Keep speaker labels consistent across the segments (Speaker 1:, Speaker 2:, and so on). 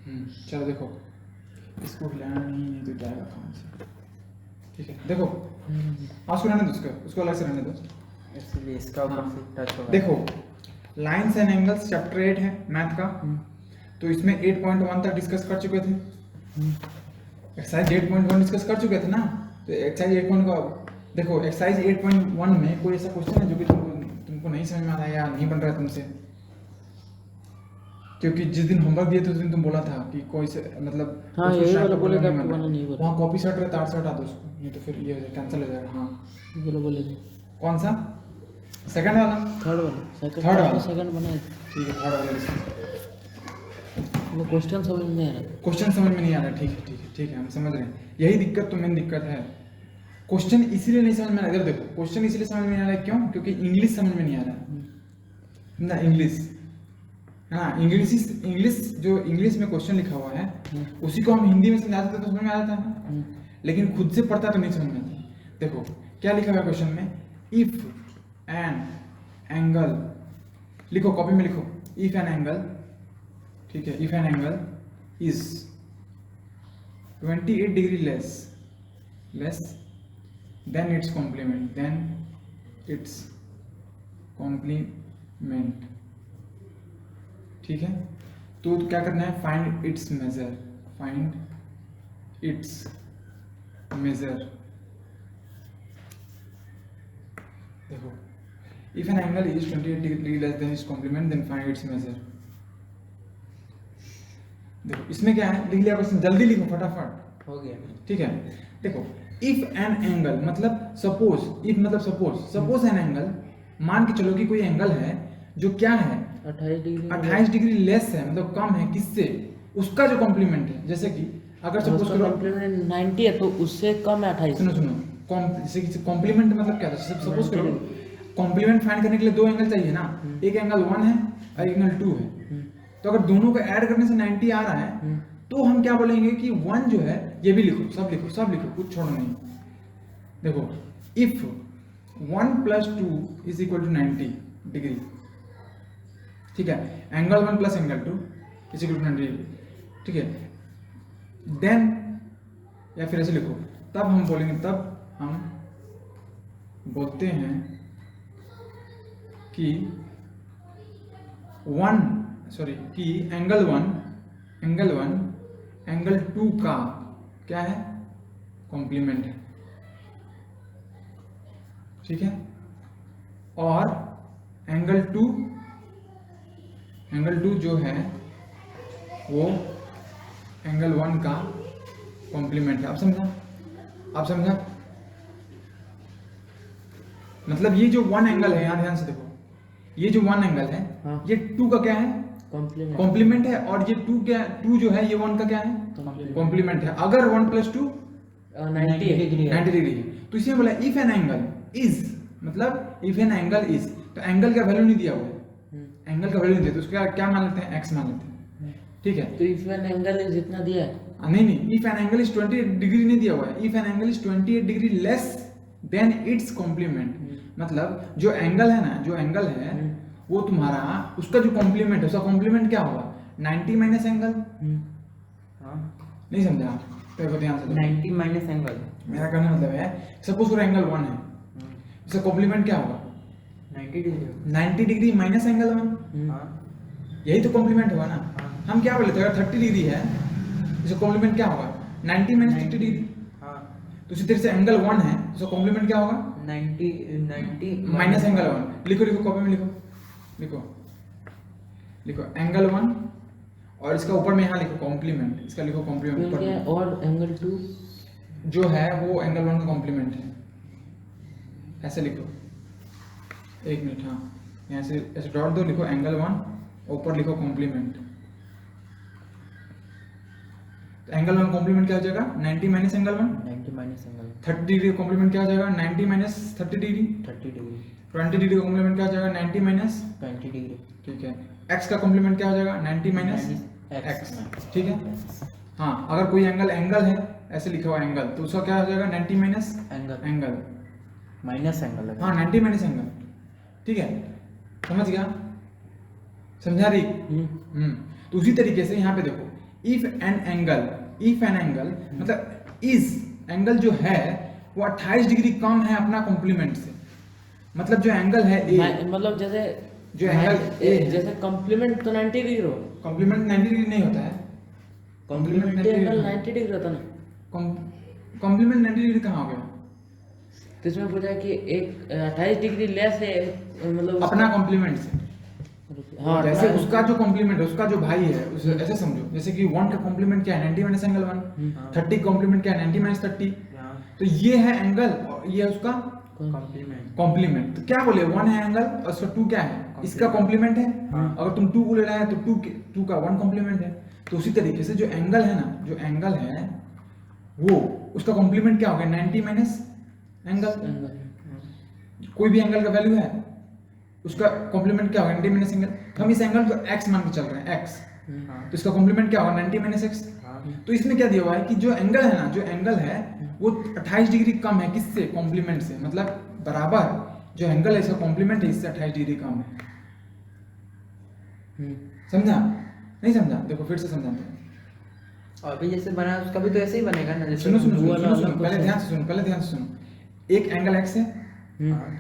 Speaker 1: चलो देखो, इसको हिलाना नहीं तो जाएगा कहाँ से। ठीक है देखो, उसको रहने दो, उसको अलग से रहने दो,
Speaker 2: इसलिए इसका ऊपर से टच होगा।
Speaker 1: देखो लाइन्स एंड एंगल्स चैप्टर 8 है मैथ का, तो इसमें 8.1 तक डिस्कस कर चुके थे। एक्सरसाइज 8.1 डिस्कस कर चुके थे ना, तो एक्सरसाइज 8 का देखो, एक्सरसाइज 8.1 में कोई ऐसा क्वेश्चन है जो कि तुमको नहीं समझ में आ रहा है या नहीं बन रहा है तुमसे? क्योंकि जिस दिन होमवर्क दिए थे उस दिन तुम बोला था कि कोई से मतलब
Speaker 2: हाँ यही वाला बोले थे, आपको वाला नहीं बोला।
Speaker 1: वहाँ कॉपी शर्ट रहता है, 8 हटा दो उसको, नहीं तो फिर ये कैंसिल हो जाएगा। हाँ
Speaker 2: बोले थे।
Speaker 1: कौन सा? सेकंड वाला?
Speaker 2: थर्ड वाला।
Speaker 1: थर्ड वाला
Speaker 2: सेकंड बनाए।
Speaker 1: ठीक है, थर्ड वाला
Speaker 2: वो क्वेश्चन समझ में नहीं आ रहा।
Speaker 1: क्वेश्चन समझ में नहीं आ रहा। ठीक है ठीक है ठीक है, हम समझ रहे हैं। यही दिक्कत तो मेन दिक्कत है, क्वेश्चन इसीलिए नहीं समझ में आ रहा। इधर देखो, क्वेश्चन इसीलिए समझ में नहीं आ रहा है, क्यों? क्योंकि इंग्लिश समझ में नहीं आ रहा है ना, इंग्लिश है ना। इंग्लिश जो इंग्लिश में क्वेश्चन लिखा हुआ है उसी को हम हिंदी में समझाते तो समझ में आ जाता है ना, लेकिन खुद से पढ़ता तो नहीं समझ में आता। देखो क्या लिखा हुआ है क्वेश्चन में, इफ एन एंगल, लिखो कॉपी में लिखो, इफ एन एंगल, ठीक है, if an angle is 28 degree less than its complement, ठीक है। तो क्या करना है, फाइंड इट्स मेजर। देखो if an angle is 28 degree less than its complement then find its measure. देखो इसमें क्या है, लिख लिया क्वेश्चन, जल्दी लिखो फटाफट,
Speaker 2: हो गया।
Speaker 1: ठीक है। देखो इफ एन एंगल मतलब सपोज, इफ मतलब सपोज एन एंगल, मान के चलो कि कोई एंगल है जो क्या है 28 डिग्री लेस है, मतलब कम है किससे, उसका जो कॉम्प्लीमेंट है। जैसे कि अगर सपोज करो
Speaker 2: कॉम्प्लीमेंट 90 है तो उससे कम है 28।
Speaker 1: सुनो कॉम्प्लीमेंट मतलब क्या था, सपोज करो कॉम्प्लीमेंट फाइंड करने के लिए दो एंगल चाहिए ना, एक एंगल 1 है और एक एंगल 2 है। तो अगर दोनों को ऐड करने से 90 आ रहा है तो हम क्या बोलेंगे कि 1 जो है, ये भी लिखो, सब लिखो, कुछ छोड़ो नहीं। देखो if 1 + 2 is equal to 90 degree, ठीक है, angle 1 + angle 2 is equal to 90 degree, ठीक है। देन या फिर ऐसे लिखो, तब हम बोलेंगे, तब हम बोलते हैं कि एंगल 1 एंगल 2 का क्या है, कॉम्प्लीमेंट है, ठीक है। और एंगल 2 जो है वो एंगल 1 का कॉम्प्लीमेंट है। आप समझा? मतलब ये जो 1 एंगल है, यहाँ ध्यान से देखो, ये जो 1 एंगल है,
Speaker 2: हाँ।
Speaker 1: ये 2 का क्या है, कॉम्प्लीमेंट है। और ये 2 जो है, ये 1 का क्या है, कॉम्प्लीमेंट है। अगर 1 + 2
Speaker 2: 90 डिग्री
Speaker 1: है, तो इसमें बोला इफ एन एंगल इज, मतलब इफ एन एंगल इज, तो एंगल का वैल्यू नहीं दिया हुआ है, एंगल का वैल्यू नहीं दिया, तो उसका क्या मान लेते हैं, एक्स मान लेते हैं, ठीक है।
Speaker 2: तो इफ एन एंगल इज जितना दिया है,
Speaker 1: नहीं, if an angle is 28 degree नहीं दिया हुआ है, if an angle is 28 degree less than its complement, मतलब जो एंगल है ना, जो एंगल है वो तुम्हारा, उसका जो कॉम्प्लीमेंट है, उसका कॉम्प्लीमेंट क्या होगा, 90 माइनस एंगल। नहीं समझा? देखो ध्यान से,
Speaker 2: 90 माइनस एंगल,
Speaker 1: मेरा कहने का मतलब है, सपोज करो एंगल 1 है, इसका कॉम्प्लीमेंट क्या होगा, 90 डिग्री माइनस एंगल 1, यही तो कॉम्प्लीमेंट हुआ ना। हम क्या बोले थे, अगर 30 डिग्री है, इसका कॉम्प्लीमेंट क्या होगा, 90 माइनस 30 डिग्री। तो इसी तरह से एंगल 1 है, उसका कॉम्प्लीमेंट क्या होगा,
Speaker 2: 90
Speaker 1: माइनस एंगल 1। लिखो कॉपी में लिखो एंगल 1, और इसका ऊपर में यहाँ लिखो कॉम्प्लीमेंट, इसका लिखो कॉम्प्लीमेंट ऊपर में।
Speaker 2: और एंगल 2
Speaker 1: जो है वो एंगल 1 का कॉम्प्लीमेंट है, ऐसे लिखो, 1 मिनट, हाँ, यहाँ से ऐसे डॉट दो, लिखो एंगल 1, ऊपर लिखो कॉम्प्लीमेंट। तो एंगल 1 कॉम्प्लीमेंट क्या हो जाएगा, 90 minus angle 1,
Speaker 2: 90 minus angle
Speaker 1: 30 degree का कॉम्प्लीमेंट क्या हो जाएगा, 90 माइनस 30 डिग्री,
Speaker 2: 30 डिग्री,
Speaker 1: 20 डिग्री का कॉम्प्लीमेंट क्या हो जाएगा, 90 माइनस
Speaker 2: 20 डिग्री,
Speaker 1: ठीक है। x का कॉम्प्लीमेंट क्या हो जाएगा, 90 माइनस x, ठीक है। हाँ, अगर कोई एंगल है, ऐसे लिखा हुआ एंगल, तो उसका क्या हो जाएगा, 90 माइनस एंगल,
Speaker 2: माइनस एंगल,
Speaker 1: हाँ 90 माइनस एंगल, ठीक है। समझ गया, समझा रही? तो उसी तरीके से यहाँ पे देखो, इफ एन एंगल मतलब इस एंगल जो है वो 28 डिग्री कम है अपना कॉम्प्लीमेंट से, मतलब जो एंगल है ए,
Speaker 2: मतलब जैसे
Speaker 1: जो एंगल ए
Speaker 2: जैसे कॉम्प्लीमेंट तो 90 डिग्री हो,
Speaker 1: कॉम्प्लीमेंट 90 डिग्री नहीं होता है,
Speaker 2: कॉम्प्लीमेंट एंगल 90 डिग्री होता ना।
Speaker 1: कॉम्प्लीमेंट 90 डिग्री कहाँ हो गया?
Speaker 2: तो इसमें पूछा कि एक 28 डिग्री लेस है, मतलब
Speaker 1: अपना कॉम्प्लीमेंट से,
Speaker 2: हाँ
Speaker 1: जैसे उसका जो कॉम्प्लीमेंट है, उसका जो भाई है, उसे ऐसे समझो जैसे कि 1 का कॉम्प्लीमेंट क्या है 90 माइनस एंगल 1, 30 कॉम्प्लीमेंट क्या है 90 माइनस 30, तो ये है एंगल और ये है उसका कॉम्प्लीमेंट। तो क्या बोले 1 है एंगल और उसका 2 क्या है, इसका कॉम्प्लीमेंट है। अगर तुम 2 को ले रहा है तो 2 का 1 कॉम्प्लीमेंट है। तो उसी तरीके से जो एंगल है ना, जो एंगल है वो उसका कॉम्प्लीमेंट क्या हो गया 90 माइनस एंगल, कोई भी एंगल का वैल्यू है उसका कॉम्प्लीमेंट क्या होगा 90 माइनस एंगल। हम इस एंगल को x मान के चल रहे हैं x, तो इसका कॉम्प्लीमेंट क्या होगा 90 माइनस x। तो इसमें क्या दिया हुआ है कि जो एंगल है ना, जो एंगल है वो 28 डिग्री कम है किससे, कॉम्प्लीमेंट से, मतलब बराबर जो एंगल है इसका कॉम्प्लीमेंट है इससे 28 डिग्री कम है। समझा नहीं समझा? देखो फिर से समझाते हैं।
Speaker 3: और भी जैसे बना उसका भी तो ऐसे ही बनेगा ना, जैसे
Speaker 1: सुनो सुनो
Speaker 2: वो
Speaker 1: सुनो
Speaker 2: वाला
Speaker 1: सुनो, पहले ध्यान से सुनो, पहले ध्यान से सुनो। एक एंगल x है,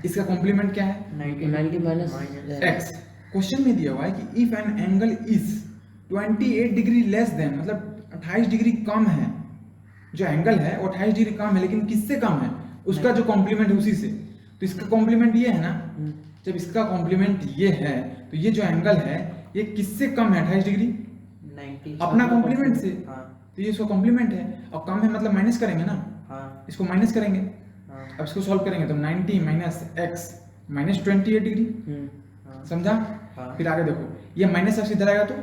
Speaker 1: इसका कॉम्प्लीमेंट क्या है
Speaker 2: 90 माइनस
Speaker 1: x। क्वेश्चन में दिया हुआ है कि if an angle is 28 degree less then, मतलब 28 डिग्री कम है, जो एंगल है वो 28 डिग्री कम है, लेकिन किससे कम है, उसका जो कॉम्प्लीमेंट है उसी से। तो इसका कॉम्प्लीमेंट ये है ना, जब इसका कॉम्प्लीमेंट ये है तो ये जो एंगल है ये किससे कम है 28 डिग्री,
Speaker 3: 90
Speaker 1: अपना कॉम्प्लीमेंट से।
Speaker 3: हाँ
Speaker 1: तो ये इसका कॉम्प्लीमेंट है और कम है मतलब माइनस करेंगे ना,
Speaker 3: हाँ
Speaker 1: इसको माइनस करेंगे।
Speaker 3: हाँ
Speaker 1: अब इसको सॉल्व करेंगे तो 90 माइनस x माइनस 28 डिग्री, समझा?
Speaker 3: हाँ।
Speaker 1: फिर आगे देखो ये माइनस x इधर आएगा तो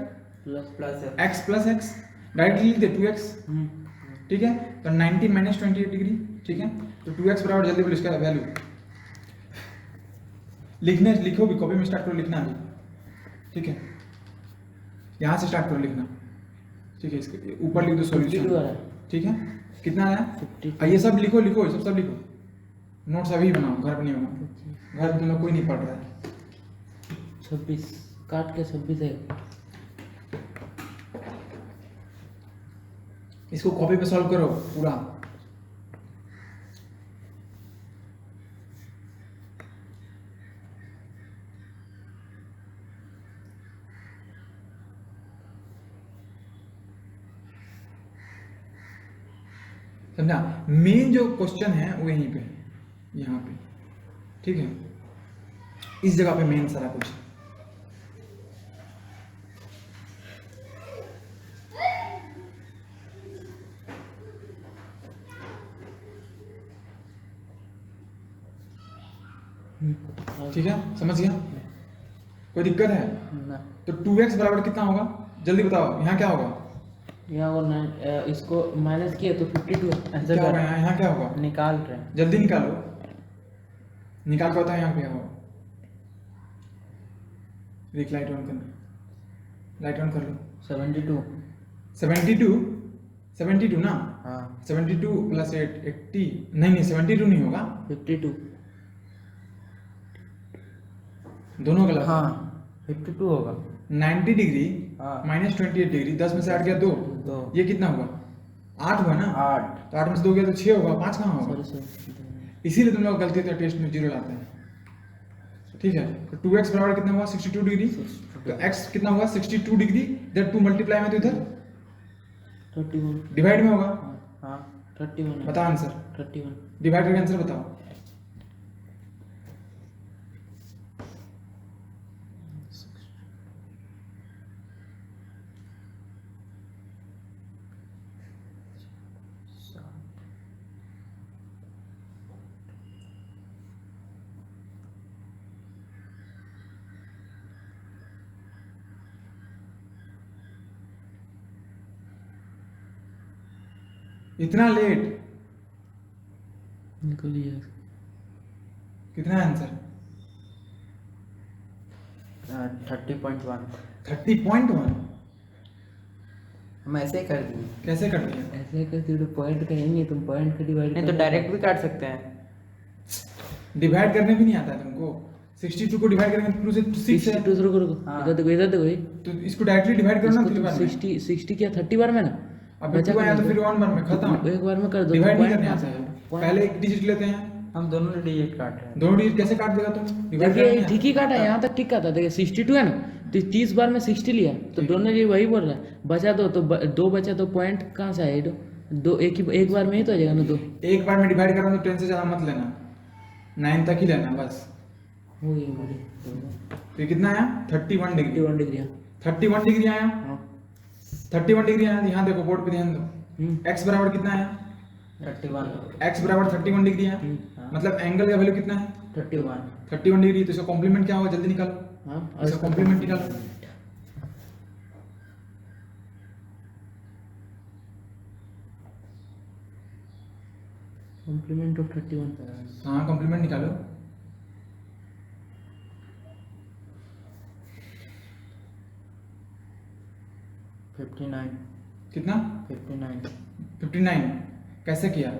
Speaker 3: प्लस है
Speaker 1: x प्लस x, डायरेक्टली लिख दे 2x, ठीक है? तो 90 माइनस 28 डिग्री, ठीक है? तो 2x बराबर, जल्दी बोलो इसका वैल्यू लिखने, लिखो भी, कॉपी में स्टार्ट करो लिखना भी, ठीक है? यहाँ से स्टार्ट करो लिखना, ठीक है? इसके ऊपर लिख दो
Speaker 2: 52 आ
Speaker 1: सॉल्यूशन,
Speaker 2: रहा है।
Speaker 1: ठीक है? कितना आया?
Speaker 2: 52।
Speaker 1: ये सब लिखो लिखो, सब लिखो, नोट्स अभी बनाओ, घर पर नहीं बनाओ, घर में तुम लोग कोई नहीं पढ़ रहा है।
Speaker 2: 26 काट के 26 है।
Speaker 1: इसको कॉपी पे सॉल्व करो पूरा। समझा? मेन जो क्वेश्चन है वो यहीं पे है, यहाँ पे, ठीक है? इस जगह पे मेन सारा कुछ है। ठीक है, समझ गया? कोई दिक्कत है?
Speaker 2: ना
Speaker 1: तो 2x बराबर कितना होगा, जल्दी बताओ, यहाँ क्या होगा?
Speaker 2: यहाँ वो इसको माइनस किया तो 52 आंसर
Speaker 1: क्या होगा
Speaker 2: कर
Speaker 1: यहाँ क्या होगा?
Speaker 2: निकाल रहे हैं।
Speaker 1: जल्दी निकालो, निकाल के बताओ यहाँ क्या होगा। देख लाइट ऑन करना, लाइट ऑन कर लो।
Speaker 2: 72
Speaker 1: 72 ना,
Speaker 2: हाँ
Speaker 1: 72 प्लस 8 80, नहीं 72 नहीं होगा,
Speaker 2: 52
Speaker 1: दोनों गलत।
Speaker 2: हाँ 52 होगा।
Speaker 1: 90 डिग्री
Speaker 2: हाँ।
Speaker 1: माइनस 28 डिग्री, 10 में से 8 गया 2,
Speaker 2: दो।
Speaker 1: ये कितना हुआ 8 हुआ ना,
Speaker 2: 8
Speaker 1: तो 8 में से 2 गया तो 6 होगा, 5 कहाँ होगा?
Speaker 2: सॉरी
Speaker 1: इसीलिए तुम लोग गलती होता है, टेस्ट में 0 लाते हैं, ठीक है? तो 2x बराबर कितना हुआ 62 डिग्री, तो x कितना हुआ 62 डिग्री, इधर 2 मल्टीप्लाई में तो इधर
Speaker 2: 31
Speaker 1: डिवाइड में होगा।
Speaker 2: हाँ 31
Speaker 1: बताओ आंसर,
Speaker 2: 31
Speaker 1: डिवाइड करके आंसर बताओ। इतना लेट,
Speaker 2: निकलिए
Speaker 1: कितना है आंसर?
Speaker 2: 30.1
Speaker 1: 30.1।
Speaker 3: हम ऐसे ही कर देंगे,
Speaker 1: कैसे कर दिया?
Speaker 2: ऐसे करते तो पॉइंट करेंगे, तुम पॉइंट का डिवाइड
Speaker 3: नहीं तो डायरेक्ट भी काट सकते हैं।
Speaker 1: डिवाइड करने भी नहीं आता है तुमको, 62 को डिवाइड करेंगे तो 2 से 6 है,
Speaker 2: 62 रुको रुको,
Speaker 3: हाँ।
Speaker 2: इधर देखो ये
Speaker 1: तो इसको डायरेक्टली डिवाइड करो ना 3 बार में।
Speaker 2: 60 क्या 30 बार में ना,
Speaker 1: अब 2 आया तो फिर 1 बार में खत्म,
Speaker 2: एक बार में कर दो,
Speaker 1: डिवाइड नहीं
Speaker 2: point
Speaker 1: करने
Speaker 2: कहाँ
Speaker 1: आता
Speaker 2: से
Speaker 1: है।
Speaker 2: आया?
Speaker 1: पहले एक डिजिट लेते हैं,
Speaker 3: हम दोनों ने डिजिट काट रहे हैं।
Speaker 1: दोनों डिजिट कैसे काट देगा तुम, डिवाइड
Speaker 2: देखिए
Speaker 1: करने
Speaker 2: ठीक ही काटा है, यहाँ तक ठीक काटा, देखिए 62 है ना, तो 30 बार में 60 लिया, तो दोनों ये वही बोल रहा है, बचा दो तो 2 बचा, तो पॉइंट कहाँ से आया, दो एक बार में ही तो आ जाएगा ना 2,
Speaker 1: एक बार में डिवाइड कर रहा हूं तो 10 से ज्यादा मत लेना, 9 तक ही लेना बस।
Speaker 2: हो गई हमारी
Speaker 1: तो ये कितना आया 31 डिग्री,
Speaker 2: 51 डिग्री।
Speaker 1: 31 डिग्री आया,
Speaker 2: हाँ
Speaker 1: 31 डिग्री आया, यहाँ देखो बोर्ड पे ध्यान दो, x बराबर कितना आया,
Speaker 3: 31
Speaker 1: x बराबर 31 डिग्री है, मतलब एंगल का वैल्यू कितना है
Speaker 3: 31
Speaker 1: 31 डिग्री, तो इसका कॉम्प्लीमेंट क्या होगा, जल्दी निकालो,
Speaker 2: हाँ,
Speaker 1: इसका कॉम्प्लीमेंट निकालो।
Speaker 2: कॉम्प्लीमेंट ऑफ 31,
Speaker 1: हाँ कॉम्प्लीमेंट निकालो, कितना 59, कैसे किया,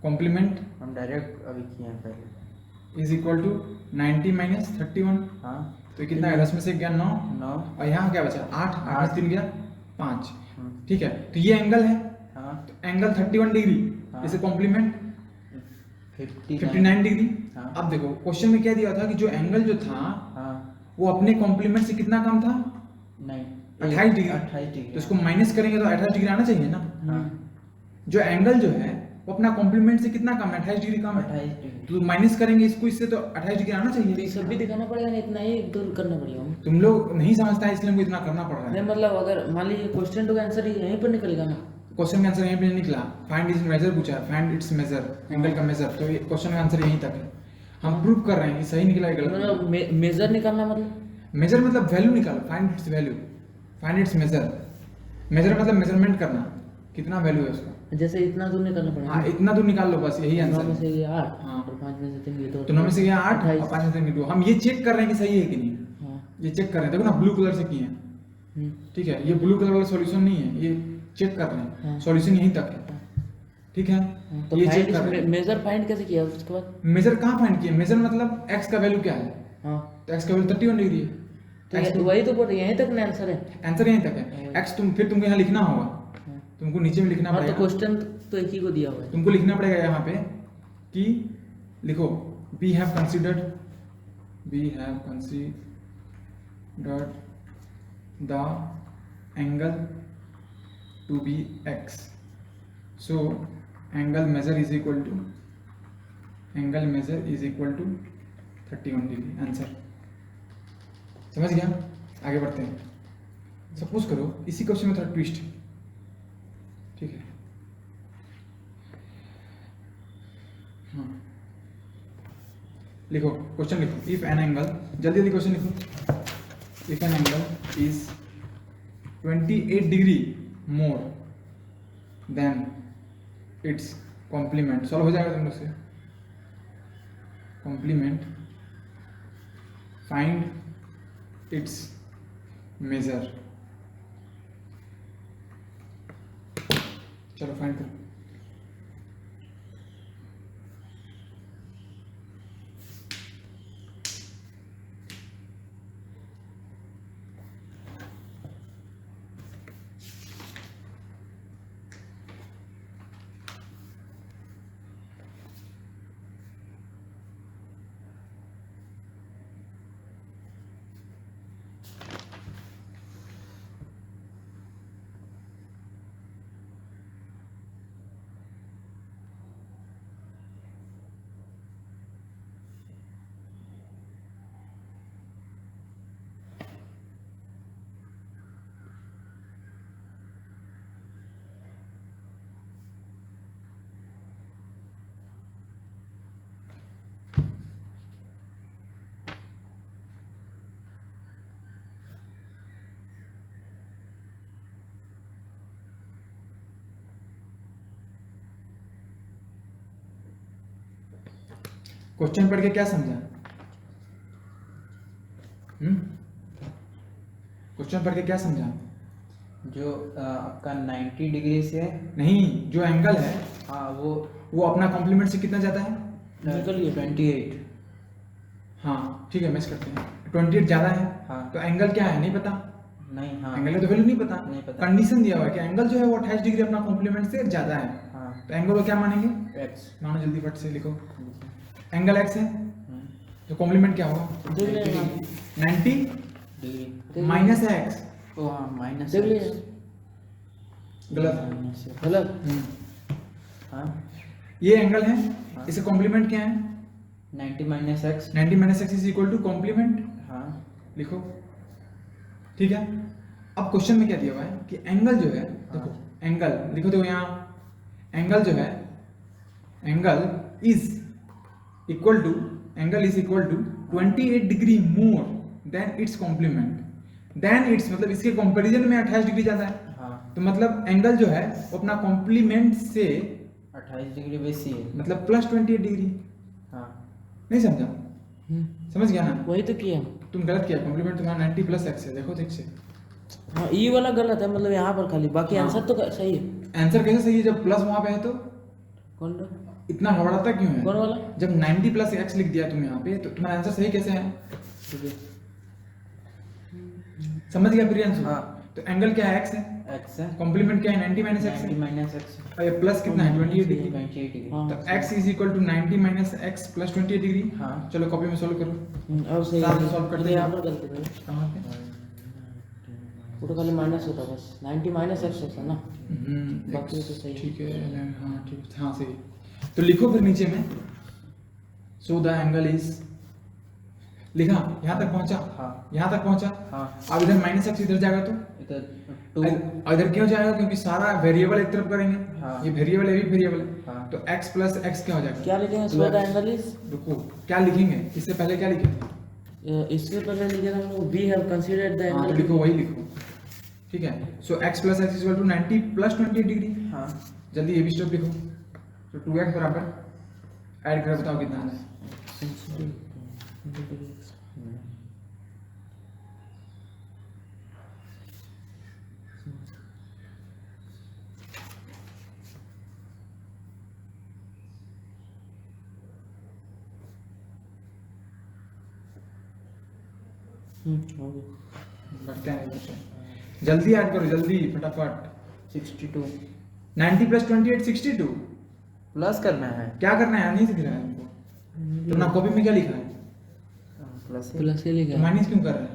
Speaker 1: कॉम्प्लीमेंट
Speaker 3: हम डायरेक्ट अभी किए हैं पहले।
Speaker 1: इज इक्वल टू 90 माइनस 31,
Speaker 3: हाँ
Speaker 1: तो ये कितना है, 10 में से गया 9,
Speaker 3: 9
Speaker 1: और यहाँ क्या बचा 8, 8 में से 3 गया 5,
Speaker 3: हम्म,
Speaker 1: ठीक है, तो ये एंगल है,
Speaker 3: हाँ
Speaker 1: तो एंगल 31 डिग्री,
Speaker 3: हाँ।
Speaker 1: इसे कॉम्प्लीमेंट
Speaker 3: 59
Speaker 1: 59 डिग्री।
Speaker 3: हाँ।
Speaker 1: अब देखो क्वेश्चन में क्या दिया था कि जो एंगल जो था
Speaker 3: हाँ
Speaker 1: वो अपने कॉम्प्लीमेंट से कितना कम था,
Speaker 3: नहीं
Speaker 1: 28 डिग्री,
Speaker 3: 28 डिग्री
Speaker 1: तो इसको माइनस करेंगे तो 28 डिग्री आना चाहिए ना,
Speaker 3: हाँ
Speaker 1: जो एंगल जो है वो अपना कॉम्प्लीमेंट से कितना कम है, 28 डिग्री कम है,
Speaker 3: 28 डिग्री
Speaker 1: तो माइनस करेंगे इसको इससे तो 28 डिग्री आना
Speaker 2: तो ये
Speaker 1: चाहिए।
Speaker 2: सब भी दिखाना पड़ेगा ना, इतना ही दूर करना पड़ेगा हमें।
Speaker 1: तुम लोग नहीं समझता है इसलिए हमको इतना करना पड़ रहा
Speaker 2: नहीं
Speaker 1: है।
Speaker 2: मतलब अगर मान लीजिए क्वेश्चन का आंसर ही यहीं पर निकलेगा ना,
Speaker 1: क्वेश्चन का आंसर यहीं पे नहीं निकला, फाइंड इट्स मेजर पूछा है, फाइंड इट्स मेजर, एंगल का मेजर, तो ये क्वेश्चन का आंसर यहीं तक है, हम प्रूव कर रहे हैं कि सही निकला है गलत निकला।
Speaker 2: मतलब मेजर निकालना मतलब
Speaker 1: मेजर मतलब वैल्यू निकालो, find its value, find its measure, measure मतलब मेजरमेंट करना, कितना वैल्यू है उसका,
Speaker 2: जैसे इतना दूर निकालना पड़ेगा।
Speaker 1: हाँ इतना दूर निकाल लो बस, यही
Speaker 2: 9
Speaker 1: आंसर
Speaker 2: में
Speaker 1: है।
Speaker 2: से ये 8
Speaker 1: हाँ।
Speaker 2: और 5 में से 3 ये 2,
Speaker 1: तो 9 में से गया 8 और
Speaker 2: 28।
Speaker 1: 5 में से 2, हम ये चेक कर रहे हैं कि सही है कि नहीं,
Speaker 2: हाँ
Speaker 1: ये चेक कर रहे हैं, देखो ना ब्लू कलर से किए हैं,
Speaker 2: हम्म,
Speaker 1: ठीक है, ये ब्लू कलर वाला सॉल्यूशन नहीं है, ये चेक कर रहे हैं,
Speaker 2: हाँ।
Speaker 1: सॉल्यूशन यहीं तक है, ठीक है,
Speaker 2: हाँ, तो
Speaker 1: ये चेक कर
Speaker 2: फाइंड
Speaker 1: रहे हैं।
Speaker 2: मेजर फाइंड कैसे किया उसके बाद?
Speaker 1: मेजर कहाँ फाइंड किए, मेजर मतलब x का वैल्यू क्या है,
Speaker 2: हाँ
Speaker 1: तो x का वैल्यू 31 डिग्री है,
Speaker 2: तो वही तो बोल रहे यहीं तक ना आंसर है।
Speaker 1: आंसर यहीं तक है, x तुम फिर तुमको यहाँ लिखना होगा,
Speaker 2: हाँ।
Speaker 1: तुमको नीचे में लिखना
Speaker 2: हाँ तो
Speaker 1: पड़ेगा,
Speaker 2: क्वेश्चन तो एक ही को दिया हुआ है।
Speaker 1: तुमको लिखना पड़ेगा यहाँ पे कि लिखो we have considered the angle to be x, so angle measure is equal to 31 degree, answer समझ गया। आगे बढ़ते हैं, सपोज करो इसी क्वेश्चन में थोड़ा ट्विस्ट है, ठीक है, हाँ लिखो क्वेश्चन लिखो, इफ एन एंगल, जल्दी जल्दी क्वेश्चन लिखो, if an angle is 28 degree more than its complement, solve हो जाएगा तुम लोग से, कॉम्प्लीमेंट फाइंड इट्स मेजर, चलो फाइंड करो। क्वेश्चन पढ़ के क्या समझा, क्वेश्चन पढ़ के क्या समझा,
Speaker 3: जो आपका 90 डिग्री से
Speaker 1: नहीं जो एंगल है
Speaker 3: हाँ
Speaker 1: वो अपना कॉम्प्लीमेंट से कितना जाता है,
Speaker 2: निकल गया।
Speaker 3: 28
Speaker 1: हाँ ठीक है, मैच करते हैं। 28 ज्यादा है,
Speaker 3: हाँ।
Speaker 1: तो एंगल क्या है नहीं पता,
Speaker 3: नहीं, हाँ
Speaker 1: एंगल का तो वैल्यू नहीं पता।
Speaker 3: नहीं पता।
Speaker 1: कंडीशन दिया हुआ है कि एंगल जो है वो 28 डिग्री अपना कॉम्प्लीमेंट से ज्यादा है,
Speaker 3: हाँ
Speaker 1: तो एंगल को क्या मानेंगे,
Speaker 3: एक्स।
Speaker 1: मानो जल्दी फट से लिखो। एंगल एक्स है तो कॉम्प्लीमेंट क्या होगा,
Speaker 2: देख लेना
Speaker 1: 90
Speaker 3: डिग्री।
Speaker 1: माइनस एक्स,
Speaker 3: ओ हाँ माइनस
Speaker 2: देख लिया
Speaker 1: गलत।
Speaker 2: गलत।
Speaker 3: हाँ
Speaker 1: ये एंगल है,
Speaker 3: हाँ।
Speaker 1: इसे कॉम्प्लीमेंट क्या है,
Speaker 3: 90 minus x.
Speaker 1: 90 minus x is equal to complement,
Speaker 3: हाँ
Speaker 1: लिखो। ठीक है, अब क्वेश्चन में क्या दिया हुआ है कि एंगल जो है, देखो एंगल लिखो, देखो यहाँ एंगल जो है, angle is equal to 28 degree more than its complement, then its मतलब इसके कंपैरिजन में 28 डिग्री ज्यादा है,
Speaker 3: हाँ।
Speaker 1: तो मतलब एंगल जो है वो अपना कॉम्प्लीमेंट से
Speaker 3: 28 डिग्री बेसी है।
Speaker 1: मतलब प्लस 28 डिग्री।
Speaker 3: हाँ
Speaker 1: नहीं समझा, समझ गया ना,
Speaker 2: वही तो किया।
Speaker 1: तुम गलत किया, कॉम्प्लीमेंट तुम्हारा 90 प्लस एक्स है, देखो ठीक से।
Speaker 2: हाँ ये वाला गलत है, मतलब यहाँ पर खाली, बाकी
Speaker 1: हाँ।
Speaker 2: आंसर तो सही है।
Speaker 1: आंसर कैसे सही है जब प्लस वहां पे है, तो
Speaker 2: कौन सा?
Speaker 1: इतना घबराता क्यों है,
Speaker 2: कौन वाला?
Speaker 1: जब 90 प्लस एक्स लिख दिया तुम यहाँ पे, तो तुम्हारा आंसर सही कैसे है,
Speaker 2: ठीक है।
Speaker 1: समझ गया प्रियांशु।
Speaker 3: हाँ।
Speaker 1: तो एंगल क्या है, एक्स है,
Speaker 3: एक्स है।
Speaker 1: कॉम्प्लीमेंट क्या है, 90 माइनस एक्स
Speaker 3: 90
Speaker 1: है,
Speaker 3: माइनस एक्स।
Speaker 1: और ये प्लस कितना है, 28 डिग्री।
Speaker 3: 28 डिग्री।
Speaker 2: हाँ।
Speaker 1: तो x is equal to 90 minus x plus 28 degree.
Speaker 3: हाँ।
Speaker 1: चलो कॉपी में सोल्व करो।
Speaker 2: और सही
Speaker 1: साथ में
Speaker 2: है।
Speaker 1: solve करते
Speaker 2: मुझे
Speaker 1: हैं।
Speaker 2: यहाँ पर गलती करो,
Speaker 1: कहाँ पे,
Speaker 2: वो तो खाली माइनस होता बस, 90 माइनस एक्स होता ना। बाकी तो सही है।
Speaker 1: ठीक है, हाँ ठीक है, हाँ सही। तो लिखो फिर नीचे में, सो द एंगल इज, लिखा, यहाँ तक पहुंचा,
Speaker 3: हाँ।
Speaker 1: यहाँ तक पहुंचा।
Speaker 3: हाँ।
Speaker 1: अब इधर माइनस एक्स इधर जाएगा तो
Speaker 3: इधर 2।
Speaker 1: इधर क्यों जाएगा, क्योंकि सारा वेरिएबल एक तरफ करेंगे।
Speaker 3: हाँ।
Speaker 1: ये वेरिएबल है, ये भी वेरिएबल है।
Speaker 3: हाँ।
Speaker 1: तो x प्लस एक्स क्या हो जाएगा,
Speaker 2: क्या लिखेंगे, सो द एंगल इज,
Speaker 1: रुको क्या लिखेंगे, इससे पहले क्या लिखेंगे,
Speaker 2: इससे पहले लिखे हम लोग वी हैव कंसीडर्ड द
Speaker 1: हाँ तो
Speaker 2: एंगल।
Speaker 1: लिखो, वही लिखो। ठीक है, so x plus x equal to 90 plus 28 degree.
Speaker 3: हाँ।
Speaker 1: जल्दी ये भी स्टेप लिखो। तो 2x बराबर, ऐड कर बताओ कितना है,
Speaker 2: हो गया।
Speaker 1: बढ़ते हैं इधर से। जल्दी ऐड करो, जल्दी फटाफट।
Speaker 3: 62
Speaker 1: 90 प्लस 28 62।
Speaker 3: प्लस करना है।
Speaker 1: क्या करना है, नहीं दिख रहा है हमको। तुमने कॉपी में क्या लिखा है,
Speaker 3: प्लस
Speaker 2: प्लस से लिखा
Speaker 1: तो
Speaker 2: है।
Speaker 1: माइनस क्यों कर रहा है,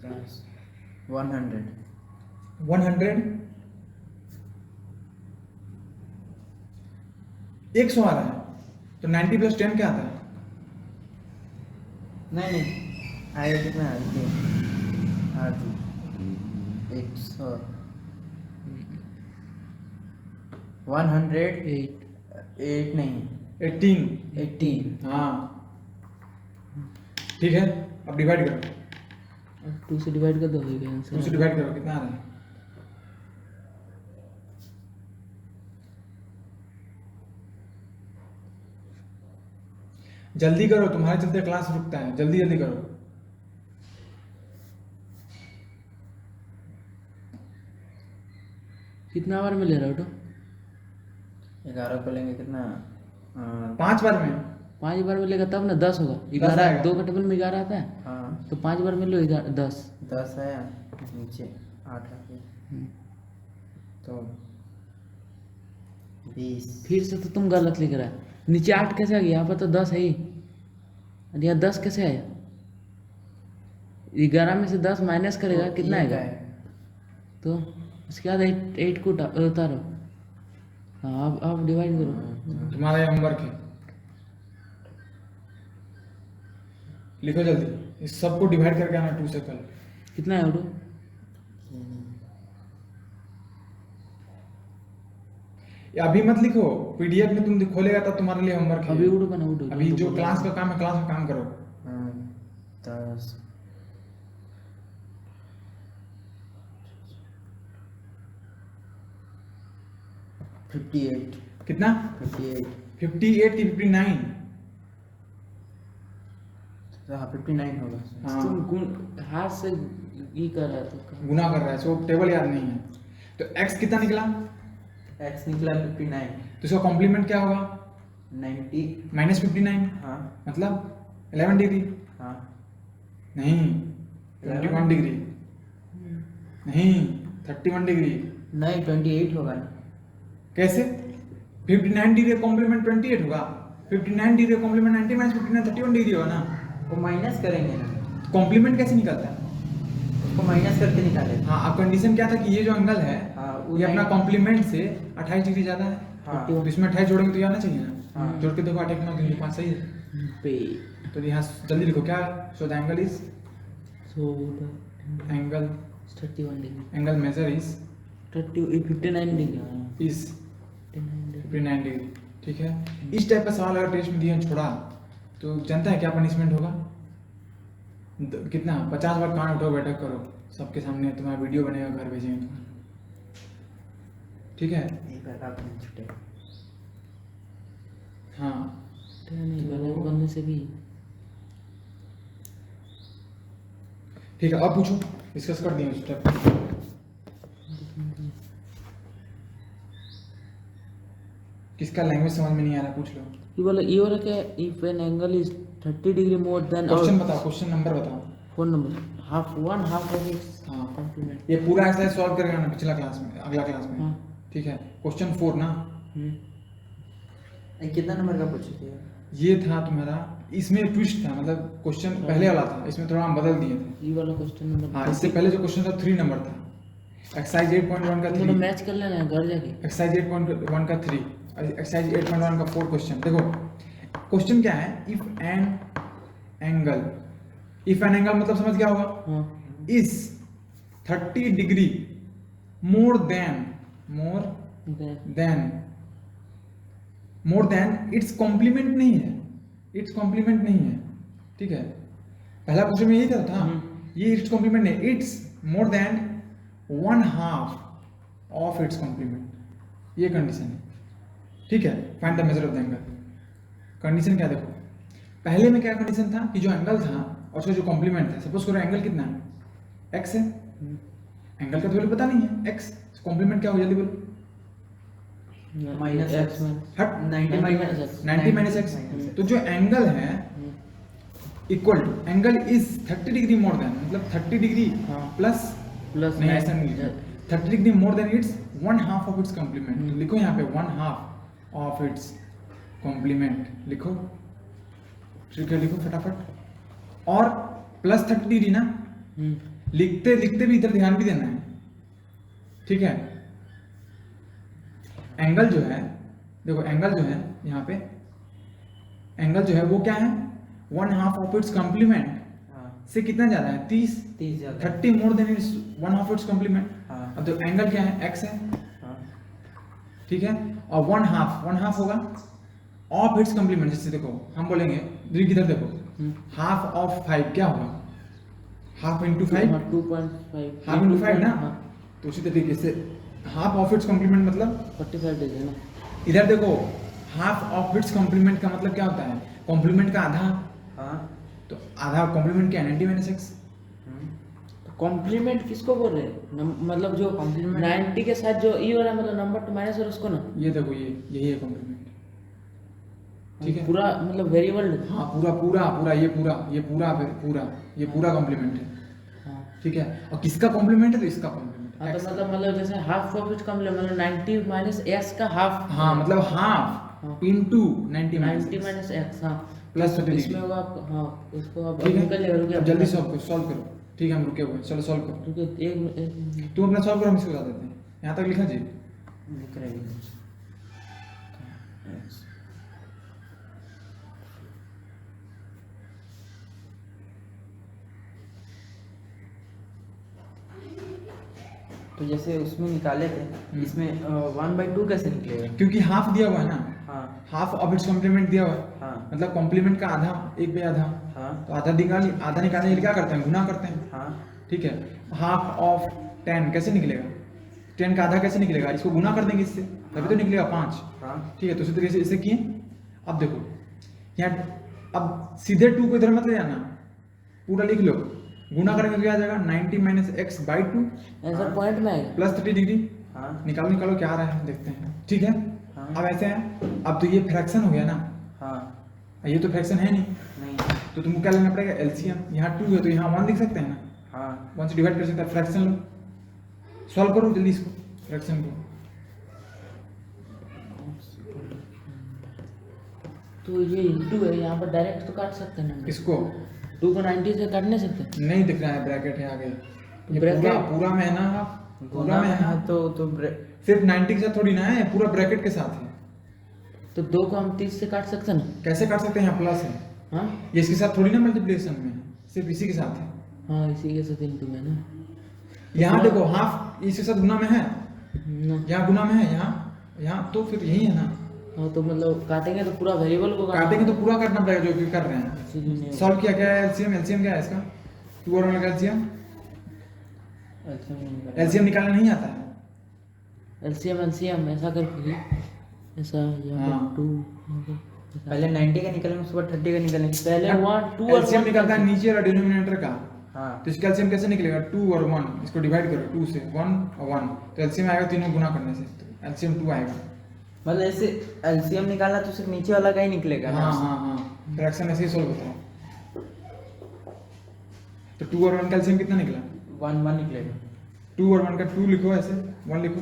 Speaker 3: प्लस 100।
Speaker 1: 100 100 आ रहा है, तो 90 प्लस 10 क्या आता है,
Speaker 3: नहीं आया कितना है, 100 108 नहीं
Speaker 1: 18।
Speaker 3: 18।
Speaker 1: हाँ ठीक है, अब डिवाइड करो,
Speaker 2: 2 से डिवाइड कर दो, हो गया
Speaker 1: 2 से
Speaker 2: आंसर।
Speaker 1: डिवाइड करो, कितना आ रहा है, जल्दी करो, तुम्हारे चलते क्लास रुकता है, जल्दी जल्दी करो।
Speaker 2: कितना बार में ले रहा हो तो?
Speaker 3: 11 को लेंगे कितना,
Speaker 1: 5 बार में,
Speaker 2: 5 बार में लेगा तब ना 10 होगा।
Speaker 1: 10
Speaker 2: 11
Speaker 1: आएगा।
Speaker 2: 2 का टेबल में 11 आता है,
Speaker 3: हाँ
Speaker 2: तो 5 बार में लो 10।
Speaker 3: 10 है, नीचे 8 रखिए तो 20।
Speaker 2: फिर से तो तुम गलत लिख रहा है, नीचे 8 कैसे आ गया, यहाँ पर तो 10 है ही, और यहाँ 10 कैसे आया? 11 में से 10 माइनस करेगा, कितना आएगा? तो उसके बाद 8 को उतारो। हाँ अब डिवाइड करो।
Speaker 1: तुम्हारा ये होमवर्क है, लिखो जल्दी, इस सबको डिवाइड करके आना 2 से कल।
Speaker 2: कितना है उठो?
Speaker 1: अभी मत लिखो, पीडीएफ में तुम खोलेगा तब तुम्हारे लिए होमवर्क है।
Speaker 2: अभी उठो बना, उठो।
Speaker 1: अभी जो क्लास का काम है, क्लास में काम करो।
Speaker 3: 10 58
Speaker 1: कितना,
Speaker 3: 58
Speaker 1: 58 की 59।
Speaker 3: हाँ 59 होगा।
Speaker 1: हाँ,
Speaker 2: तुम हाथ से ये कर रहा था।
Speaker 1: गुना कर रहा है, सो टेबल याद नहीं है। तो x कितना निकला,
Speaker 3: x निकला 59
Speaker 1: तो इसका कॉम्प्लीमेंट क्या होगा?
Speaker 3: 90
Speaker 1: -59
Speaker 3: हाँ
Speaker 1: मतलब 11 डिग्री
Speaker 3: हाँ
Speaker 1: नहीं, 21 डिग्री नहीं, 31 डिग्री।
Speaker 3: नहीं 28 होगा ना।
Speaker 1: कैसे? 59 डिग्री का कॉम्प्लीमेंट 28 होगा, 59 डिग्री का कॉम्प्लीमेंट 90 - 59 31 डिग्री होगा ना।
Speaker 3: वो माइनस करेंगे ना,
Speaker 1: कॉम्प्लीमेंट कैसे निकलता है?
Speaker 3: उसको माइनस करके निकाले।
Speaker 1: हाँ, अब कंडीशन क्या था कि ये जो एंगल है
Speaker 3: हाँ, वो
Speaker 1: ये अपना
Speaker 3: 90
Speaker 1: कॉम्प्लीमेंट से 28 डिग्री ज्यादा है।
Speaker 3: हाँ।
Speaker 1: तो इसमें 28 जोड़ेंगे तो ये आना चाहिए ना।
Speaker 3: हाँ।
Speaker 1: जोड़ के देखो 8 9 3 5 सही है।
Speaker 2: पे
Speaker 1: तो यहाँ जल्दी लिखो क्या? So the angle is
Speaker 2: so
Speaker 1: angle
Speaker 2: 31 degree
Speaker 1: angle measure is
Speaker 2: 59 degree
Speaker 1: is
Speaker 2: 59 degree
Speaker 1: 59 degree. ठीक है, इस टाइप का सवाल अगर टेस्ट में दिया छोड़ा तो जानता है क्या पनिशमेंट होगा? कितना 50 बार कान उठाओ बैठक करो सबके सामने, तुम्हारा वीडियो बनेगा, घर भेजेंगे तुम्हारा। ठीक है,
Speaker 3: एक बार आप नहीं छूटे।
Speaker 1: हाँ
Speaker 2: नहीं गलत बनने से भी
Speaker 1: ठीक है। अब पूछो, डिस्कस कर दिए उस स्टेप। किसका लैंग्वेज समझ में नहीं आ रहा पूछ लो।
Speaker 2: ये बोला ये हो रहा क्या? If an angle is 30 degree more then
Speaker 1: question बताओ, क्वेश्चन नंबर बताओ।
Speaker 2: Phone number half of its
Speaker 1: हाँ,
Speaker 2: कॉम्प्लीमेंट।
Speaker 1: ये पूरा एक्सरसाइज सॉल्व करेगा ना पिछला क्लास में, अगला क्लास में।
Speaker 2: हाँ।
Speaker 1: ठीक है, क्वेश्चन 4 ना,
Speaker 3: कितना नंबर का पूछे थे?
Speaker 1: ये था तुम्हारा, इसमें ट्विस्ट था, मतलब क्वेश्चन पहले वाला था, इसमें थोड़ा हम बदल दिए थे।
Speaker 2: ये वाला क्वेश्चन नंबर।
Speaker 1: हाँ, इससे पहले जो क्वेश्चन था 3 नंबर था। एक्सरसाइज 8.1 का 3,
Speaker 2: मैच कर लेना है घर जाके।
Speaker 1: एक्सरसाइज 8.1 का 3, एक्सरसाइज 8.1 का 4 क्वेश्चन। देखो क्वेश्चन क्या है? If an angle, if an angle मतलब समझ गया होगा,
Speaker 2: हाँ
Speaker 1: is 30 degree more than its complement नहीं है, इट्स कॉम्प्लीमेंट नहीं है। ठीक है, पहला क्वेश्चन में यही था ये इट्स कॉम्प्लीमेंट नहीं, its more than 1/2 of its complement, ये कंडीशन है। ठीक है, find the measure of the angle. Condition क्या देखो, पहले में क्या कंडीशन था कि जो एंगल था और उसका जो कॉम्प्लीमेंट था, सपोज करो एंगल कितना है? x है, एंगल का तो वैल्यू पता नहीं है x, कॉम्प्लीमेंट क्या हो जल्दी बोलो?
Speaker 3: माइनस एक्स
Speaker 1: हट
Speaker 3: 90 माइनस
Speaker 1: 90 माइनस x। तो जो एंगल है equal to angle is 30 degree more than, मतलब 30 डिग्री
Speaker 2: हाँ।
Speaker 1: प्लस नहीं, ऐसा नहीं लिखो, 30 degree more than its 1/2 of its complement. तो लिखो यहाँ पे 1/2 ऑफ इट्स कॉम्प्लीमेंट लिखो। ठीक है, लिखो फटाफट। और प्लस 30 डिग्री ना, लिखते लिखते भी इधर ध्यान भी देना है। ठीक है, एंगल जो है, देखो एंगल जो है यहाँ पे, एंगल जो है वो क्या है? 1/2 ऑफ इट्स कॉम्प्लीमेंट से कितना ज्यादा है? 30
Speaker 3: ज्यादा
Speaker 1: 30 more than its 1/2 its complement.
Speaker 3: हाँ।
Speaker 1: अब तो एंगल क्या है? x है।
Speaker 3: हाँ।
Speaker 1: ठीक है, और 1/2 होगा ऑफ इट्स कॉम्प्लीमेंट। जैसे देखो हम बोलेंगे दीदी किधर देखो, हाफ ऑफ 5 क्या होगा? हाफ इंटू 5,
Speaker 2: 2.5
Speaker 1: हाफ इंटू 5 ना।
Speaker 2: हाँ।
Speaker 1: तो उसी तरीके से हाफ ऑफ इट्स कॉम्प्लीमेंट मतलब
Speaker 2: 45 डिग्री ना।
Speaker 1: इधर देखो हाफ ऑफ इट्स कॉम्प्लीमेंट का मतलब क्या होता है? कॉम्प्लीमेंट का आधा।
Speaker 3: हाँ।
Speaker 1: तो आधा कॉम्प्लीमेंट क्या है? 90 माइनस x।
Speaker 2: कॉम्प्लीमेंट किसको बोल रहे हैं? मतलब जो
Speaker 3: Complement-
Speaker 2: 90 के साथ जो ई हो रहा है, मतलब नंबर तो माइनस और उसको ना।
Speaker 1: ये देखो ये यही है कॉम्प्लीमेंट। ठीक है,
Speaker 2: पूरा मतलब वेरिएबल।
Speaker 1: हाँ पूरा पूरा पूरा ये पूरा ये पूरा पूरा ये पूरा कॉम्प्लीमेंट है।
Speaker 2: हाँ
Speaker 1: ठीक है, और किसका कॉम्प्लीमेंट है? तो इसका कॉम्प्लीमेंट
Speaker 2: हाँ,
Speaker 1: है।
Speaker 2: तो मतलब जैसे हाफ ऑफ इट कॉम्प्लीमेंट मतलब 90 माइनस एक्स का हाफ।
Speaker 1: हाँ मतलब हाफ
Speaker 2: हाँ।
Speaker 1: Into 90
Speaker 2: 90 minus x. हाँ
Speaker 1: प्लस 30
Speaker 2: इसमें होगा आपको। हाँ इसको आप
Speaker 1: ठीक
Speaker 2: निकल जाएगा।
Speaker 1: है,
Speaker 2: रुकिए
Speaker 1: अब जल्दी सॉल्व करो। ठीक है, हम रुके हुए, चलो सॉल्व करो।
Speaker 2: रुकिए एक
Speaker 1: तुम अपना सॉल्व करो, हम इसको बता देते हैं। यहाँ तक लिखा जी।
Speaker 3: लिख रहे हैं। तो जैसे उसमें निकाले थे, इसमें 1/2 कैसे निकलेगा?
Speaker 1: क्योंकि हाफ दिया हुआ है ना,
Speaker 3: हाँ
Speaker 1: हाफ ऑफ इट्स कॉम्प्लीमेंट दिया हुआ है।
Speaker 3: हाँ
Speaker 1: मतलब कॉम्प्लीमेंट का आधा, एक पे आधा।
Speaker 3: हाँ
Speaker 1: तो आधा निकालने के लिए क्या करते हैं? गुना करते हैं।
Speaker 3: हाँ
Speaker 1: ठीक है, हाफ ऑफ 10 कैसे निकलेगा? 10 का आधा कैसे निकलेगा? इसको गुना कर देंगे इससे, तभी तो निकलेगा 5।
Speaker 3: हाँ
Speaker 1: ठीक है, तो उसी तरीके से इसे किए। अब देखो यहाँ, अब सीधे 2 को इधर मत ले जाना, पूरा लिख लो। गुना करेंगे तो क्या आ जाएगा? 90 माइनस x/2
Speaker 2: ऐसा पॉइंट में आएगा।
Speaker 1: Plus 30 degree.
Speaker 3: हाँ
Speaker 1: निकालो निकालो क्या आ रहा है देखते हैं, ठीक है।
Speaker 3: हाँ।
Speaker 1: अब ऐसे है, अब तो ये फ्रैक्शन हो गया ना,
Speaker 3: हाँ
Speaker 1: ये तो फ्रैक्शन है नहीं,
Speaker 3: नहीं
Speaker 1: तो तुमको क्या लेना पड़ेगा एलसीएम। यहाँ 2 है तो यहाँ 1 लिख सकते हैं ना,
Speaker 3: हाँ
Speaker 1: 1 से डिवाइड कर सकते हैं, फ्रैक्शन लो, सॉल्व करो जल्दी इसको फ्रैक्शन को।
Speaker 2: तो ये इंटू है, यहाँ पर डायरेक्ट तो काट सकते हैं ना,
Speaker 1: इसको
Speaker 2: 2 को 90 से काट नहीं सकते।
Speaker 1: नहीं दिख रहा है, ब्रैकेट है आगे, ये
Speaker 2: ब्रैकेट?
Speaker 1: पूरा पूरा में है ना, पूरा
Speaker 3: गुना
Speaker 1: में
Speaker 3: में
Speaker 1: है ना,
Speaker 3: है तो
Speaker 1: सिर्फ 90 के साथ थोड़ी ना है, पूरा ब्रैकेट के साथ है।
Speaker 2: तो 2 को हम 30 से काट सकते हैं ना।
Speaker 1: कैसे काट सकते हैं, यहाँ प्लस है,
Speaker 2: हाँ
Speaker 1: ये इसके साथ थोड़ी ना मल्टीप्लिकेशन में है, सिर्फ इसी के साथ है।
Speaker 2: हाँ, इसी के साथ इंटू में ना।
Speaker 1: यहाँ देखो हाफ इसके साथ गुना में है,
Speaker 2: ना
Speaker 1: यहाँ गुना में है, यहाँ तो फिर यही है ना,
Speaker 2: हाँ, तो मतलब काटेंगे तो पूरा वेरिएबल को
Speaker 1: काटेंगे तो पूरा काटना पड़ेगा जो भी कर रहे हैं।
Speaker 2: तो
Speaker 1: सॉल्व किया, क्या है एलसीएम, एलसीएम क्या है इसका, 2 और 1 का एलसीएम, एलसीएम निकालना नहीं आता है।
Speaker 2: एलसीएम ऐसा करके ऐसा यहाँ
Speaker 1: हाँ।
Speaker 2: पर 2
Speaker 3: पहले 90 का निकलेंगे, उसके बाद 30 का निकलेंगे।
Speaker 2: पहले 1 2 और
Speaker 1: एलसीएम
Speaker 2: 1
Speaker 1: निकलता है नीचे वाला डिनोमिनेटर का,
Speaker 3: हाँ
Speaker 1: तो इसका एलसीएम कैसे निकलेगा, 2 और 1, इसको डिवाइड करो 2 से, 1 और 1, तो एलसीएम आएगा तीनों गुना करने से, तो एलसीएम 2 आएगा।
Speaker 3: मतलब ऐसे एलसीएम निकालना तो सिर्फ नीचे वाला का ही निकलेगा ना।
Speaker 1: हाँ हाँ हाँ, फ्रैक्शन ऐसे ही सोल्व होता है। तो 2 और 1 का एलसीएम कितना निकला,
Speaker 3: 1 1 निकलेगा।
Speaker 1: 2 और 1 का 2 लिखो, ऐसे 1 लिखो,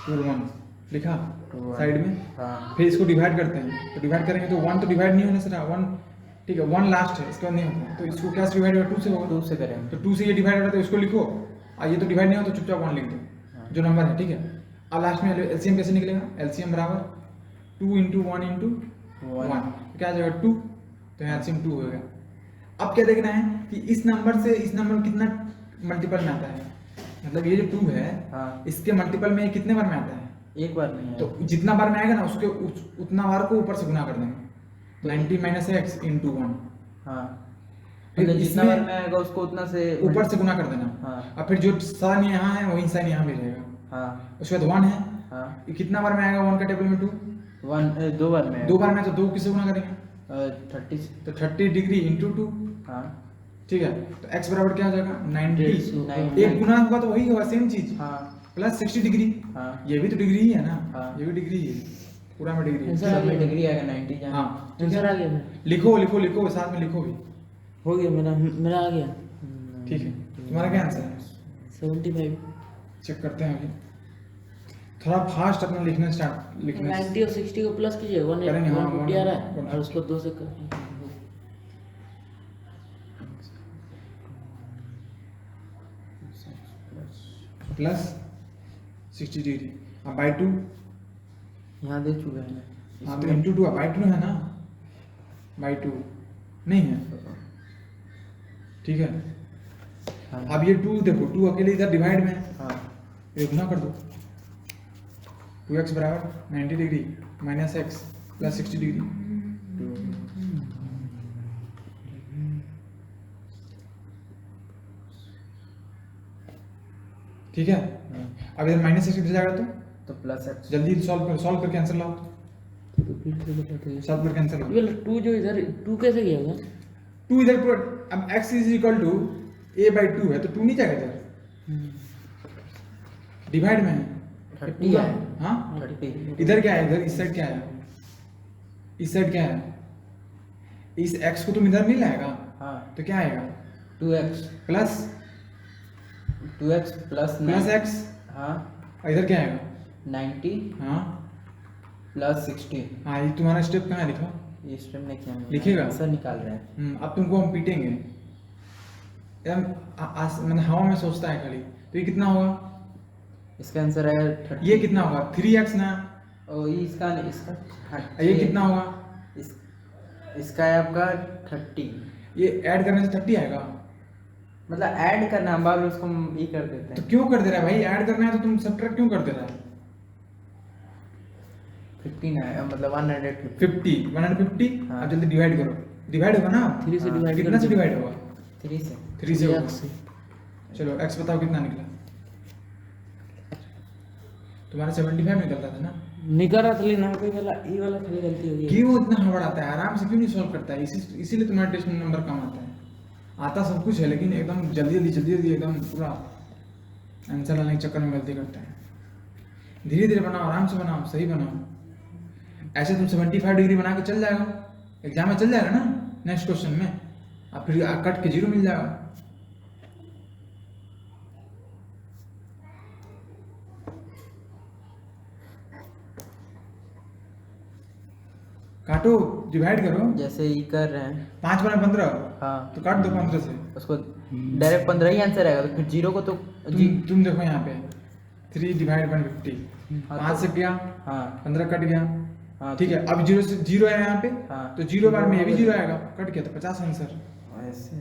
Speaker 1: 2 और 1 लिखा
Speaker 3: 2 1
Speaker 1: साइड में,
Speaker 3: हाँ
Speaker 1: फिर इसको डिवाइड करते हैं, तो डिवाइड करेंगे तो 1 तो डिवाइड नहीं होने से रहा, 1 ठीक है, 1 लास्ट है, इसके बाद नहीं होता, तो इसको क्या से डिवाइड होगा, 2 से होगा,
Speaker 3: 2 से करेंगे।
Speaker 1: तो 2 से ये डिवाइड हो रहा है तो इसको लिखो, और ये तो डिवाइड नहीं हो तो चुपचाप 1 लिख दो जो नंबर है, ठीक है। अब लास्ट में एलसीएम कैसे निकलेगा, एलसीएम बराबर 2 इंटू 1 इंटू 1, क्या आ जाएगा 2, तो यहाँ एलसीएम 2 हो गया। अब क्या देखना है कि इस नंबर से इस नंबर में कितना मल्टीपल में आता है, मतलब ये जो 2 है
Speaker 3: हाँ
Speaker 1: इसके मल्टीपल में ये कितने बार में आता है,
Speaker 3: एक बार नहीं है
Speaker 1: तो जितना बार में आएगा ना उसके उतना बार को ऊपर से गुना कर देंगे, 90 माइनस एक्स इंटू 1,
Speaker 3: हाँ
Speaker 1: फिर
Speaker 3: मतलब जितना
Speaker 1: इसमें
Speaker 3: बार में आएगा उसको उतना से
Speaker 1: ऊपर से गुना कर देना,
Speaker 3: हाँ
Speaker 1: और फिर जो साइन यहाँ है वही साइन यहाँ भी रहेगा,
Speaker 3: हाँ
Speaker 1: उसके बाद 1 है,
Speaker 3: हाँ
Speaker 1: ये कितना बार में आएगा 1 का टेबल में 2,
Speaker 3: 2 बार में
Speaker 1: 2 बार में, तो 2 किससे गुना करेंगे,
Speaker 3: 30
Speaker 1: तो 30 डिग्री इंटू 2,
Speaker 3: हाँ
Speaker 1: ठीक है, तो x बराबर क्या हो जाएगा 90,
Speaker 2: 150
Speaker 1: एक गुना होगा तो वही होगा सेम चीज,
Speaker 3: हाँ
Speaker 1: प्लस 60 डिग्री,
Speaker 3: हाँ
Speaker 1: ये भी तो डिग्री ही है ना,
Speaker 3: हाँ।
Speaker 1: ये भी डिग्री ही है, पूरा में डिग्री है।
Speaker 2: ऐसा
Speaker 3: सब में डिग्री आएगा 90 जहाँ
Speaker 1: हाँ ठीक
Speaker 2: आंसर आ
Speaker 1: है,
Speaker 2: गया मेरा।
Speaker 1: लिखो लिखो लिखो साथ में लिखो भी,
Speaker 2: हो गया मेरा मेरा आ गया
Speaker 1: ठीक है। तुम्हारा क्या आंसर है,
Speaker 2: 75
Speaker 1: चेक करते हैं अभी, थोड़ा फास्ट अपना लिखना स्टार्ट, लिखना
Speaker 2: 90 और 60 को प्लस कीजिए,
Speaker 1: करेंगे, हाँ,
Speaker 2: 150 आ रहा है
Speaker 1: 150
Speaker 2: और उसको 2 से कर
Speaker 1: प्लस 60 डिग्री, अब बाई 2,
Speaker 3: यहाँ दे चुका है ना
Speaker 1: हाँ तो इंटू 2 बाई 2 है ना, बाई 2 नहीं है, ठीक है।
Speaker 3: हाँ
Speaker 1: अब ये 2 देखो, 2 अकेले इधर डिवाइड में है,
Speaker 3: हाँ
Speaker 1: ये गुना कर दो, 2x बराबर 90 degree minus x plus 60 degree, ठीक है। अब इधर माइनस एक्स किधर जाएगा,
Speaker 3: तो प्लस एक्स
Speaker 1: जल्दी सॉल्व करके आंसर लाओ,
Speaker 2: तो फिर से बता दो
Speaker 1: सॉल्व करके आंसर लाओ।
Speaker 2: ये 2 जो इधर 2 कैसे गया होगा
Speaker 1: 2 इधर पूरा, अब x is equal to a/2 है तो 2 नहीं जाएगा इधर, डिवाइड में है,
Speaker 3: 30
Speaker 1: पूरा
Speaker 3: है।
Speaker 1: हाँ
Speaker 3: 30
Speaker 1: इधर क्या है, इधर इस साइड क्या है, इस साइड क्या है, इस x को तुम इधर नहीं लाएगा
Speaker 3: हाँ
Speaker 1: तो क्या आएगा
Speaker 3: 2x
Speaker 1: plus
Speaker 3: 2x plus
Speaker 1: x,
Speaker 3: हाँ
Speaker 1: और इधर क्या आएगा
Speaker 3: 90
Speaker 1: हाँ
Speaker 3: प्लस 60
Speaker 1: हाँ, ये तुम्हारा स्टेप कहाँ है लिखा,
Speaker 3: ये स्टेप में क्या
Speaker 1: लिखेगा?
Speaker 3: आंसर निकाल रहे हैं
Speaker 1: अब तुमको हम पीटेंगे एकदम, मतलब हवा में सोचता है खाली, तो ये कितना होगा,
Speaker 3: इसका आंसर आएगा 30
Speaker 1: ये कितना होगा 3x ना,
Speaker 3: और ये इसका इसका
Speaker 1: ये कितना होगा,
Speaker 3: इसका है आपका 30,
Speaker 1: ये ऐड करने से 30 आएगा,
Speaker 3: मतलब ऐड करना हम बार बार उसको हम ये कर देते
Speaker 1: तो
Speaker 3: हैं
Speaker 1: क्यों कर दे रहा है भाई, ऐड करना है तो तुम सब्ट्रैक्ट क्यों कर दे रहा है,
Speaker 3: 15 है मतलब 150
Speaker 1: 50 150,
Speaker 3: हाँ।
Speaker 1: अब जल्दी डिवाइड करो, डिवाइड होगा ना,
Speaker 2: 3 से
Speaker 3: हाँ,
Speaker 2: डिवाइड
Speaker 1: कितना से डिवाइड होगा,
Speaker 3: 3 से
Speaker 1: 3 से होगा,
Speaker 2: 3x से
Speaker 1: चलो x बताओ कितना निकला, तुम्हारा 75 निकलता था ना,
Speaker 2: निकल रहा था लेकिन कोई वाला ये वाला खाली गलती हो गई
Speaker 1: क्यों इतना हड़बड़ाता है, आराम से क्यों नहीं सॉल्व करता है, इसीलिए तुम्हारा टेस्ट में नंबर कम आता है, आता सब कुछ है लेकिन एकदम जल्दी जल्दी एकदम पूरा आंसर लाने के चक्कर में गलती करते हैं। धीरे धीरे बनाओ, आराम से बनाओ, सही बनाओ। ऐसे तुम 75 डिग्री बना के चल जाएगा, एग्जाम में चल जाएगा ना नेक्स्ट क्वेश्चन में, अब फिर कट के 0 मिल जाएगा। काटो, डिवाइड करो।
Speaker 3: जैसे ये कर रहे हैं
Speaker 1: 5 बना 15,
Speaker 3: हाँ,
Speaker 1: तो काट दो 15 से।
Speaker 3: उसको डायरेक्ट 15 ही आंसर आएगा, तो फिर जीरो को तो
Speaker 1: तुम देखो यहाँ पे 3 डिवाइड 150,
Speaker 3: हाँ,
Speaker 1: 5 से गया,
Speaker 3: हाँ
Speaker 1: 15 कट गया,
Speaker 3: हाँ
Speaker 1: ठीक है। अब 0 से 0 है यहाँ पे,
Speaker 3: हाँ।
Speaker 1: तो 0 बार में ये भी 0 आएगा, कट गया तो 50 आंसर।
Speaker 3: ऐसे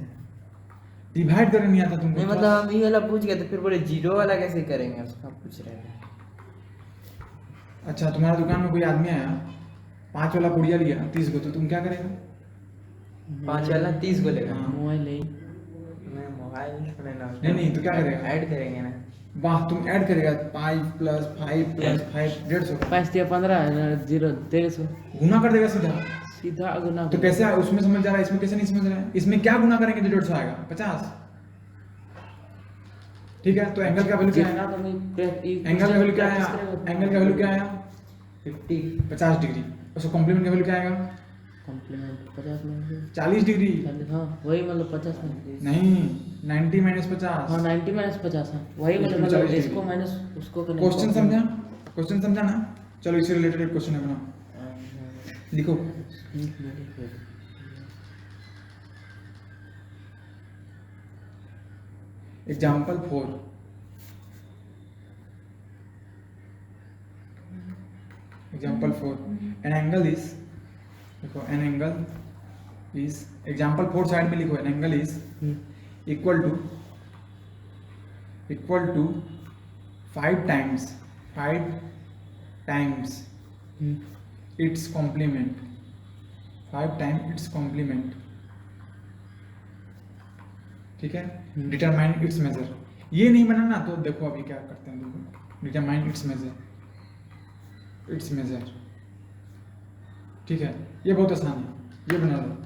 Speaker 1: डिवाइड करने नहीं आता तुमको?
Speaker 3: नहीं, मतलब हम ये वाला पूछ गए तो फिर बोले जीरो वाला कैसे करेंगे, उसका पूछ रहे हैं।
Speaker 1: अच्छा, तुम्हारा दुकान में कोई आदमी आया, 5 वाला पुड़िया लिया 30 को, तो तुम क्या करेगा?
Speaker 3: 5 वाला 30 को लेगा।
Speaker 1: हाँ।
Speaker 2: मोबाइल है
Speaker 3: मैं मोबाइल
Speaker 1: नहीं, तो क्या करेगा?
Speaker 3: ऐड करेंगे ना।
Speaker 1: वाह, तुम ऐड करेगा 5 + 5 + 5 150
Speaker 2: 5 दिया 15 0 1300
Speaker 1: गुना कर देगा सीधा।
Speaker 2: सीधा गुना
Speaker 1: तो कैसे उसमें समझ जा रहा है, इसमें कैसे नहीं समझ रहा है? इसमें क्या गुना करेंगे जो 150 आएगा? 50। ठीक है, तो एंगल का वैल्यू क्या है? एंगल का वैल्यू क्या आया? एंगल का वैल्यू क्या आया? 50 डिग्री। उसको कॉम्प्लीमेंट का वैल्यू क्या आएगा?
Speaker 2: कॉम्प्लीमेंट 50 में
Speaker 1: 40 डिग्री।
Speaker 2: हाँ वही मतलब 50 में
Speaker 1: नहीं, 90 - 50।
Speaker 2: हाँ 90 - 50 हाँ वही
Speaker 1: इसमें
Speaker 2: मतलब
Speaker 1: 40
Speaker 2: इसको माइनस उसको करने
Speaker 1: क्वेश्चन समझा? क्वेश्चन समझा ना? चलो इससे रिलेटेड एक क्वेश्चन है, बनाओ, लिखो। Example 4। Example 4, an angle is, देखो an angle is, example 4 side में लिखो, an angle is equal to 5 times its complement, 5 times its complement, ठीक है। डिटरमाइन इट्स मेजर, ये नहीं बनाना तो देखो अभी क्या करते हैं, देखो डिटरमाइन इट्स मेजर, ठीक है। ये बहुत आसान है, ये बना लो।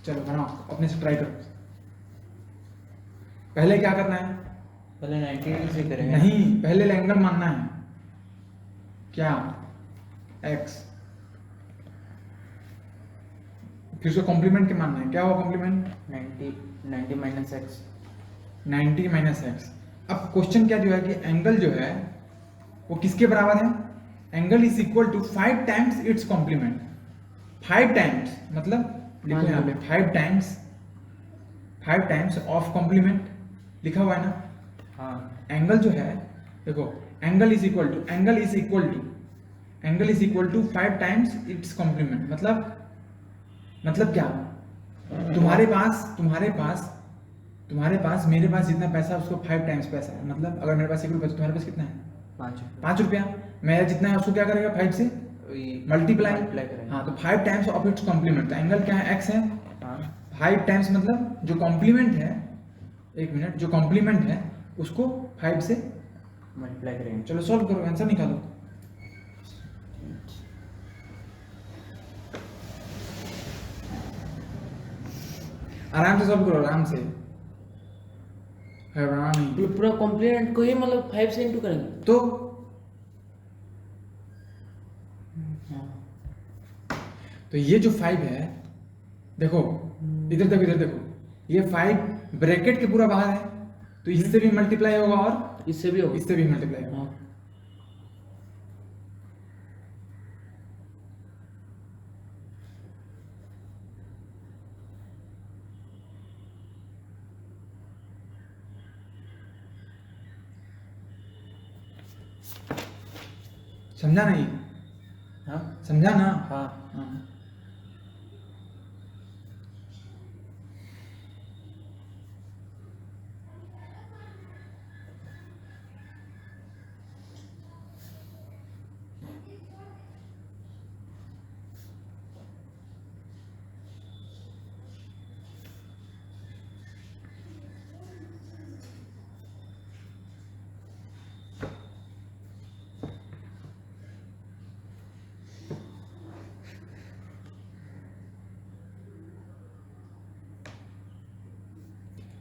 Speaker 1: चलो बनाओ, अपने से ट्राई करो। पहले क्या करना है?
Speaker 3: पहले 90 डिग्री से करेंगे।
Speaker 1: नहीं, पहले एंगल मानना है, क्या? x, फिर उसका कॉम्प्लीमेंट क्या मानना है? क्या हुआ कॉम्प्लीमेंट?
Speaker 3: 90 minus x.
Speaker 1: 90 - x। अब क्वेश्चन क्या जो है कि एंगल जो है वो किसके बराबर है? Angle is equal to 5 times its complement. 5 times मतलब लिखो यहाँ पे 5 टाइम्स ऑफ कॉम्प्लीमेंट लिखा हुआ है ना।
Speaker 3: हाँ,
Speaker 1: एंगल जो है, देखो angle is equal to 5 times its complement, मतलब क्या? तुम्हारे पास मेरे पास जितना पैसा उसको 5 टाइम्स पैसा है। मतलब अगर मेरे पास 1 रुपया तो तुम्हारे पास कितना है? 5 रुपया। मेरा जितना है उसको क्या करेगा? 5 से मल्टीप्लाई
Speaker 3: करेंगे।
Speaker 1: हाँ, तो 5 टाइम्स ऑफ इट्स कॉम्प्लीमेंट। तो एंगल क्या है? x है।
Speaker 3: हाँ
Speaker 1: 5 टाइम्स मतलब जो कॉम्प्लीमेंट है, 1 मिनट, जो कॉम्प्लीमेंट है उसको 5 से
Speaker 3: मल्टीप्लाई करेंगे।
Speaker 1: चलो सॉल्व करो, आंसर निकालो। आराम से सॉल्व करो, आराम से, हैरान नहीं।
Speaker 2: पूरा कॉम्प्लीमेंट को ही मतलब 5 से इंटू करेंगे
Speaker 1: तो तो ये जो 5 है, देखो इधर देखो, ये 5 ब्रैकेट के पूरा बाहर है, तो इससे भी मल्टीप्लाई होगा और
Speaker 2: इससे भी होगा।
Speaker 1: इससे भी मल्टीप्लाई होगा।
Speaker 2: हाँ
Speaker 1: समझा नहीं?
Speaker 3: हाँ
Speaker 1: समझा ना?
Speaker 3: हाँ
Speaker 1: हाँ।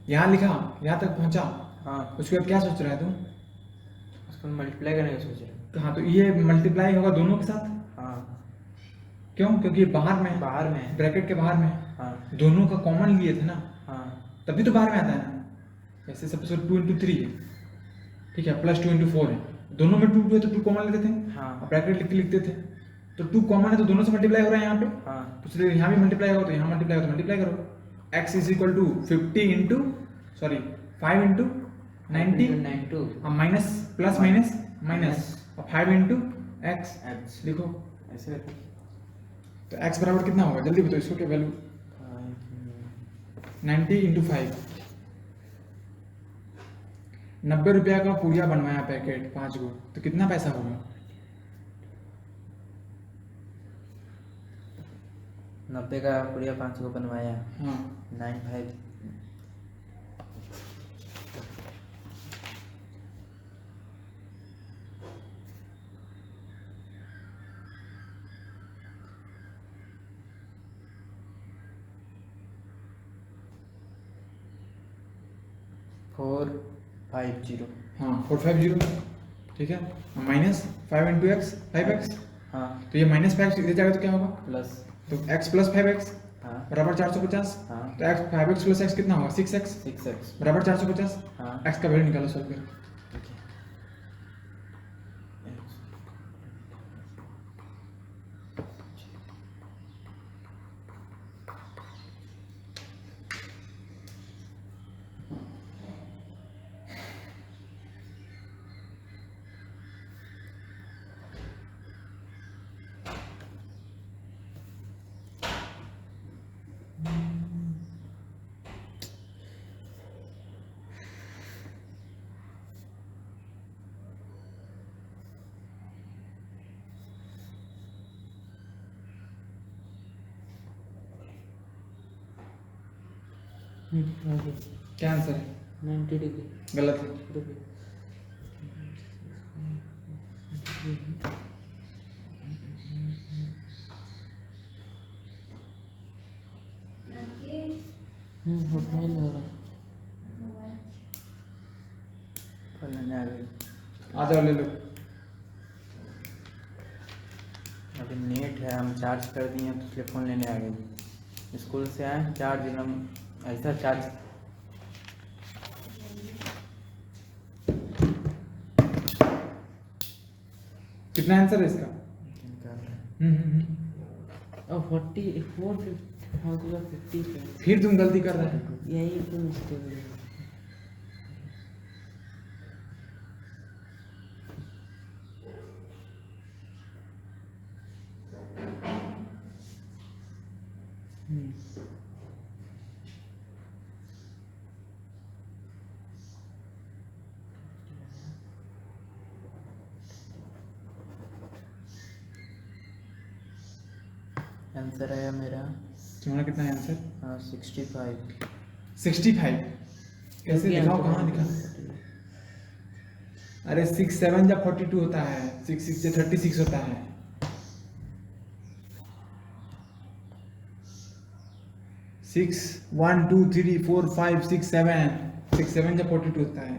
Speaker 1: यहाँ लिखा, यहाँ तक पहुंचा।
Speaker 3: हाँ
Speaker 1: उसके बाद क्या सोच रहा है तू?
Speaker 3: उसको मल्टीप्लाई करने का सोच रहे
Speaker 1: हाँ तो ये मल्टीप्लाई होगा दोनों के साथ।
Speaker 3: हाँ
Speaker 1: क्यों? क्योंकि ये बाहर में है,
Speaker 3: बाहर में है।
Speaker 1: ब्रैकेट के बाहर में है।
Speaker 3: हाँ
Speaker 1: दोनों का कॉमन लिए थे ना,
Speaker 3: हाँ
Speaker 1: तभी तो बाहर में आता है ना। जैसे सपोज 2 into 3 है, ठीक है, प्लस 2 into 4 है, दोनों में 2 है तो 2 कॉमन लेते थे।
Speaker 3: हाँ
Speaker 1: ब्रैकेट लिख के लिखते थे, तो 2 कॉमन है तो दोनों से मल्टीप्लाई हो रहा है यहाँ पे।
Speaker 3: हाँ
Speaker 1: तो इसलिए यहाँ भी मल्टीप्लाई होगा तो यहाँ मल्टीप्लाई होगा तो मल्टीप्लाई करो। x is equal to 50 into 5 into 90
Speaker 3: 92
Speaker 1: minus plus minus minus और 5 इंटू एक्स
Speaker 3: x
Speaker 1: लिखो।
Speaker 3: ऐसे करके
Speaker 1: तो x बराबर कितना होगा जल्दी बताओ इसको, क्या वैल्यू? 90 इंटू 5, 90 रुपया का पूरिया बनवाया पैकेट 5 गो, तो कितना पैसा होगा?
Speaker 3: 90 का पूरा 5 को बनवाया।
Speaker 1: हाँ
Speaker 3: 95 450
Speaker 1: हाँ 450, ठीक है, माइनस 5 इंटू एक्स 5x,
Speaker 3: हाँ
Speaker 1: तो ये माइनस 5 इधर जाएगा तो क्या होगा?
Speaker 3: प्लस
Speaker 1: तो x प्लस 5x
Speaker 3: हाँ
Speaker 1: बराबर 450।
Speaker 3: हाँ
Speaker 1: तो x 5x प्लस x कितना होगा? 6x
Speaker 3: 6x
Speaker 1: बराबर 450।
Speaker 3: हाँ
Speaker 1: x का वैल्यू निकालो सॉल्व करो। क्या आंसर है?
Speaker 2: 90 डिग्री
Speaker 1: गलत है।
Speaker 2: उतना ही लग रहा है।
Speaker 3: लेने आ गई।
Speaker 1: आ जाओ ले लो।
Speaker 3: अभी नेट है, हम चार्ज कर दिए तो इसलिए फ़ोन लेने आ गए। स्कूल से आए चार्ज एकदम ऐसा चार्ज
Speaker 1: कितना आंसर है इसका?
Speaker 2: और 44 50 पे
Speaker 1: फिर तुम गलती कर रहे हो।
Speaker 2: यही तो मिस्टेक है।
Speaker 3: आंसर आया मेरा
Speaker 1: तुम्हारा कितना है आंसर?
Speaker 3: 65।
Speaker 1: 65 कैसे दिखाओ, कहाँ दिखा? अरे 6 7 जब 42 होता है, 6 6 से 36 होता है। 6 1 2 3 4 5 6 7 6 7 जब 42 होता है।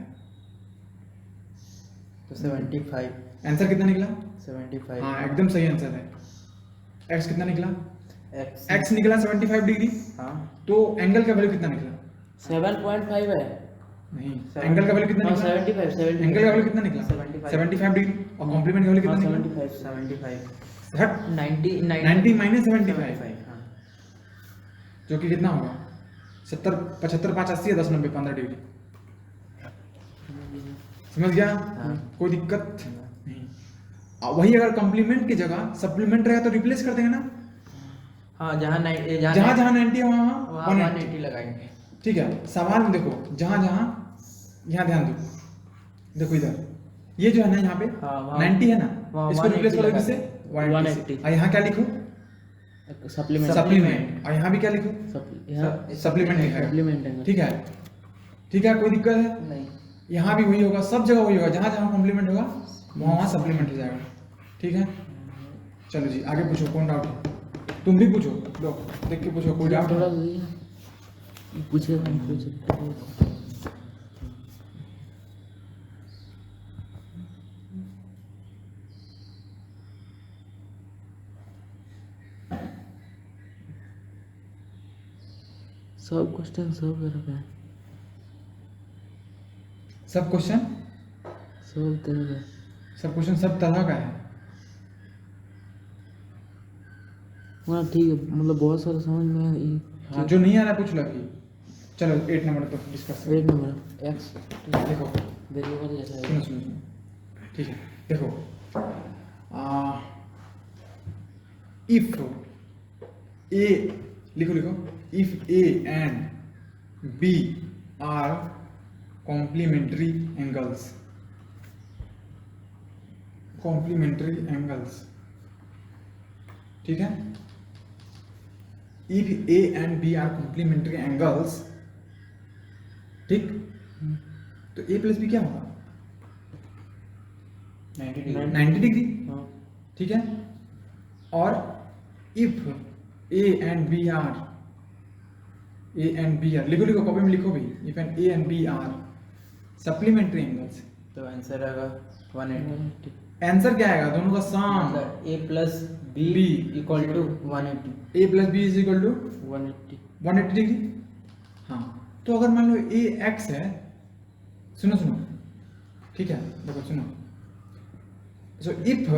Speaker 3: तो 75
Speaker 1: आंसर कितना निकला?
Speaker 3: 75
Speaker 1: हाँ एकदम सही आंसर है। x कितना निकला?
Speaker 3: x
Speaker 1: x निकला 75 डिग्री।
Speaker 3: हाँ
Speaker 1: तो एंगल का वैल्यू कितना निकला?
Speaker 2: 7.5 है।
Speaker 1: नहीं, एंगल का वैल्यू कितना
Speaker 2: हाँ,
Speaker 1: निकला?
Speaker 2: 75
Speaker 1: एंगल का वैल्यू कितना निकला? 75 डिग्री। और कॉम्प्लीमेंट का वैल्यू कितना
Speaker 2: हाँ,
Speaker 1: निकला?
Speaker 3: 75
Speaker 1: हट
Speaker 3: 90
Speaker 1: 90 माइनस 75
Speaker 3: हाँ
Speaker 1: जो कि कितना होगा? 70 75 5 80 10 90 15 डिग्री। समझ गया?
Speaker 3: हाँ।
Speaker 1: कोई दिक्कत नहीं। वही अगर कॉम्प्लीमेंट की जगह सप्लीमेंट रहेगा तो रिप्लेस कर देंगे ना।
Speaker 3: हाँ जहाँ
Speaker 1: जहाँ जहाँ 90 है वहाँ
Speaker 3: वहाँ
Speaker 1: 180।
Speaker 3: 180 लगाएंगे।
Speaker 1: ठीक है, सवाल में देखो जहाँ जहाँ, यहाँ ध्यान दो, देखो इधर ये जो है ना यहाँ पे
Speaker 3: हाँ, वहाँ
Speaker 1: 90 है ना,
Speaker 3: वहाँ
Speaker 1: इसको रिप्लेस
Speaker 3: 180
Speaker 1: करो
Speaker 3: लगा
Speaker 1: किससे?
Speaker 3: देंगे।
Speaker 1: 180 और यहाँ क्या लिखो?
Speaker 2: Supplement
Speaker 1: supplement. और यहाँ भी क्या लिखो? सप्लीमेंट लिखा है।
Speaker 2: सप्लीमेंट है।
Speaker 1: ठीक है, ठीक है, कोई दिक्कत है?
Speaker 3: नहीं
Speaker 1: यहाँ भी वही होगा, सब जगह वही होगा, जहाँ जहाँ कॉम्प्लीमेंट होगा वहाँ वहाँ सप्लीमेंट हो जाएगा। ठीक है, चलो जी आगे पूछो, कौन डाउट है? तुम भी पूछो, लो देख के पूछो, कोई डाउट
Speaker 2: थोड़ा
Speaker 1: है?
Speaker 2: पूछेगा हम पूछ सकते हैं। सब क्वेश्चन सब कर रखा है,
Speaker 1: सब क्वेश्चन
Speaker 2: सब तरह का।
Speaker 1: सब तरह का है।
Speaker 2: हाँ ठीक है, मतलब बहुत सारा समझ में आया ये।
Speaker 1: हाँ, जो नहीं आ रहा पूछ लो अभी। चलो 8 नंबर तो डिस्कस
Speaker 2: एक नंबर एक्स
Speaker 1: देखो,
Speaker 2: वेरिएबल जैसा
Speaker 1: सुनो
Speaker 2: है।
Speaker 1: सुनो सुनो, ठीक है देखो, इफ ए, लिखो लिखो, if A and B are complementary angles, complementary angles, ठीक है। If A and B are complementary angles, ठीक, तो ए प्लस बी क्या होगा?
Speaker 3: 90 डिग्री।
Speaker 1: 90 डिग्री,
Speaker 2: हाँ
Speaker 1: ठीक है। और if A and B are, A and B are, लिखो लिखो कॉपी में लिखो भी, if and A and B are supplementary angles,
Speaker 3: तो आंसर आएगा 180।
Speaker 1: आंसर क्या आएगा? दोनों का सम,
Speaker 3: मतलब A plus B
Speaker 1: B
Speaker 3: equal to 180।
Speaker 1: A plus B is equal to
Speaker 2: 180।
Speaker 1: 180 degree. हाँ, तो अगर मान लो ए एक्स है, सुनो सुनो, ठीक है देखो सुनो, सो इफ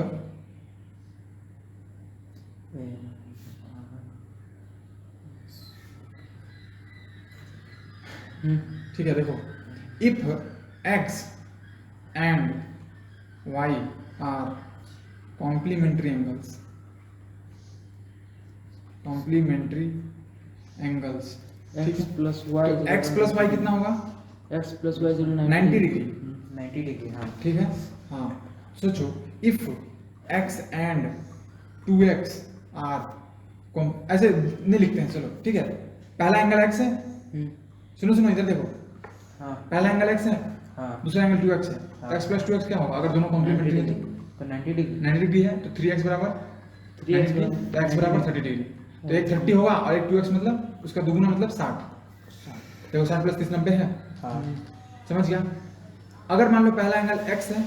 Speaker 1: ठीक है देखो, if x and y are complementary angles, complementary angles, ठीक
Speaker 2: एक्स
Speaker 1: है।
Speaker 2: प्लस वाई,
Speaker 1: तो एक्स प्लस वाई कितना होगा?
Speaker 2: X plus y
Speaker 1: 90 degree,
Speaker 3: 90 degree. हाँ
Speaker 1: ठीक है। हाँ, सोचो, if x and 2x are, ऐसे नहीं लिखते हैं, चलो ठीक है। पहला एंगल x है, सुनो सुनो इधर देखो,
Speaker 3: हाँ
Speaker 1: पहला एंगल x है,
Speaker 3: हाँ।
Speaker 1: दूसरा एंगल 2x है,
Speaker 3: हाँ।
Speaker 1: x प्लस 2x क्या होगा? अगर दोनों कॉम्प्लीमेंट्री है
Speaker 3: तो 90 डिग्री।
Speaker 1: 90 डिग्री है, तो 3x बराबर
Speaker 2: 3x
Speaker 1: 90, तो x बराबर 30 डिग्री, तो एक 30 होगा और एक 2x, मतलब उसका दुगुना मतलब 60। देखो 60 प्लस 30 90 है,
Speaker 3: हाँ
Speaker 1: समझ गया। अगर मान लो पहला एंगल x है,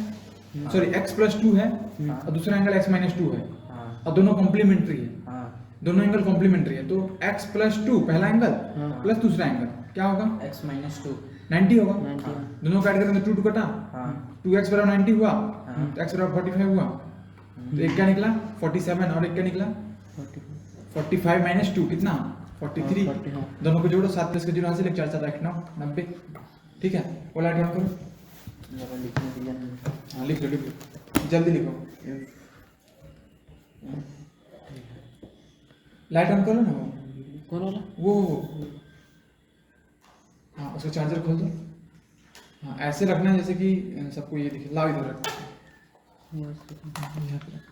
Speaker 1: सॉरी x प्लस 2 है, और दूसरा एंगल x माइनस 2 है,
Speaker 3: हाँ
Speaker 1: और दोनों कॉम्प्लीमेंट्री है,
Speaker 3: हाँ।
Speaker 1: दोनों एंगल कॉम्प्लीमेंट्री है, तो x प्लस 2 पहला एंगल
Speaker 2: हाँ।
Speaker 1: प्लस दूसरा एंगल क्या होगा?
Speaker 3: x minus 2।
Speaker 1: 90 होगा।
Speaker 2: 90।
Speaker 1: दोनों का ऐड करेंगे तो 2 कटा,
Speaker 3: हाँ
Speaker 1: 2x बराबर 90 हुआ,
Speaker 3: हाँ।
Speaker 1: तो x बराबर 45 हुआ, तो एक क्या निकला 47, और एक क्या निकला 45 माइनस 2 कितना 43।
Speaker 2: 40, हाँ।
Speaker 1: दोनों को जोड़ो, 7 प्लस के 0 हासिल, 4 4 8 9 90, ठीक है। वो लाइट ऑन करो,
Speaker 3: जरा लिखने दिया नहीं।
Speaker 1: हाँ लिख लो जल्दी लिखो, लाइट ऑन करो ना,
Speaker 2: कौन वाला?
Speaker 1: वो हाँ उसका चार्जर खोल दो। हाँ ऐसे रखना है जैसे कि सबको ये दिखे, लाओ इधर रख, यहाँ पे।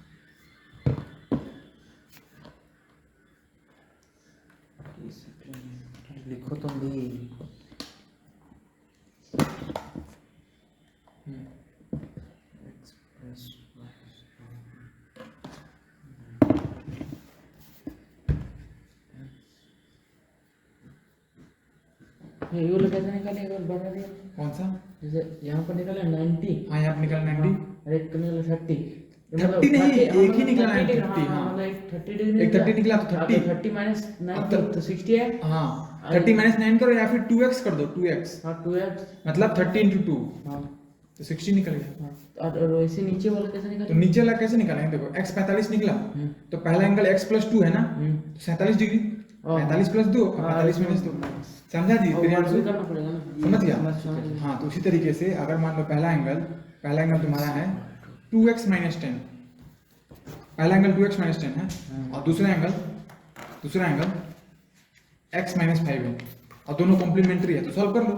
Speaker 3: लिखो तो भी। x प्लस
Speaker 2: ये वाला कैसे निकाले, एक बार बता दिया।
Speaker 1: कौन सा?
Speaker 2: जैसे यहाँ पर निकाला 90,
Speaker 1: हाँ यहाँ पे निकल 90,
Speaker 2: और एक तो निकाला 30।
Speaker 1: 30 नहीं, एक ही निकला है 30, हाँ।
Speaker 2: मतलब एक 30 डिग्री
Speaker 1: एक 30 निकला तो 30।
Speaker 2: 30 माइनस 9
Speaker 1: अब तो-
Speaker 2: तो 60 है।
Speaker 1: हाँ 30 माइनस 9 करो, या फिर 2x कर दो, 2x
Speaker 2: हाँ 2x,
Speaker 1: मतलब 30 इंटू 2,
Speaker 2: हाँ
Speaker 1: तो 60 निकल गया।
Speaker 2: हाँ। और वैसे नीचे वाला कैसे
Speaker 1: तो
Speaker 2: निकाले?
Speaker 1: नीचे वाला कैसे निकालेंगे? देखो x 45 निकला, तो पहला एंगल x प्लस 2 है ना, तो 47 डिग्री,
Speaker 2: हाँ।
Speaker 1: 45 प्लस 2,
Speaker 2: हाँ,
Speaker 1: 45 माइनस 2, समझा जी?
Speaker 2: और
Speaker 1: प्रियांशु
Speaker 2: वर्ग करना पड़ेगा ना।
Speaker 1: समझ गया?
Speaker 3: समझ चुके हैं।
Speaker 1: हाँ, तो उसी तरीके से अगर मान लो पहला एंगल तुम्हारा है 2x माइनस 10, पहला एंगल 2x माइनस 10 है, और दूसरा एंगल x माइनस 5 है, और दोनों कॉम्प्लीमेंट्री है, तो सॉल्व कर लो।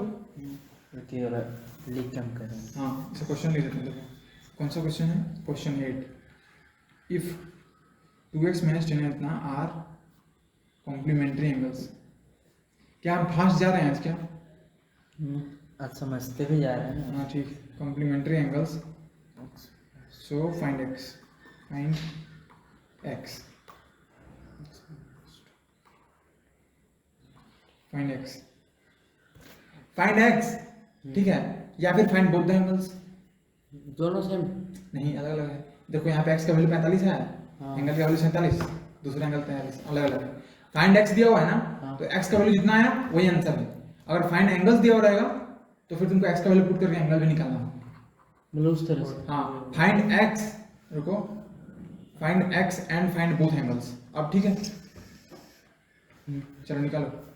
Speaker 3: रुकिए जरा लिख के हम करेंगे।
Speaker 1: हाँ इसे क्वेश्चन लिख देते हैं, देखो कौन सा क्वेश्चन है? क्वेश्चन 8, इफ 2x माइनस 10 है इतना आर कॉम्प्लीमेंट्री एंगल्स। क्या हम फास्ट जा रहे हैं आज क्या?
Speaker 3: आज समझते भी जा रहे हैं ना।
Speaker 1: हाँ ठीक, complementary angles, so find x, find x, find x, find x, ठीक है, या फिर फाइंड बोथ द एंगल्स।
Speaker 2: दोनों सेम।
Speaker 1: नहीं, अलग अलग है। देखो यहाँ पे x का वैल्यू 45 है,
Speaker 2: हाँ।
Speaker 1: एंगल का वैल्यू 47, दूसरा एंगल 43, अलग अलग है। फाइंड एक्स दिया हुआ है ना,
Speaker 2: हाँ।
Speaker 1: तो एक्स का वैल्यू जितना आया वही आंसर है। अगर फाइंड एंगल्स दिया हुआ रहेगा तो फिर तुमको एक्स का वैल्यू पुट करके एंगल भी निकालना होगा।
Speaker 2: मतलब उस तरह से।
Speaker 1: हाँ, फाइंड एक्स, रुको, find x and find both angles. अब ठीक है, चलो निकालो।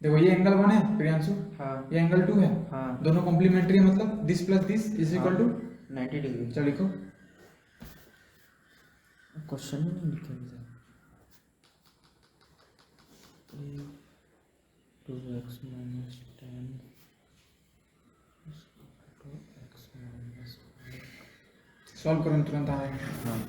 Speaker 1: देखो ये एंगल 1 है प्रियांशु,
Speaker 3: हाँ
Speaker 1: ये एंगल 2 है,
Speaker 3: हाँ
Speaker 1: दोनों कॉम्प्लीमेंट्री है, मतलब this plus this is equal to
Speaker 3: 90 degree.
Speaker 1: चलो लिखो।
Speaker 2: क्वेश्चन ही नहीं लिखे हैं। 2x minus 10 x minus 5।
Speaker 1: Solve करो तुरंत आ जाएगा।
Speaker 3: हाँ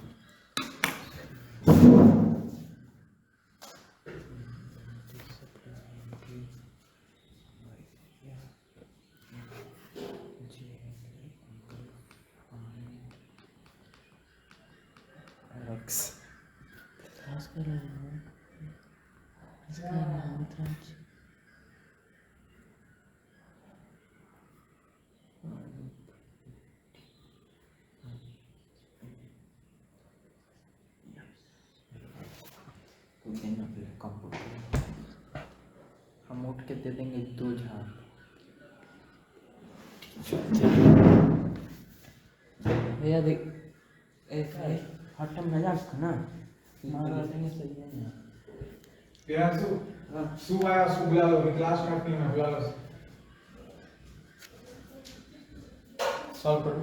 Speaker 3: x
Speaker 2: खास कर रहा हूँ इसका नाम था
Speaker 3: हम उठ के दे देंगे 2 झाड़।
Speaker 2: भैया देख एक है
Speaker 3: हर टाइम मजाक था ना, मार देंगे सही है ना।
Speaker 1: प्रियांशु, सु आया, सु बुला लो, क्लास स्टार्ट नहीं है, बुला लो। सॉल्व करो।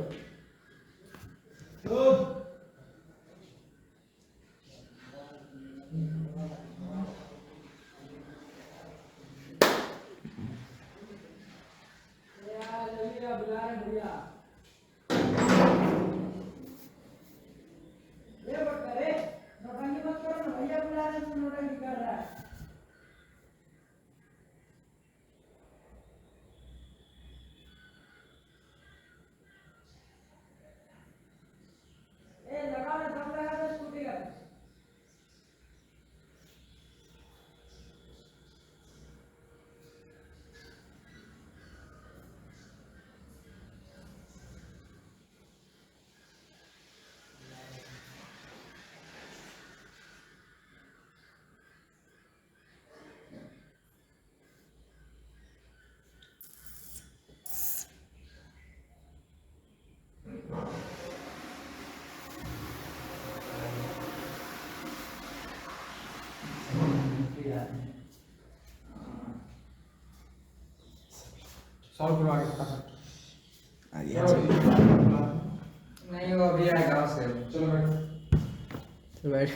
Speaker 1: सॉल्व करो आगे फटाफट।
Speaker 3: नहीं वो अभी आएगा उससे।
Speaker 1: चलो बैठो।
Speaker 3: बैठ।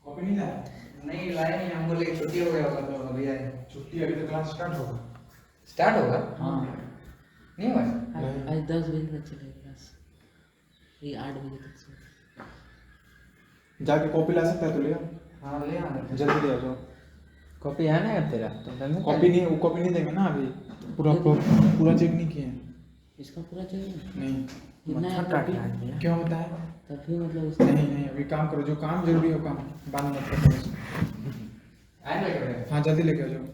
Speaker 1: कॉपी नहीं लाया?
Speaker 3: नहीं लाए नहीं, हम बोले छुट्टी हो गया होगा तो अभी आए।
Speaker 1: छुट्टी, अभी तो क्लास स्टार्ट होगा।
Speaker 3: स्टार्ट होगा?
Speaker 2: हाँ
Speaker 3: नहीं हुआ?
Speaker 2: आज 10 बजे तक चलेगा क्लास, ये 8 बजे तक से।
Speaker 1: जाके कॉपी ला सकता है तो ले आओ,
Speaker 3: हाँ ले आ।
Speaker 1: जल्दी ले आओ जाओ।
Speaker 3: कॉपी है ना यार तेरा? तो मैं
Speaker 1: कॉपी नहीं, वो कॉपी नहीं देंगे ना अभी, पूरा चेक नहीं किए हैं।
Speaker 2: इसका पूरा चाहिए
Speaker 1: नहीं,
Speaker 2: इतना है
Speaker 3: मच्छर काट
Speaker 2: तभी
Speaker 3: रहा है भैया।
Speaker 1: क्यों होता है?
Speaker 2: तभी मतलब उसका
Speaker 1: नहीं नहीं, अभी काम करो, जो काम जरूरी हो काम बाद में मत करो।
Speaker 3: आए ना करें।
Speaker 1: हाँ जल्दी लेके आ जाओ।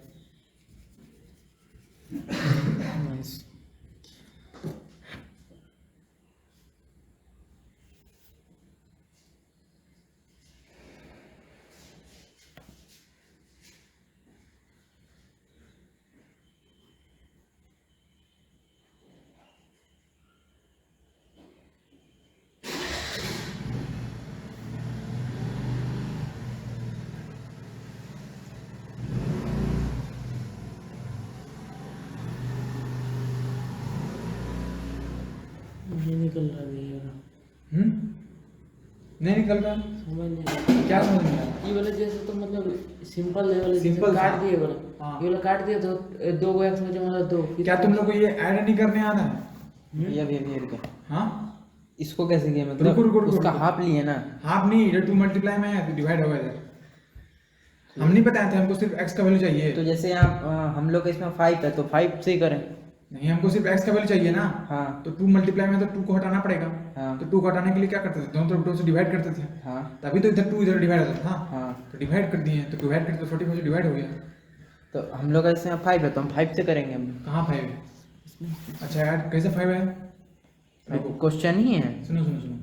Speaker 2: नहीं निकल रहा भैया,
Speaker 1: नहीं निकल रहा,
Speaker 2: समझ नहीं आ रहा।
Speaker 1: क्या समझ में आया?
Speaker 2: ये वाला जैसे तो मतलब सिंपल है वाला, जैसे
Speaker 1: Simple
Speaker 2: काट
Speaker 1: था।
Speaker 2: दिए वाला,
Speaker 1: हाँ।
Speaker 2: ये वाला काट दिया तो 2 को x में मतलब 2 फिर
Speaker 1: क्या तुम लोग को ये ऐड नहीं करने आता है?
Speaker 3: भैया भैया रुको।
Speaker 1: हाँ,
Speaker 3: इसको कैसे किया मतलब?
Speaker 1: रुको, रुको, रुको,
Speaker 3: उसका
Speaker 1: रुको।
Speaker 3: हाफ लिए ना।
Speaker 1: हाफ नहीं, इधर 2 मल्टीप्लाई में है तो डिवाइड होगा इधर। हम नहीं बताए थे, हमको सिर्फ x का वैल्यू चाहिए।
Speaker 3: तो जैसे यहाँ हम लोग का इसमें 5 है तो 5 से ही करें।
Speaker 1: नहीं, हमको सिर्फ x का वैल्यू चाहिए ना।
Speaker 3: हाँ
Speaker 1: तो 2 मल्टीप्लाई में तो 2 को हटाना पड़ेगा।
Speaker 3: हाँ
Speaker 1: तो 2 को हटाने के लिए क्या करते थे, दोनों तरफ 2 से डिवाइड करते थे,
Speaker 3: हाँ
Speaker 1: तभी तो इधर 2 इधर डिवाइड होता था।
Speaker 3: हाँ।
Speaker 1: तो डिवाइड कर दिए, तो डिवाइड करते तो 45 से डिवाइड हो गया।
Speaker 3: तो हम लोग का इसमें 5 है तो हम 5 से करेंगे हम।
Speaker 1: कहाँ 5 है? अच्छा यार, कैसे 5 है? रुको,
Speaker 3: क्वेश्चन ही है।
Speaker 1: सुनो सुनो सुनो,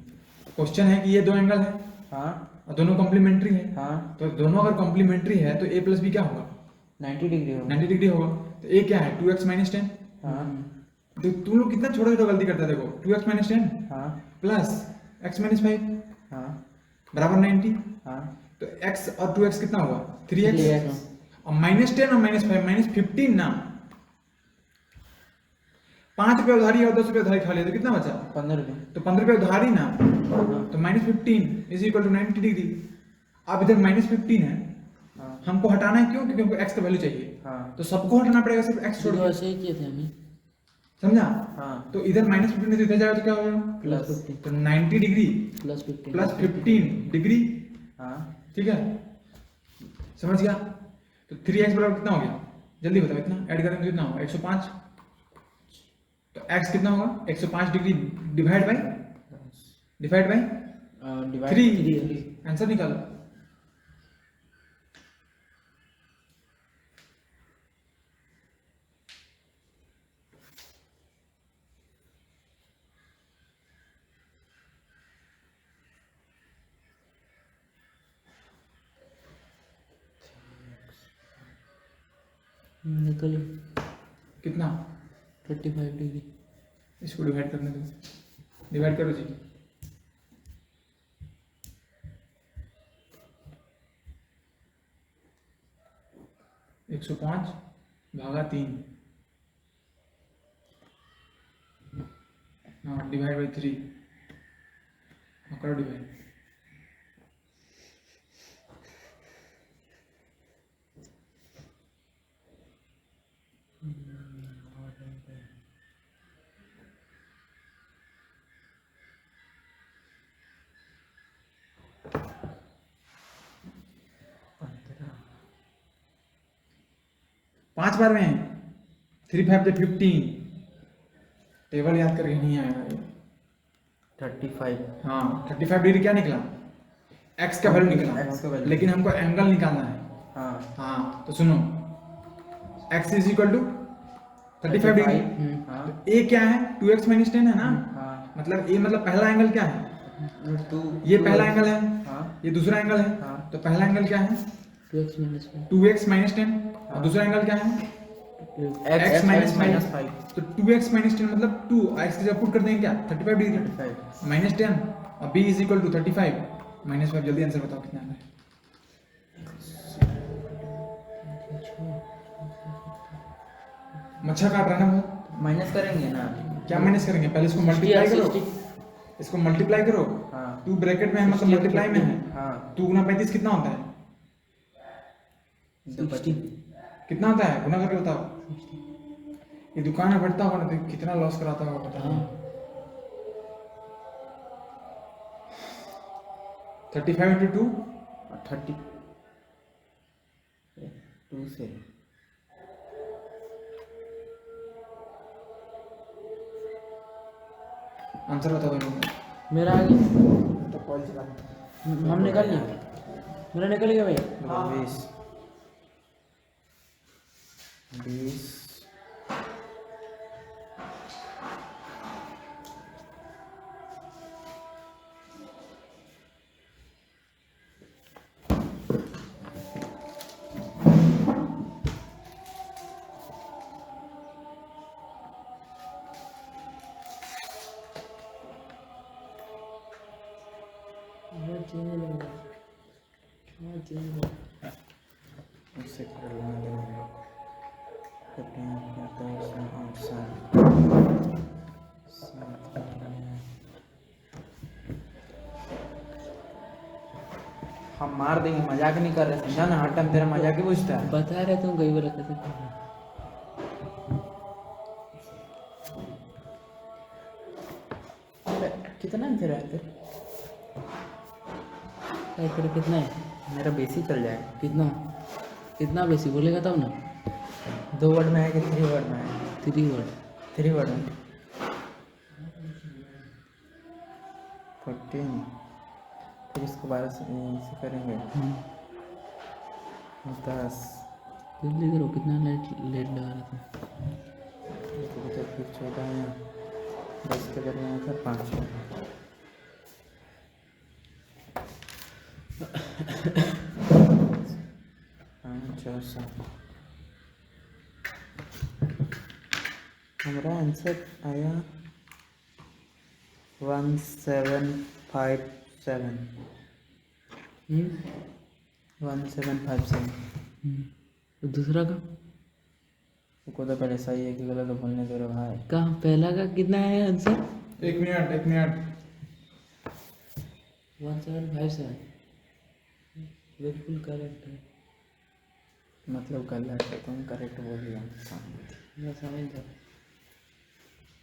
Speaker 1: क्वेश्चन है कि ये 2 एंगल है,
Speaker 3: हाँ
Speaker 1: और दोनों कॉम्प्लीमेंट्री है,
Speaker 3: हाँ
Speaker 1: तो दोनों अगर कॉम्प्लीमेंट्री है तो ए प्लस बी क्या होगा?
Speaker 3: 90 डिग्री होगा।
Speaker 1: 90 डिग्री होगा। तो ए क्या है? 2x minus 10।
Speaker 3: हाँ
Speaker 1: तो तुम लोग कितना छोटा छोटा गलती करते हैं, देखो 2x माइनस 10
Speaker 3: हाँ
Speaker 1: प्लस x माइनस 5
Speaker 3: हाँ
Speaker 1: बराबर 90।
Speaker 3: हाँ
Speaker 1: तो x और 2x कितना हुआ? 3x।
Speaker 3: 3x।
Speaker 1: और माइनस 10 और माइनस 5 माइनस 15 ना, 5 रुपये उधारी और 10 रुपये उधारी खा लिया तो कितना बचा?
Speaker 3: 15 रुपये।
Speaker 1: तो 15 रुपये उधारी ना,
Speaker 3: हाँ
Speaker 1: तो minus 15 is equal to 90 degree. अब इधर माइनस 15 है,
Speaker 3: हाँ
Speaker 1: हमको हटाना है, क्यों? क्योंकि हमको x का वैल्यू चाहिए,
Speaker 3: हाँ
Speaker 1: तो सबको हटाना पड़ेगा, सिर्फ x छोड़
Speaker 2: तो
Speaker 1: के।
Speaker 2: ऐसे ही किए थे हमें।
Speaker 1: समझा?
Speaker 3: हाँ
Speaker 1: तो इधर माइनस 15 से इधर जाएगा तो क्या होगा?
Speaker 2: प्लस 15
Speaker 1: तो 90 डिग्री
Speaker 2: प्लस 15
Speaker 1: प्लस 15 डिग्री।
Speaker 3: हाँ
Speaker 1: ठीक है, समझ गया? तो 3x बराबर कितना हो गया? जल्दी बताओ, इतना ऐड करेंगे तो कितना होगा? 105। तो x कितना होगा? 105 degree divide by
Speaker 3: divide
Speaker 1: 3। Answer निकालो।
Speaker 2: निकल
Speaker 1: कितना?
Speaker 2: 35 डिग्री।
Speaker 1: इसको डिवाइड करने दो, डिवाइड करो जी। एक 105 भागा 3, हाँ डिवाइड बाई 3, करो डिवाइड। पांच बार में 3 5 से 15। टेबल याद करके नहीं आएगा ये।
Speaker 3: 35।
Speaker 1: हाँ 35 डिग्री क्या निकला? x का वैल्यू निकला,
Speaker 3: X का value।
Speaker 1: लेकिन हमको एंगल निकालना है।
Speaker 3: हाँ
Speaker 1: हाँ तो सुनो, x is equal to 35 degree.
Speaker 3: हाँ
Speaker 1: तो a क्या है? 2x माइनस 10 है ना,
Speaker 3: हाँ
Speaker 1: मतलब a मतलब पहला एंगल क्या है?
Speaker 3: टू
Speaker 1: ये पहला एंगल है,
Speaker 3: हाँ
Speaker 1: ये दूसरा एंगल है।
Speaker 3: हाँ।
Speaker 1: तो पहला एंगल क्या है?
Speaker 2: 2x minus 5
Speaker 1: 2x minus 10। और दूसरा एंगल क्या है? x minus 5। तो 2x माइनस 10 मतलब 2, x की जगह पुट कर देंगे क्या? 35 डिग्री
Speaker 3: 35।
Speaker 1: माइनस 10 और b is equal to 35 minus 5। जल्दी आंसर बताओ कितना आता है? मच्छर काट रहा है ना बहुत।
Speaker 3: माइनस करेंगे ना।
Speaker 1: क्या माइनस करेंगे? पहले इसको मल्टीप्लाई करो, इसको मल्टीप्लाई करो।
Speaker 3: हाँ
Speaker 1: 2 ब्रैकेट में है मतलब मल्टीप्लाई में है।
Speaker 3: हाँ
Speaker 1: 2 गुना 35 कितना होता है?
Speaker 3: 225।
Speaker 1: कितना होता है? गुना करके बताओ। ये दुकान में बैठता होगा ना तो कितना लॉस कराता होगा पता नहीं। 35 इंटू 2
Speaker 3: 30 2 से
Speaker 1: आंसर बता दो।
Speaker 2: मेरा आ गया,
Speaker 1: तो कॉल चला।
Speaker 2: हम निकाल लिया, मेरा निकल गया भाई।
Speaker 3: 20 उससे कर लेंगे। 7 हम मार देंगे, मजाक नहीं कर रहे, समझा ना? हर टाइम तेरा मजाक ही पूछता है।
Speaker 2: बता रहे तुम कई बार कैसे करना।
Speaker 3: कितना है तेरा?
Speaker 2: तेरा कितना है?
Speaker 3: मेरा बेसी चल जाएगा।
Speaker 2: कितना कितना बेसी बोलेगा तब ना।
Speaker 3: 2 वर्ड में है कि 3 वर्ड में है?
Speaker 2: 3 वर्ड।
Speaker 3: 3 वर्ड में 14। फिर इसको 12 से करेंगे। 10
Speaker 2: जल्दी करो, कितना लेट लेट लगा रहा था।
Speaker 3: फिर 14 है, 10 के बदले में था 5। अच्छा, हमारा आंसर आया 1757। 1757।
Speaker 2: तो दूसरा का
Speaker 3: को तो पहले सही है कि गलत तो बोलने दे रहे भाई।
Speaker 2: कहाँ पहला का कितना है आंसर?
Speaker 1: 1 मिनट
Speaker 2: 1757 बिल्कुल करेक्ट है।
Speaker 3: मतलब गलत है, तुम करेक्ट बोल दिया।
Speaker 2: मैं समझ गया।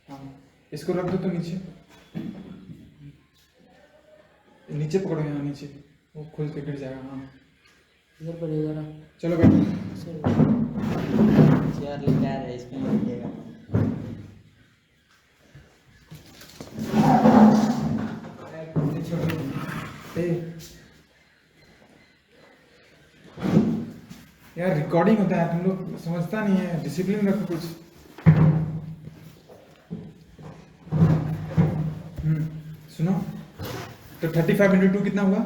Speaker 1: हाँ, इसको रख दो तो नीचे नीचे पकड़ो, यहाँ नीचे वो खुल के गिर जाएगा। हाँ
Speaker 2: इधर पड़ेगा ना।
Speaker 1: चलो बैठो।
Speaker 3: चेयर लेके आ रहे इसमें लिखिएगा।
Speaker 1: यार रिकॉर्डिंग होता है, तुम लोग समझता नहीं है, डिसिप्लिन रखो कुछ। सुनो तो 35 × 2 कितना हुआ?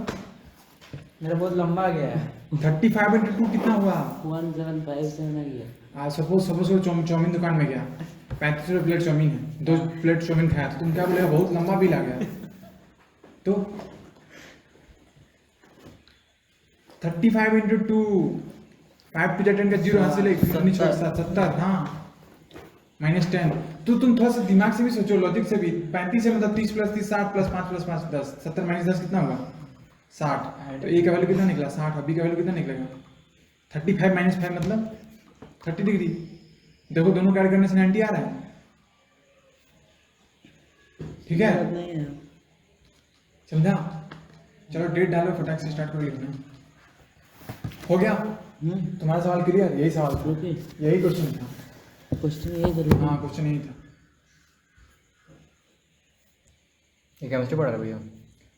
Speaker 3: मेरा बहुत लंबा गया है।
Speaker 1: 35 × 2 कितना हुआ?
Speaker 2: 1757 आ गया।
Speaker 1: सपोज वो चाउमीन दुकान में गया, 35 रुपये प्लेट चाउमीन है, 2 प्लेट चाउमीन खाया तो तुम क्या बोलेगा? बहुत लंबा बिल आ गया। तो 35 × 2 5 to the 10 का 0 हासिल है, 70। हाँ -10। तो तुम थोड़ा सा दिमाग से भी सोचो, लॉजिक से भी। 35 है मतलब 30 + 30 60 + 5 + 5 10। 70 - 10 कितना हुआ? 60। तो ए का वैल्यू कितना निकला? 60। और बी का वैल्यू कितना निकलेगा? 35 - 5 मतलब 30 डिग्री। देखो दोनों ऐड करने से 90 आ रहा है। ठीक है,
Speaker 2: नहीं है।
Speaker 1: समझा? चलो डेट डालो, फटाक से स्टार्ट करो लिखना। हो गया तुम्हारा सवाल क्लियर? यही सवाल था,
Speaker 2: रुकिए,
Speaker 1: यही क्वेश्चन था।
Speaker 2: क्वेश्चन यही था।
Speaker 1: हाँ क्वेश्चन यही था।
Speaker 3: ये केमिस्ट्री पढ़ रहे भैया?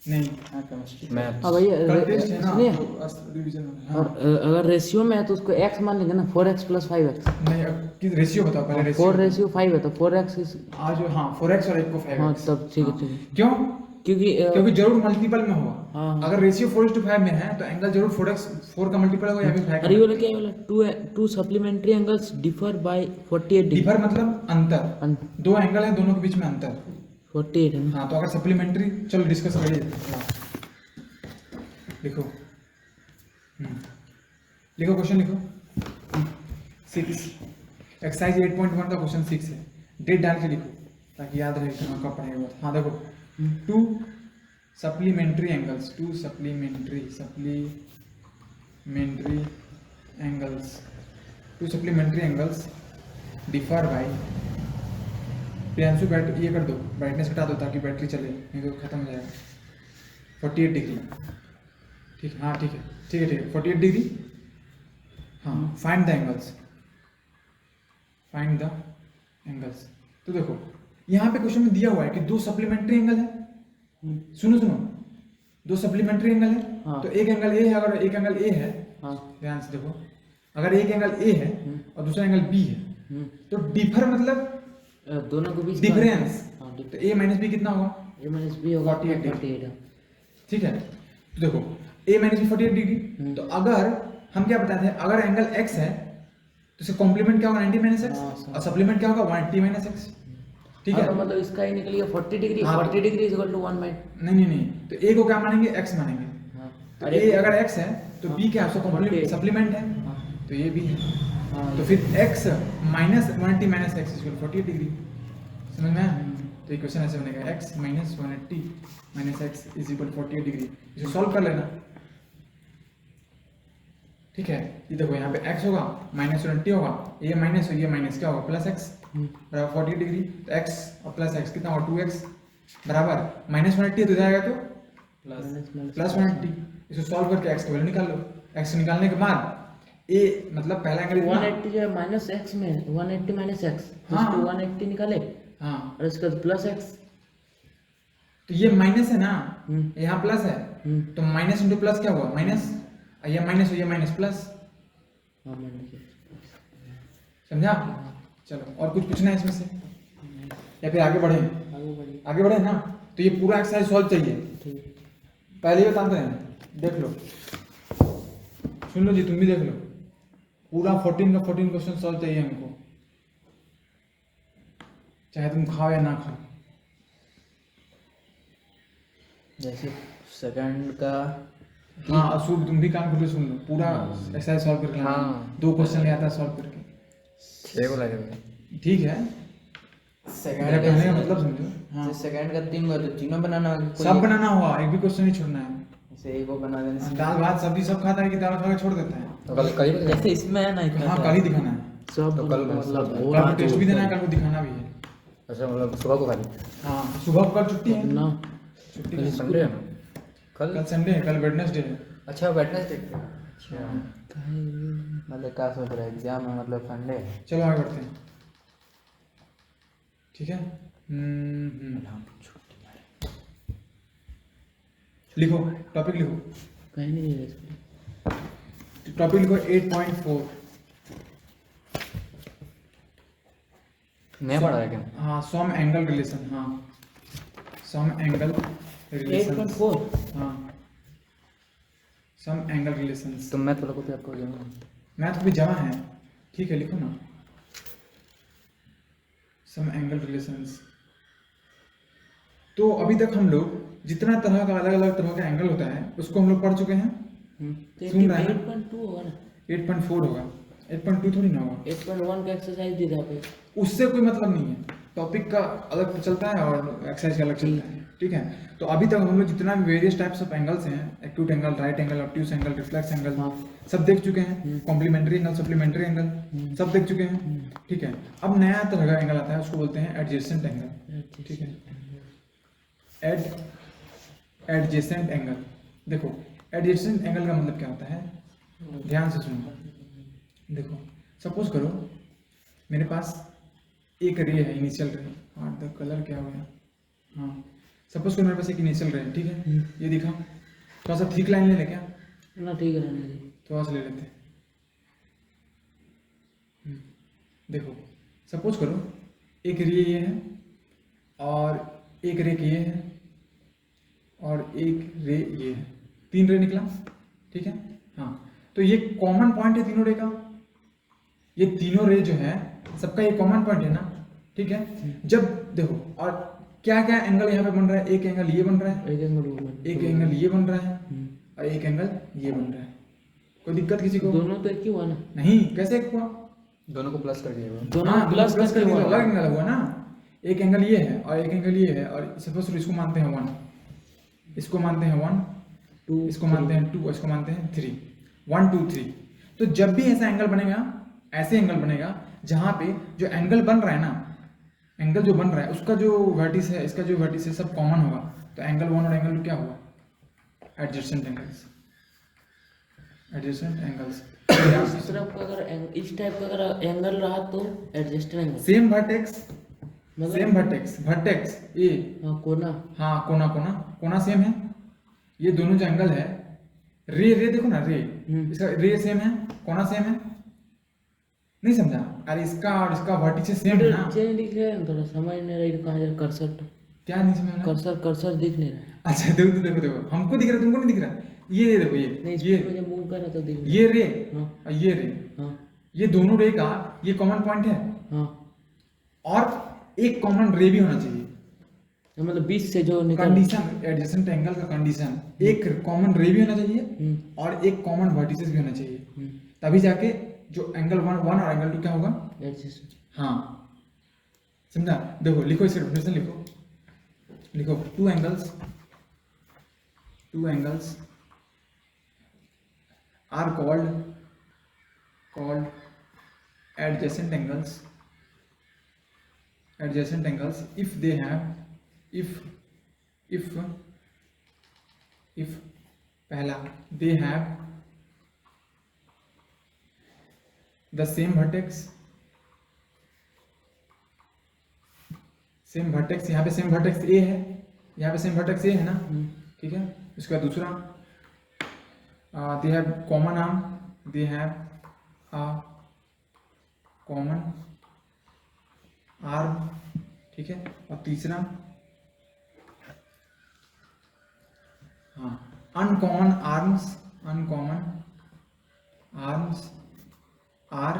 Speaker 1: नहीं
Speaker 3: हाँ केमिस्ट्री। मैथ्स।
Speaker 2: हाँ भैया
Speaker 1: कल टेस्ट है ना,
Speaker 2: सुनिए,
Speaker 1: तो रिवीजन में। हाँ
Speaker 2: और अगर रेशियो में है तो उसको x मान लेंगे ना, 4x + 5x।
Speaker 1: नहीं, अब किस रेशियो बताओ पहले।
Speaker 2: 4:5 है तो 4x
Speaker 1: आज हाँ 4x और 1 को 5x।
Speaker 2: हाँ तब ठीक है ठीक है।
Speaker 1: क्यों?
Speaker 2: क्योंकि
Speaker 1: क्योंकि जरूर मल्टीपल में होगा।
Speaker 2: हाँ।
Speaker 1: अगर रेशियो 4:5 में है तो एंगल जरूर 4 का मल्टीपल होगा या फिर 5
Speaker 2: अरे ये वाला क्या है वाला, to supplementary angles differ by 48 degree.
Speaker 1: Differ मतलब अंतर। दो एंगल है, दोनों के बीच में अंतर
Speaker 2: 48 है ना।
Speaker 1: हाँ, तो अगर सप्लीमेंट्री, चलो डिस्कस करिए। लिखो लिखो क्वेश्चन लिखो। 6 एक्सरसाइज 8.1 का क्वेश्चन 6 है। डेट डाल के लिखो ताकि याद रहे कि कब पढ़ेगा। हाँ देखो, 2 supplementary angles differ by. Priyanshu bat ये कर दो, ब्राइटनेस हटा दो ताकि बैटरी चले, नहीं तो खत्म हो जाएगा। 48 डिग्री। ठीक है, हाँ ठीक है 48 डिग्री। हाँ, फाइंड द एंगल्स। तो देखो यहाँ पे क्वेश्चन में दिया हुआ है कि 2 सप्लीमेंट्री एंगल है। सुनो 2 सप्लीमेंट्री एंगल है।
Speaker 2: हाँ।
Speaker 1: तो एक एंगल ए है, अगर एक एंगल ए है,
Speaker 2: हाँ
Speaker 1: ध्यान से देखो, अगर एक एंगल ए है और दूसरा एंगल बी है, तो डिफर मतलब
Speaker 2: दोनों के बीच
Speaker 1: डिफरेंस।
Speaker 2: हाँ
Speaker 1: तो a - b कितना होगा?
Speaker 2: a - b होगा
Speaker 1: 48 डिग्री।
Speaker 2: 48।
Speaker 1: ठीक है, तो देखो a - b 48 डिग्री। तो अगर हम क्या बताते हैं, अगर एंगल x है तो इसका कॉम्प्लीमेंट क्या होगा? 90 - x।
Speaker 2: हाँ,
Speaker 1: और सप्लीमेंट क्या होगा? 180 - x। ठीक है,
Speaker 2: तो मतलब इसका ही निकलिए 40 डिग्री।
Speaker 1: हाँ,
Speaker 2: 40 डिग्री = 1
Speaker 1: नहीं, तो a को क्या मानेंगे? x मानेंगे।
Speaker 2: हाँ
Speaker 1: तो a अगर x है तो b क्या है? उसका कॉम्प्लीमेंट सप्लीमेंट है,
Speaker 2: हाँ
Speaker 1: तो ये भी है।
Speaker 2: हाँ
Speaker 1: तो फिर x - 180 - x = 48 डिग्री। समझ में आया? तो इक्वेशन ऐसे बनेगा x - 180 - x = 48 डिग्री। इसे सॉल्व कर लेना। ठीक है, ये देखो यहाँ पे x होगा, -180 होगा, ये माइनस और ये माइनस क्या होगा? +x बराबर 48 डिग्री। तो x और +x कितना होगा? 2x बराबर -180 तो जाएगा तो +180। इसे सॉल्व करके x की वैल्यू निकाल लो। x निकालने के बाद a मतलब पहला एंगल
Speaker 2: 180 जो है -x में 180 - x,
Speaker 1: हाँ।
Speaker 2: उसको 180 निकाले
Speaker 1: हाँ,
Speaker 2: और इसका +x।
Speaker 1: तो ये माइनस है ना,
Speaker 2: हम्म।
Speaker 1: यहाँ प्लस है, तो माइनस इंटू प्लस क्या हुआ? माइनस। ये माइनस और ये माइनस प्लस।
Speaker 2: हाँ मान लीजिए।
Speaker 1: समझा? चलो और कुछ पूछना है इसमें से या फिर आगे बढ़े?
Speaker 2: आगे बढ़िए।
Speaker 1: आगे बढ़े ना, तो ये पूरा एक्सरसाइज सॉल्व चाहिए।
Speaker 2: ठीक।
Speaker 1: पहले ही बताते हैं। देख लो, सुन लो जी, तुम भी देख लो, पूरा 14 का 14 क्वेश्चन सॉल्व चाहिए हमको, चाहे तुम खाओ या ना खाओ।
Speaker 3: जैसे सेकंड का
Speaker 1: हाँ अशुभ, तुम भी काम करके सुन लो, पूरा एक्सरसाइज सॉल्व करके लाना।
Speaker 3: हाँ।
Speaker 1: 2 क्वेश्चन ले आता है सॉल्व करके,
Speaker 3: 6 को लगेगा।
Speaker 1: ठीक है, मेरा
Speaker 3: सेकंड
Speaker 1: कहने का मतलब समझो। हाँ
Speaker 3: सेकंड का 3 को तो तीनों बनाना होगा, कोई
Speaker 1: सब बनाना हुआ, एक भी क्वेश्चन नहीं छोड़ना है।
Speaker 3: जैसे एक को बना देने से
Speaker 1: दाल भात सब्जी सब खाता है कि दाल खा के छोड़ देता है?
Speaker 4: तो कल
Speaker 3: जैसे इसमें है ना इतना
Speaker 1: हाँ
Speaker 3: सा।
Speaker 1: कल ही दिखाना है,
Speaker 2: सब
Speaker 4: तो कल
Speaker 2: मतलब
Speaker 4: सब-
Speaker 2: और
Speaker 1: कल को टेस्ट भी देना है, कल को दिखाना भी है।
Speaker 4: अच्छा मतलब सुबह को खाली
Speaker 1: हाँ सुबह को कल छुट्टी है,
Speaker 2: ना
Speaker 1: छुट्टी
Speaker 4: कल
Speaker 1: है।
Speaker 4: संडे है ना कल
Speaker 1: कल संडे है, कल वेडनेसडे है।
Speaker 4: अच्छा वेडनेसडे अच्छा
Speaker 3: मतलब क्या सोच रहा है, एग्जाम है मतलब संडे है।
Speaker 1: चलो आगे बढ़ते हैं, ठीक है। लिखो टॉपिक, लिखो
Speaker 2: कहीं नहीं है इसमें।
Speaker 1: टॉपिक, लिखो 8.4।
Speaker 4: नया पढ़ा है क्या
Speaker 1: हाँ सम एंगल रिलेशन, हाँ सम एंगल रिलेशन,
Speaker 2: 8.4
Speaker 1: हाँ सम एंगल रिलेशंस।
Speaker 4: तो मैं थोड़ा कुछ आपको जानूँ
Speaker 1: मैथ भी जमा है, ठीक है लिखो ना, सम एंगल रिलेशंस। तो अभी तक हम लोग जितना तरह का अलग अलग तरह का एंगल होता है उसको हम लोग पढ़ चुके हैं। सुन रहा है ना?
Speaker 2: 8.2 होगा ना,
Speaker 1: 8.4 होगा, 8.2 थोड़ी ना होगा,
Speaker 2: 8.1 का एक्सरसाइज दी था पे।
Speaker 1: उससे कोई मतलब नहीं है। टॉपिक का अलग चलता है और एक्सरसाइज का अलग चलता है, ठीक है। तो अभी तक हम लोग जितना भी वेरियस टाइप्स ऑफ एंगल्स हैं, acute angle, right angle, obtuse angle, reflex angle,
Speaker 2: हाँ।
Speaker 1: सब देख चुके हैं। कॉम्प्लीमेंट्री एंगल, सप्लीमेंट्री एंगल, सब देख चुके हैं, ठीक है। अब नया तरह का एंगल आता है, उसको बोलते हैं एडजेसेंट एंगल, ठीक है। एडजेसेंट एंगल, देखो एडजेसेंट एंगल का मतलब क्या होता है, ध्यान से सुनो। देखो सपोज करो मेरे पास एक रे है, इनिशियल रे, और द कलर क्या हो गया, हाँ सपोज करो मेरे पास एक इनिशियल रे है, ठीक है। ये दिखा, थोड़ा सा थिक लाइन ले ले क्या,
Speaker 2: ना ठीक है रहने दे।
Speaker 1: थोड़ा सा ले लेते हैं। देखो सपोज करो एक रे ये है और एक रे ये है और एक रे ये है, 3 रे निकला, ठीक है। हाँ तो ये कॉमन पॉइंट है तीनों रे का, ये तीनों रे जो है सबका ये कॉमन पॉइंट है ना, ठीक है। जब देखो और क्या क्या एंगल यहाँ पे बन रहा है, एक एंगल ये बन रहा है,
Speaker 2: एक एंगल वो बन-
Speaker 1: एक एंगल ये बन रहा है और एक एंगल ये बन रहा है। कोई दिक्कत किसी को?
Speaker 2: दोनों तो एक ही हुआ ना,
Speaker 1: नहीं, कैसे हुआ?
Speaker 4: दोनों को प्लस कर दिया हुआ।
Speaker 2: दोनों
Speaker 1: हाँ,
Speaker 2: प्लस
Speaker 1: प्लस कर
Speaker 2: करके
Speaker 1: दिया तो
Speaker 2: हुआ
Speaker 1: अलग एंगल हुआ ना। एक एंगल ये है और एक एंगल ये है, और सपोज इसको मानते हैं 1, इसको मानते हैं 1,
Speaker 2: 2
Speaker 1: इसको मानते हैं 2, इसको मानते हैं 3, 1 2 3। तो जब भी ऐसा एंगल बनेगा, ऐसे एंगल बनेगा जहां पे जो एंगल बन रहा है ना, एंगल जो बन रहा है उसका जो वर्टिस है, इसका जो वर्टिस है, सब कॉमन होगा। तो एंगल 1 और एंगल 2 क्या हुआ? Adjacent angles, adjacent angles.
Speaker 2: इस तरफ का अगर इस टाइप का अगर एंगल रहा तो एडजस्ट एंगल,
Speaker 1: सेम वर्टेक्स,
Speaker 2: मतलब
Speaker 1: सेम वर्टेक्स, वर्टेक्स ए,
Speaker 2: हाँ कोना,
Speaker 1: हाँ कोना, कोना कोना सेम है। ये दोनों जो एंगल है, रे रे देखो ना, रे इसका रे सेम है, कोना सेम है, नहीं समझा? अरे इसका और इसका वर्टिसेस सेम है ना।
Speaker 2: चेंज दिख रहा है थोड़ा, समझ नहीं रहा है कहाँ जा कर्सर,
Speaker 1: क्या नहीं समझ रहा?
Speaker 2: कर्सर कर्सर दिख नहीं रहा है।
Speaker 1: अच्छा देखो देखो देखो, हमको दिख रहा है, तुमको नहीं दिख रहा। ये देखो,
Speaker 2: नहीं
Speaker 1: ये
Speaker 2: इसमें मुझे मूव कर रहा तो दिख रहा है।
Speaker 1: ये रे
Speaker 2: हाँ
Speaker 1: और ये रे,
Speaker 2: हाँ
Speaker 1: ये दोनों रे का ये कॉमन पॉइंट है,
Speaker 2: हाँ,
Speaker 1: और एक कॉमन रे भी होना चाहिए।
Speaker 2: मतलब बीच से जो निकल,
Speaker 1: कंडीशन, एडजेसेंट एंगल का कंडीशन, एक कॉमन रे भी होना चाहिए और एक कॉमन वर्टिसेस भी होना चाहिए, तभी जाके जो एंगल 1 और एंगल 2 क्या होगा?
Speaker 2: एडजस्ट।
Speaker 1: हाँ समझा? देखो लिखो, इसका डेफिनेशन लिखो, लिखो two angles are called adjacent angles if they have, if पहला they have the same vertex, यहाँ पे सेम वर्टेक्स ए है, यहाँ पे सेम वर्टेक्स ए है ना, ठीक है। उसका दूसरा they have common arm, they have a common arm, ठीक है। और तीसरा, हाँ uncommon arms are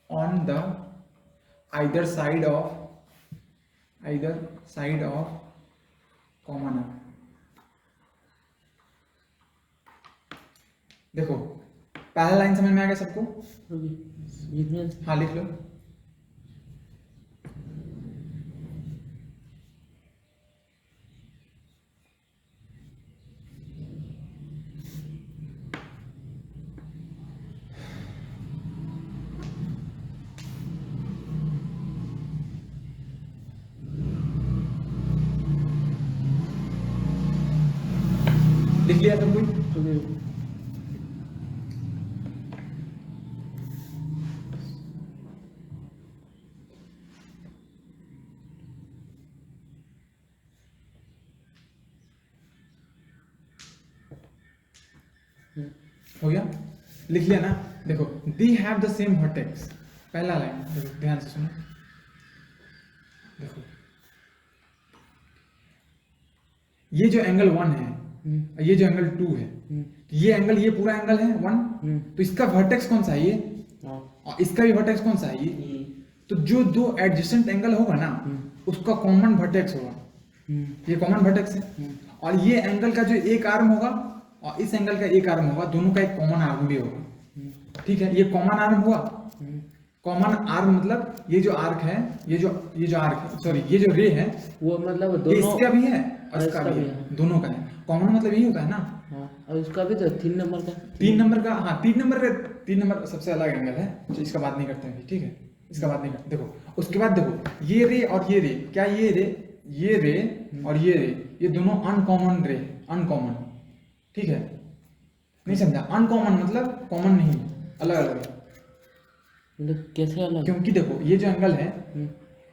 Speaker 1: on the either side of common arm। देखो पहला लाइन समझ में आ गया सबको?
Speaker 2: लिखने
Speaker 1: हाँ लिख लो। लिख लिया सब कोई? हो गया? लिख लिया ना? देखो they have the same vertex, पहला लाइन देखो ध्यान से सुनो। देखो ये जो एंगल 1 है, ये जो एंगल 2 है, ये एंगल, ये पूरा एंगल है 1, तो इसका वर्टेक्स कौन सा है? ये। और इसका भी वर्टेक्स कौन सा है? ये। तो जो दो एडजेसेंट एंगल होगा ना, उसका कॉमन वर्टेक्स होगा, ये कॉमन वर्टेक्स है। और ये एंगल का जो एक आर्म होगा और इस एंगल का एक आर्म होगा, दोनों का एक कॉमन आर्म भी होगा। ठीक है, ये कॉमन आर्म हुआ। कॉमन आर्म मतलब ये जो आर्क है, ये जो आर्क है, सॉरी ये जो रे है
Speaker 2: वो मतलब
Speaker 1: ये
Speaker 2: दोनों
Speaker 1: इसका भी है और इसका भी है, दोनों का है। कॉमन मतलब यही होता है ना।
Speaker 2: हाँ, और उसका भी तो 3 नंबर का
Speaker 1: 3 नंबर का, हाँ 3 नंबर सबसे अलग एंगल है, तो इसका बात नहीं करते हैं। ठीक है, इसका बात नहीं करते। देखो उसके बाद देखो ये रे और ये रे, क्या ये रे और ये रे, ये दोनों अनकॉमन रे, अनकॉमन। ठीक है, नहीं समझा? अनकॉमन मतलब कॉमन नहीं, अलग अलग है।
Speaker 2: मतलब कैसे अलग?
Speaker 1: क्योंकि देखो ये जो एंगल है,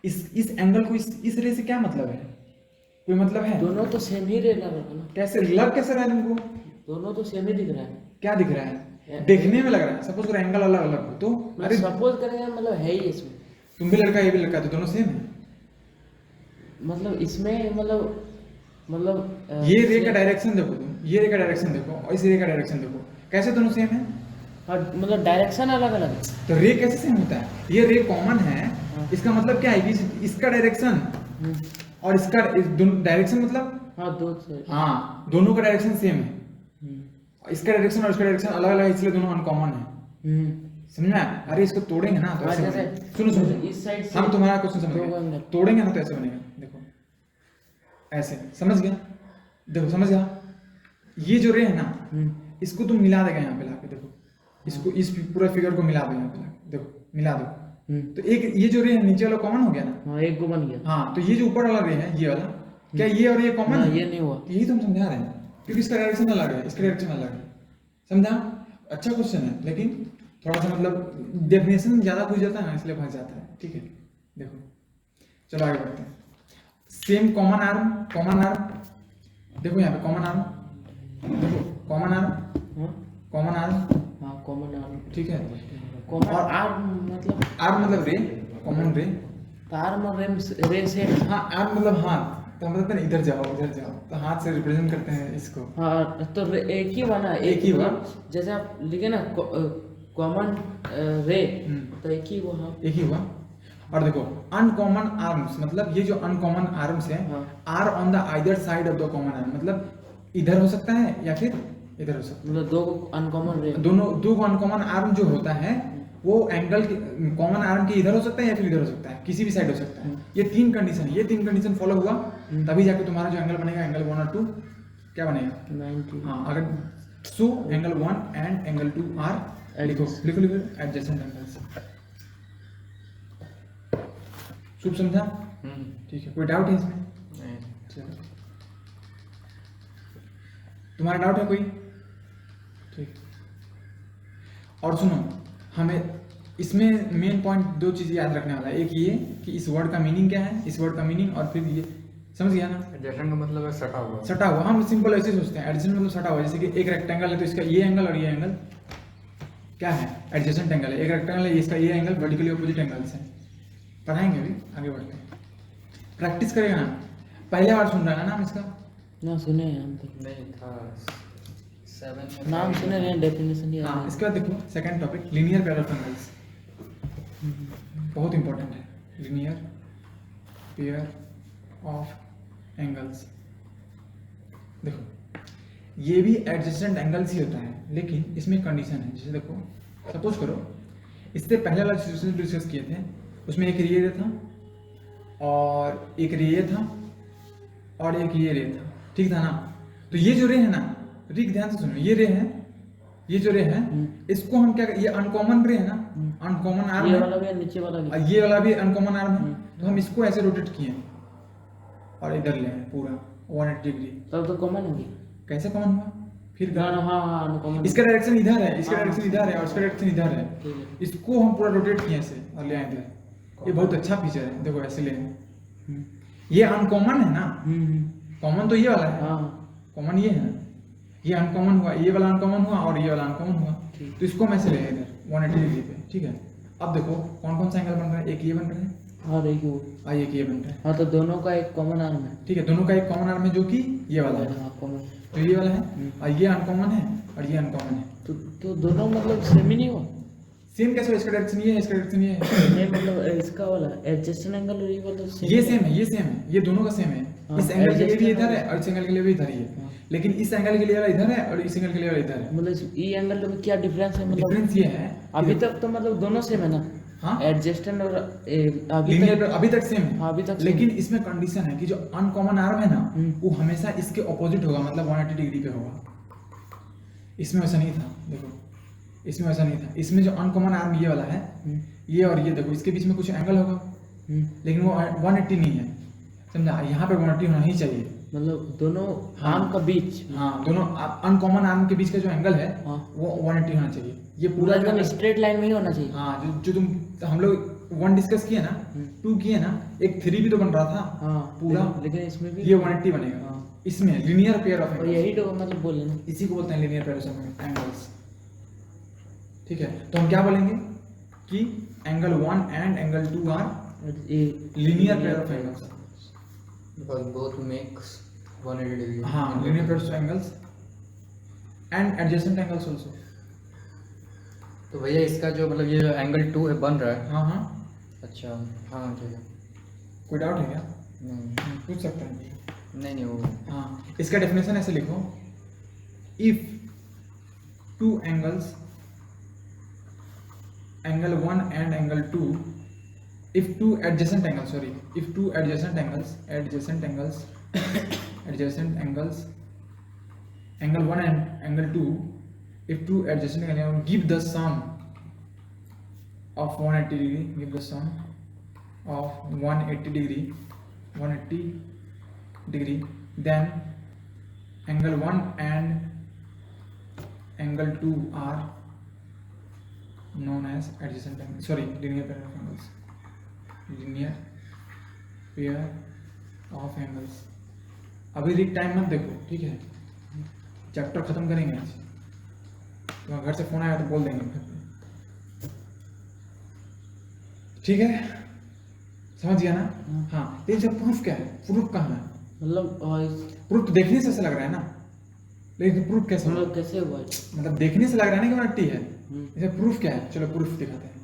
Speaker 1: इस एंगल को इस रे से क्या मतलब है? कोई मतलब है?
Speaker 2: दोनों तो सेम ही रे लग रहा है ना।
Speaker 1: कैसे लग कैसे रहा है तुमको?
Speaker 2: दोनों तो सेम ही दिख रहा है।
Speaker 1: क्या दिख रहा है? देखने में लग रहा है। सपोज अगर एंगल अलग अलग हो तो, अरे
Speaker 2: सपोज करेंगे मतलब है ही इसमें,
Speaker 1: तुम भी लड़का ये भी लड़का, तो दोनों सेम है।
Speaker 2: मतलब इसमें मतलब
Speaker 1: ये रे का डायरेक्शन देखो, तुम ये रे का डायरेक्शन देखो और इस रे का डायरेक्शन देखो, कैसे दोनों सेम है?
Speaker 2: और मतलब डायरेक्शन अलग अलग है।
Speaker 1: तो रे कैसे सेम होता है? ये रे कॉमन है, इसका मतलब क्या है कि इसका डायरेक्शन और इसका डायरेक्शन मतलब,
Speaker 2: हाँ दो से,
Speaker 1: हाँ दोनों का डायरेक्शन सेम है। इसका डायरेक्शन और इसका डायरेक्शन अलग अलग है, इसलिए दोनों अनकॉमन है। समझना? अरे इसको तोड़ेंगे ना तो ऐसे
Speaker 2: जैसे
Speaker 1: बनेगा। सुनो
Speaker 2: इस साइड से
Speaker 1: हम तुम्हारा क्वेश्चन
Speaker 2: दो
Speaker 1: समझ
Speaker 2: एंगल।
Speaker 1: गए, तोड़ेंगे ना तो ऐसे बनेगा। देखो ऐसे, समझ गया? देखो समझ गया? ये जो रे है ना, इसको तुम मिला देगा यहाँ पे लाके, देखो इसको, इस पूरा फिगर को मिला दो यहाँ पे लाके, देखो मिला दो, तो एक ये जो रे है नीचे वाला कॉमन हो गया ना।
Speaker 2: हाँ एक को बन गया।
Speaker 1: हाँ, तो ये जो ऊपर वाला रे है, ये वाला, क्या ये और ये कॉमन है?
Speaker 2: ये नहीं हुआ।
Speaker 1: यही तो हम समझा रहे हैं, क्योंकि इसका डायरेक्शन अलग है, इसका डायरेक्शन अलग है। समझा? अच्छा क्वेश्चन है, लेकिन थोड़ा सा मतलब डेफिनेशन ज्यादा पूछ जाता है ना, इसलिए फंस जाता है। ठीक है, देखो चलो आगे बढ़ते हैं। सेम कॉमन आर्म देखो यहाँ पे कॉमन आर्म, देखो कॉमन आर्म,
Speaker 2: हाँ कॉमन आर्म।
Speaker 1: ठीक है।
Speaker 2: कॉमन
Speaker 1: और
Speaker 2: आर्म मतलब
Speaker 1: आर्म मतलब रे, कॉमन रे।
Speaker 2: तो आर्म और रे से,
Speaker 1: हाँ आर्म मतलब हाथ, तो हम बताते हैं इधर जाओ तो हाथ से रिप्रेजेंट करते हैं इसको।
Speaker 2: हाँ तो एक ही बना,
Speaker 1: एक ही
Speaker 2: मतलब जैसे आप लिखे ना कॉमन रे, तो एक ही वो। हाँ
Speaker 1: एक ही हुआ। और देखो अनकॉमन आर्म्स मतलब ये जो अनकॉमन आर्म्स है, are on the either side of the common arm, मतलब इधर हो सकता है या फिर इधर हो सकता है।
Speaker 2: मतलब दो अनकॉमन रे,
Speaker 1: दो अनकॉमन आर्म जो होता है वो एंगल कॉमन आर्म के इधर हो सकता है या फिर इधर हो सकता है, किसी भी साइड हो सकता है। ये तीन कंडीशन फॉलो हुआ तभी जाके तुम्हारा जो एंगल बनेगा, एंगल 1 और 2 क्या बनेगा
Speaker 2: 90।
Speaker 1: हाँ, अगर so angle 1 and angle 2 are, लिखो एडजेसेंट एंगल्स। शुभ समझा? ठीक है, कोई डाउट है इसमें? चलो, तुम्हारा डाउट है कोई? ठीक। और सुनो, हमें इसमें मेन पॉइंट दो चीज याद रखने वाला है। एक ये कि इस वर्ड का मीनिंग क्या है, इस वर्ड का मीनिंग, और फिर ये समझ गया ना?
Speaker 4: एडजेसेंट का मतलब है सटा हुआ।
Speaker 1: सटा हुआ, हम सिंपल ऐसे सोचते हैं। एडजेसेंट मतलब सटा हुआ, जैसे कि एक रेक्टेंगल है तो इसका ये एंगल और ये एंगल क्या है, एडजेसेंट एंगल है। एक रेक्टेंगल है, इसका ये एंगल वर्टिकली अपोजिट एंगल्स है। पढ़ाएंगे अभी, आगे बढ़ते हैं, प्रैक्टिस करेगा ना। पहले बार सुन रहा है ना हम इसका,
Speaker 2: ना सुने हैं हम तो,
Speaker 3: नहीं था 7
Speaker 2: नाम सुने हैं, डेफिनेशन याद
Speaker 1: हाँ
Speaker 2: नहीं।
Speaker 1: इसके बाद देखो second topic linear pair of angles, बहुत इंपॉर्टेंट है। लीनियर पेयर ऑफ एंगल्स, देखो ये भी एडजेसेंट एंगल्स ही होता है, लेकिन इसमें कंडीशन है। जैसे देखो सपोज करो, इससे पहले वाला सिचुएशन डिस्कस किए थे, उसमें एक ये रे था और एक रे था और एक ये रे था, ठीक था ना। तो ये जो रे है ना, रिक ध्यान से सुनो, ये रे है, ये जो रे है इसको हम क्या, ये अनकॉमन रे है ना, अनकॉमन आर्म
Speaker 2: ये
Speaker 1: है,
Speaker 2: वाला भी है, नीचे वाला भी।
Speaker 1: और ये वाला भी अनकॉमन आर्म है, तो हम इसको ऐसे रोटेट किए और इधर ले आए पूरा 180 डिग्री।
Speaker 2: तब तो कॉमन होगी।
Speaker 1: कैसे कॉमन हुआ फिर?
Speaker 2: हाँ हाँ अनकॉमन।
Speaker 1: इसका डायरेक्शन इधर है, इसका
Speaker 2: हाँ,
Speaker 1: डायरेक्शन इधर है और इसका डायरेक्शन इधर है,
Speaker 2: ठीक है।
Speaker 1: इसको हम पूरा रोटेट किए ऐसे और ले आए इधर। ये बहुत अच्छा फीचर है, देखो ऐसे ले आए। ये अनकॉमन है ना, कॉमन तो ये वाला है,
Speaker 2: हाँ
Speaker 1: कॉमन ये है, ये अनकॉमन हुआ, ये वाला अनकॉमन हुआ और ये वाला अनकॉमन हुआ,
Speaker 2: ठीक।
Speaker 1: तो इसको हम ऐसे ले आए इधर 180 डिग्री पे, ठीक है। अब देखो कौन कौन सा एंगल बन रहा है, एक ये बन रहा है
Speaker 2: हाँ देखिए वो।
Speaker 1: और एक ये बन रहा है,
Speaker 2: हाँ तो दोनों का एक कॉमन आर्म है।
Speaker 1: ठीक है। दोनों का एक कॉमन आर्म है जो कि ये वाला है,
Speaker 2: हाँ कॉमन।
Speaker 1: तो ये वाला है और ये अनकॉमन है और ये अनकॉमन है।
Speaker 2: तो दोनों मतलब सेम ही नहीं हुआ।
Speaker 1: सेम कैसे हो, इसका डायरेक्शन ये है, इसका डायरेक्शन ये है,
Speaker 2: नहीं मतलब इसका वाला एडजस्टेंट एंगल और ये वाला सेम।
Speaker 1: ये सेम है, ये सेम है, ये दोनों का सेम है।
Speaker 2: हाँ,
Speaker 1: इस एंगल के लिए भी
Speaker 2: adjacent
Speaker 1: इधर है और इस एंगल के लिए भी इधर ही है,
Speaker 2: हाँ।
Speaker 1: लेकिन इस एंगल के लिए वाला इधर है और इस एंगल के लिए वाला इधर है।
Speaker 2: मतलब ये एंगल में क्या डिफरेंस है मतलब?
Speaker 1: डिफरेंस ये है
Speaker 2: अभी तक तो मतलब दोनों सेम है ना।
Speaker 1: हाँ
Speaker 2: एडजस्टेंट और अभी
Speaker 1: लीनियर
Speaker 2: तक।
Speaker 1: अभी तक सेम है,
Speaker 2: हाँ, अभी तक same
Speaker 1: लेकिन इसमें कंडीशन है कि जो अनकॉमन आर्म है ना
Speaker 2: हम्म।
Speaker 1: वो हमेशा इसके ऑपोजिट होगा, मतलब 180 डिग्री पे होगा। इसमें वैसा नहीं था, देखो इसमें वैसा नहीं था। इसमें जो अनकॉमन आर्म ये वाला है, ये और ये देखो इसके बीच में कुछ एंगल होगा, लेकिन वो 180 नहीं है, समझा। यहाँ पे 180 होना ही चाहिए।
Speaker 2: मतलब दोनों
Speaker 1: हाँ।
Speaker 2: आर्म का बीच
Speaker 1: हाँ, दोनों अनकॉमन आर्म के बीच का जो एंगल है
Speaker 2: हाँ।
Speaker 1: वो 180 होना चाहिए। ये
Speaker 2: पूरा
Speaker 1: पूरा
Speaker 2: एकदम स्ट्रेट लाइन में ही होना चाहिए।
Speaker 1: हाँ, जो तुम हम लोग 1 डिस्कस किए ना, 2 किए ना, एक 3 भी तो बन रहा था
Speaker 2: हाँ
Speaker 1: पूरा,
Speaker 2: लेकिन इसमें भी
Speaker 1: ये 180 बनेगा।
Speaker 2: हाँ।
Speaker 1: इसमें लीनियर पेयर ऑफ
Speaker 2: और
Speaker 1: एंगल्स,
Speaker 2: यही तो मतलब बोले ना।
Speaker 1: इसी को बोलते हैं लीनियर पेयर ऑफ एंगल्स, ठीक है। तो हम क्या बोलेंगे कि एंगल 1 एंड एंगल 2 आर
Speaker 2: ये
Speaker 1: linear pair of angles.
Speaker 4: because both makes 180 degree.
Speaker 1: हाँ, linear pair of angles and adjacent angles also.
Speaker 4: तो भैया इसका जो मतलब ये जो एंगल 2 है बन रहा है।
Speaker 1: हाँ हाँ,
Speaker 4: अच्छा हाँ ठीक है।
Speaker 1: कोई डाउट है क्या?
Speaker 4: नहीं
Speaker 1: पूछ सकते हैं।
Speaker 4: नहीं वो
Speaker 1: हाँ, इसका डेफिनेशन ऐसे लिखो, if two angles, angle 1 and angle 2, if two adjacent angles, sorry, if two adjacent angles, angle 1 and angle 2, if two adjacent angles give the sum of 180 degree, give the sum of 180 degree, then angle 1 and angle 2 are known as adjacent angles, sorry, linear pair of angles, linear pair of angles। अभी रिक time मत देखो, ठीक है, chapter खत्म करेंगे आज। तो घर से फोन आया तो बोल देंगे फिर, ठीक है, समझ गया ना। हाँ, तो इसका प्रूफ क्या है, प्रूफ कहाँ है?
Speaker 2: मतलब
Speaker 1: प्रूफ तो देखने से ऐसा लग रहा है ना, लेकिन प्रूफ कैसे
Speaker 2: हम
Speaker 1: होगा?
Speaker 2: लोग कैसे हुआ?
Speaker 1: मतलब देखने से लग रहा है ना कि 180 है, इसका प्रूफ क्या है? चलो प्रूफ दिखाते हैं।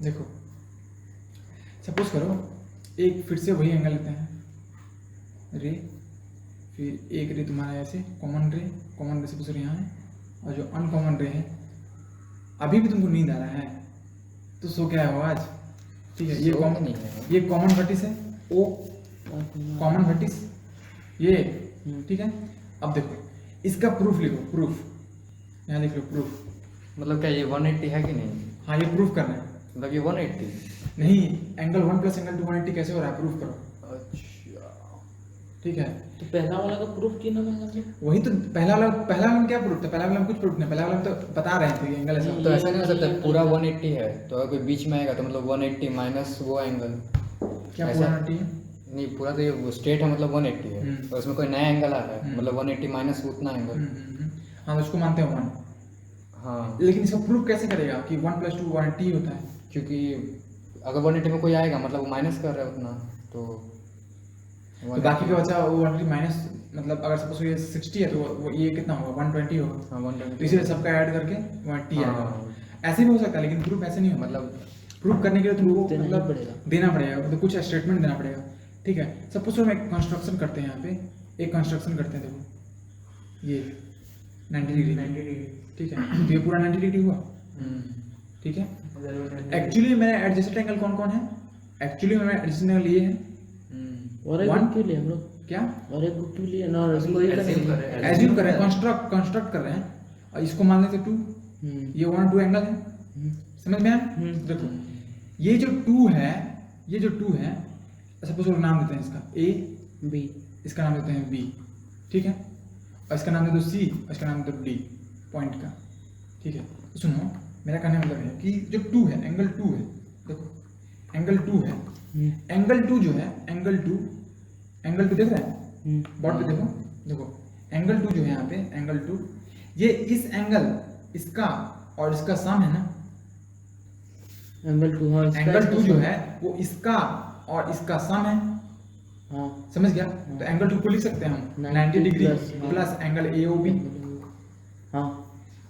Speaker 1: देखो सपोज करो एक फिर से वही एंगल लेते हैं, रे, फिर एक रे तुम्हारा ऐसे कॉमन रे सपोज यहाँ है, और जो अनकॉमन रे है, अभी भी तुमको नींद आ रहा है तो सो क्या है आज, ठीक है। ये
Speaker 4: सो
Speaker 1: कॉमन
Speaker 4: नहीं है।
Speaker 1: ये कॉमन वर्टिस है, ओ कॉमन वर्टिस ये, ठीक है। अब देखो इसका प्रूफ लिखो, प्रूफ यहाँ लिख लो, प्रूफ।
Speaker 4: मतलब क्या ये 180 है कि नहीं?
Speaker 1: हाँ, ये प्रूफ करना है।
Speaker 4: मतलब ये 180
Speaker 1: नहीं, एंगल 1 प्लस एंगल 2 180 कैसे हो रहा है, प्रूफ करो,
Speaker 4: अच्छा
Speaker 1: ठीक है।
Speaker 2: तो पहला वाला का प्रूफ क्यों ना मतलब?
Speaker 1: वही तो पहला वाला में क्या प्रूफ था? पहला वाला में कुछ प्रूफ नहीं, पहला वाला में तो बता रहे थे एंगल ऐसा
Speaker 4: तो ऐसा नहीं हो सकता पूरा 180 है तो अगर कोई बीच में आएगा तो मतलब 180 माइनस वो एंगल,
Speaker 1: क्या
Speaker 4: ऐसा?
Speaker 1: पूरा 180 है?
Speaker 4: नहीं पूरा तो ये स्ट्रेट है मतलब 180 है और उसमें कोई नया एंगल आ रहा है मतलब 180 माइनस उतना एंगल।
Speaker 1: हाँ, तो उसको मानते हैं 1,
Speaker 4: हाँ
Speaker 1: लेकिन इसका प्रूफ कैसे करेगा कि 1 प्लस 2 180 होता है?
Speaker 4: क्योंकि अगर 180 में कोई आएगा मतलब वो माइनस कर रहा है उतना। तो
Speaker 1: तो बाकी का बचा वो 180 माइनस, मतलब अगर सपोज ये 60 है तो वो ये कितना होगा 120 होगा,
Speaker 4: हाँ 120
Speaker 1: तो इसीलिए सबका ऐड करके 180 आएगा।
Speaker 4: हाँ।
Speaker 1: ऐसे भी हो सकता है लेकिन प्रूफ ऐसे नहीं होगा,
Speaker 4: मतलब
Speaker 1: प्रूफ करने के लिए तुमको
Speaker 2: देना ही
Speaker 1: मतलब
Speaker 2: पड़ेगा।
Speaker 1: देना पड़ेगा, मतलब कुछ स्टेटमेंट देना पड़ेगा। ठीक है, सपोज हम एक कंस्ट्रक्शन करते हैं, यहाँ पे एक कंस्ट्रक्शन करते हैं, देखो ये 90 डिग्री,
Speaker 3: 90 डिग्री।
Speaker 1: ठीक है, तो ये पूरा 90 डिग्री हुआ, ठीक है। एक्चुअली मेरा एडजस्टेड एंगल कौन कौन है, एक्चुअली मेरा एडजस्टेड एंगल ये है,
Speaker 2: और एक
Speaker 1: One-
Speaker 2: ग्रुप क्यों लिए हम लोग,
Speaker 1: क्या
Speaker 2: और एक ग्रुप क्यों लिए ना, और इसको एक
Speaker 3: assume कर रहे हैं।
Speaker 1: एज्यूम कर रहे हैं, कंस्ट्रक्ट कर रहे हैं, और इसको मान लेते 2, ये 1 2 एंगल है, समझ में आया? देखो ये जो 2 है, ये जो 2 है, सपोज नाम देते हैं इसका A,
Speaker 2: बी,
Speaker 1: इसका नाम देते हैं B, ठीक है, और इसका नाम दे दो C, और इसका नाम दे दो D पॉइंट का, ठीक है। तो सुनो, मेरा कहने का मतलब है कि जो 2 है, एंगल 2 है, देखो एंगल 2 है, एंगल 2 जो है, एंगल 2 देख रहे हैं बोर्ड पे, देखो देखो एंगल 2 जो है यहाँ पे, एंगल 2, ये इस एंगल, इसका और इसका सम है ना,
Speaker 2: एंगल 2, हाँ
Speaker 1: एंगल 2 जो है वो इसका और इसका सम है,
Speaker 2: हाँ
Speaker 1: समझ गया? तो एंगल 2 को लिख सकते हैं हम 90 डिग्री प्लस एंगल AOB,
Speaker 2: हाँ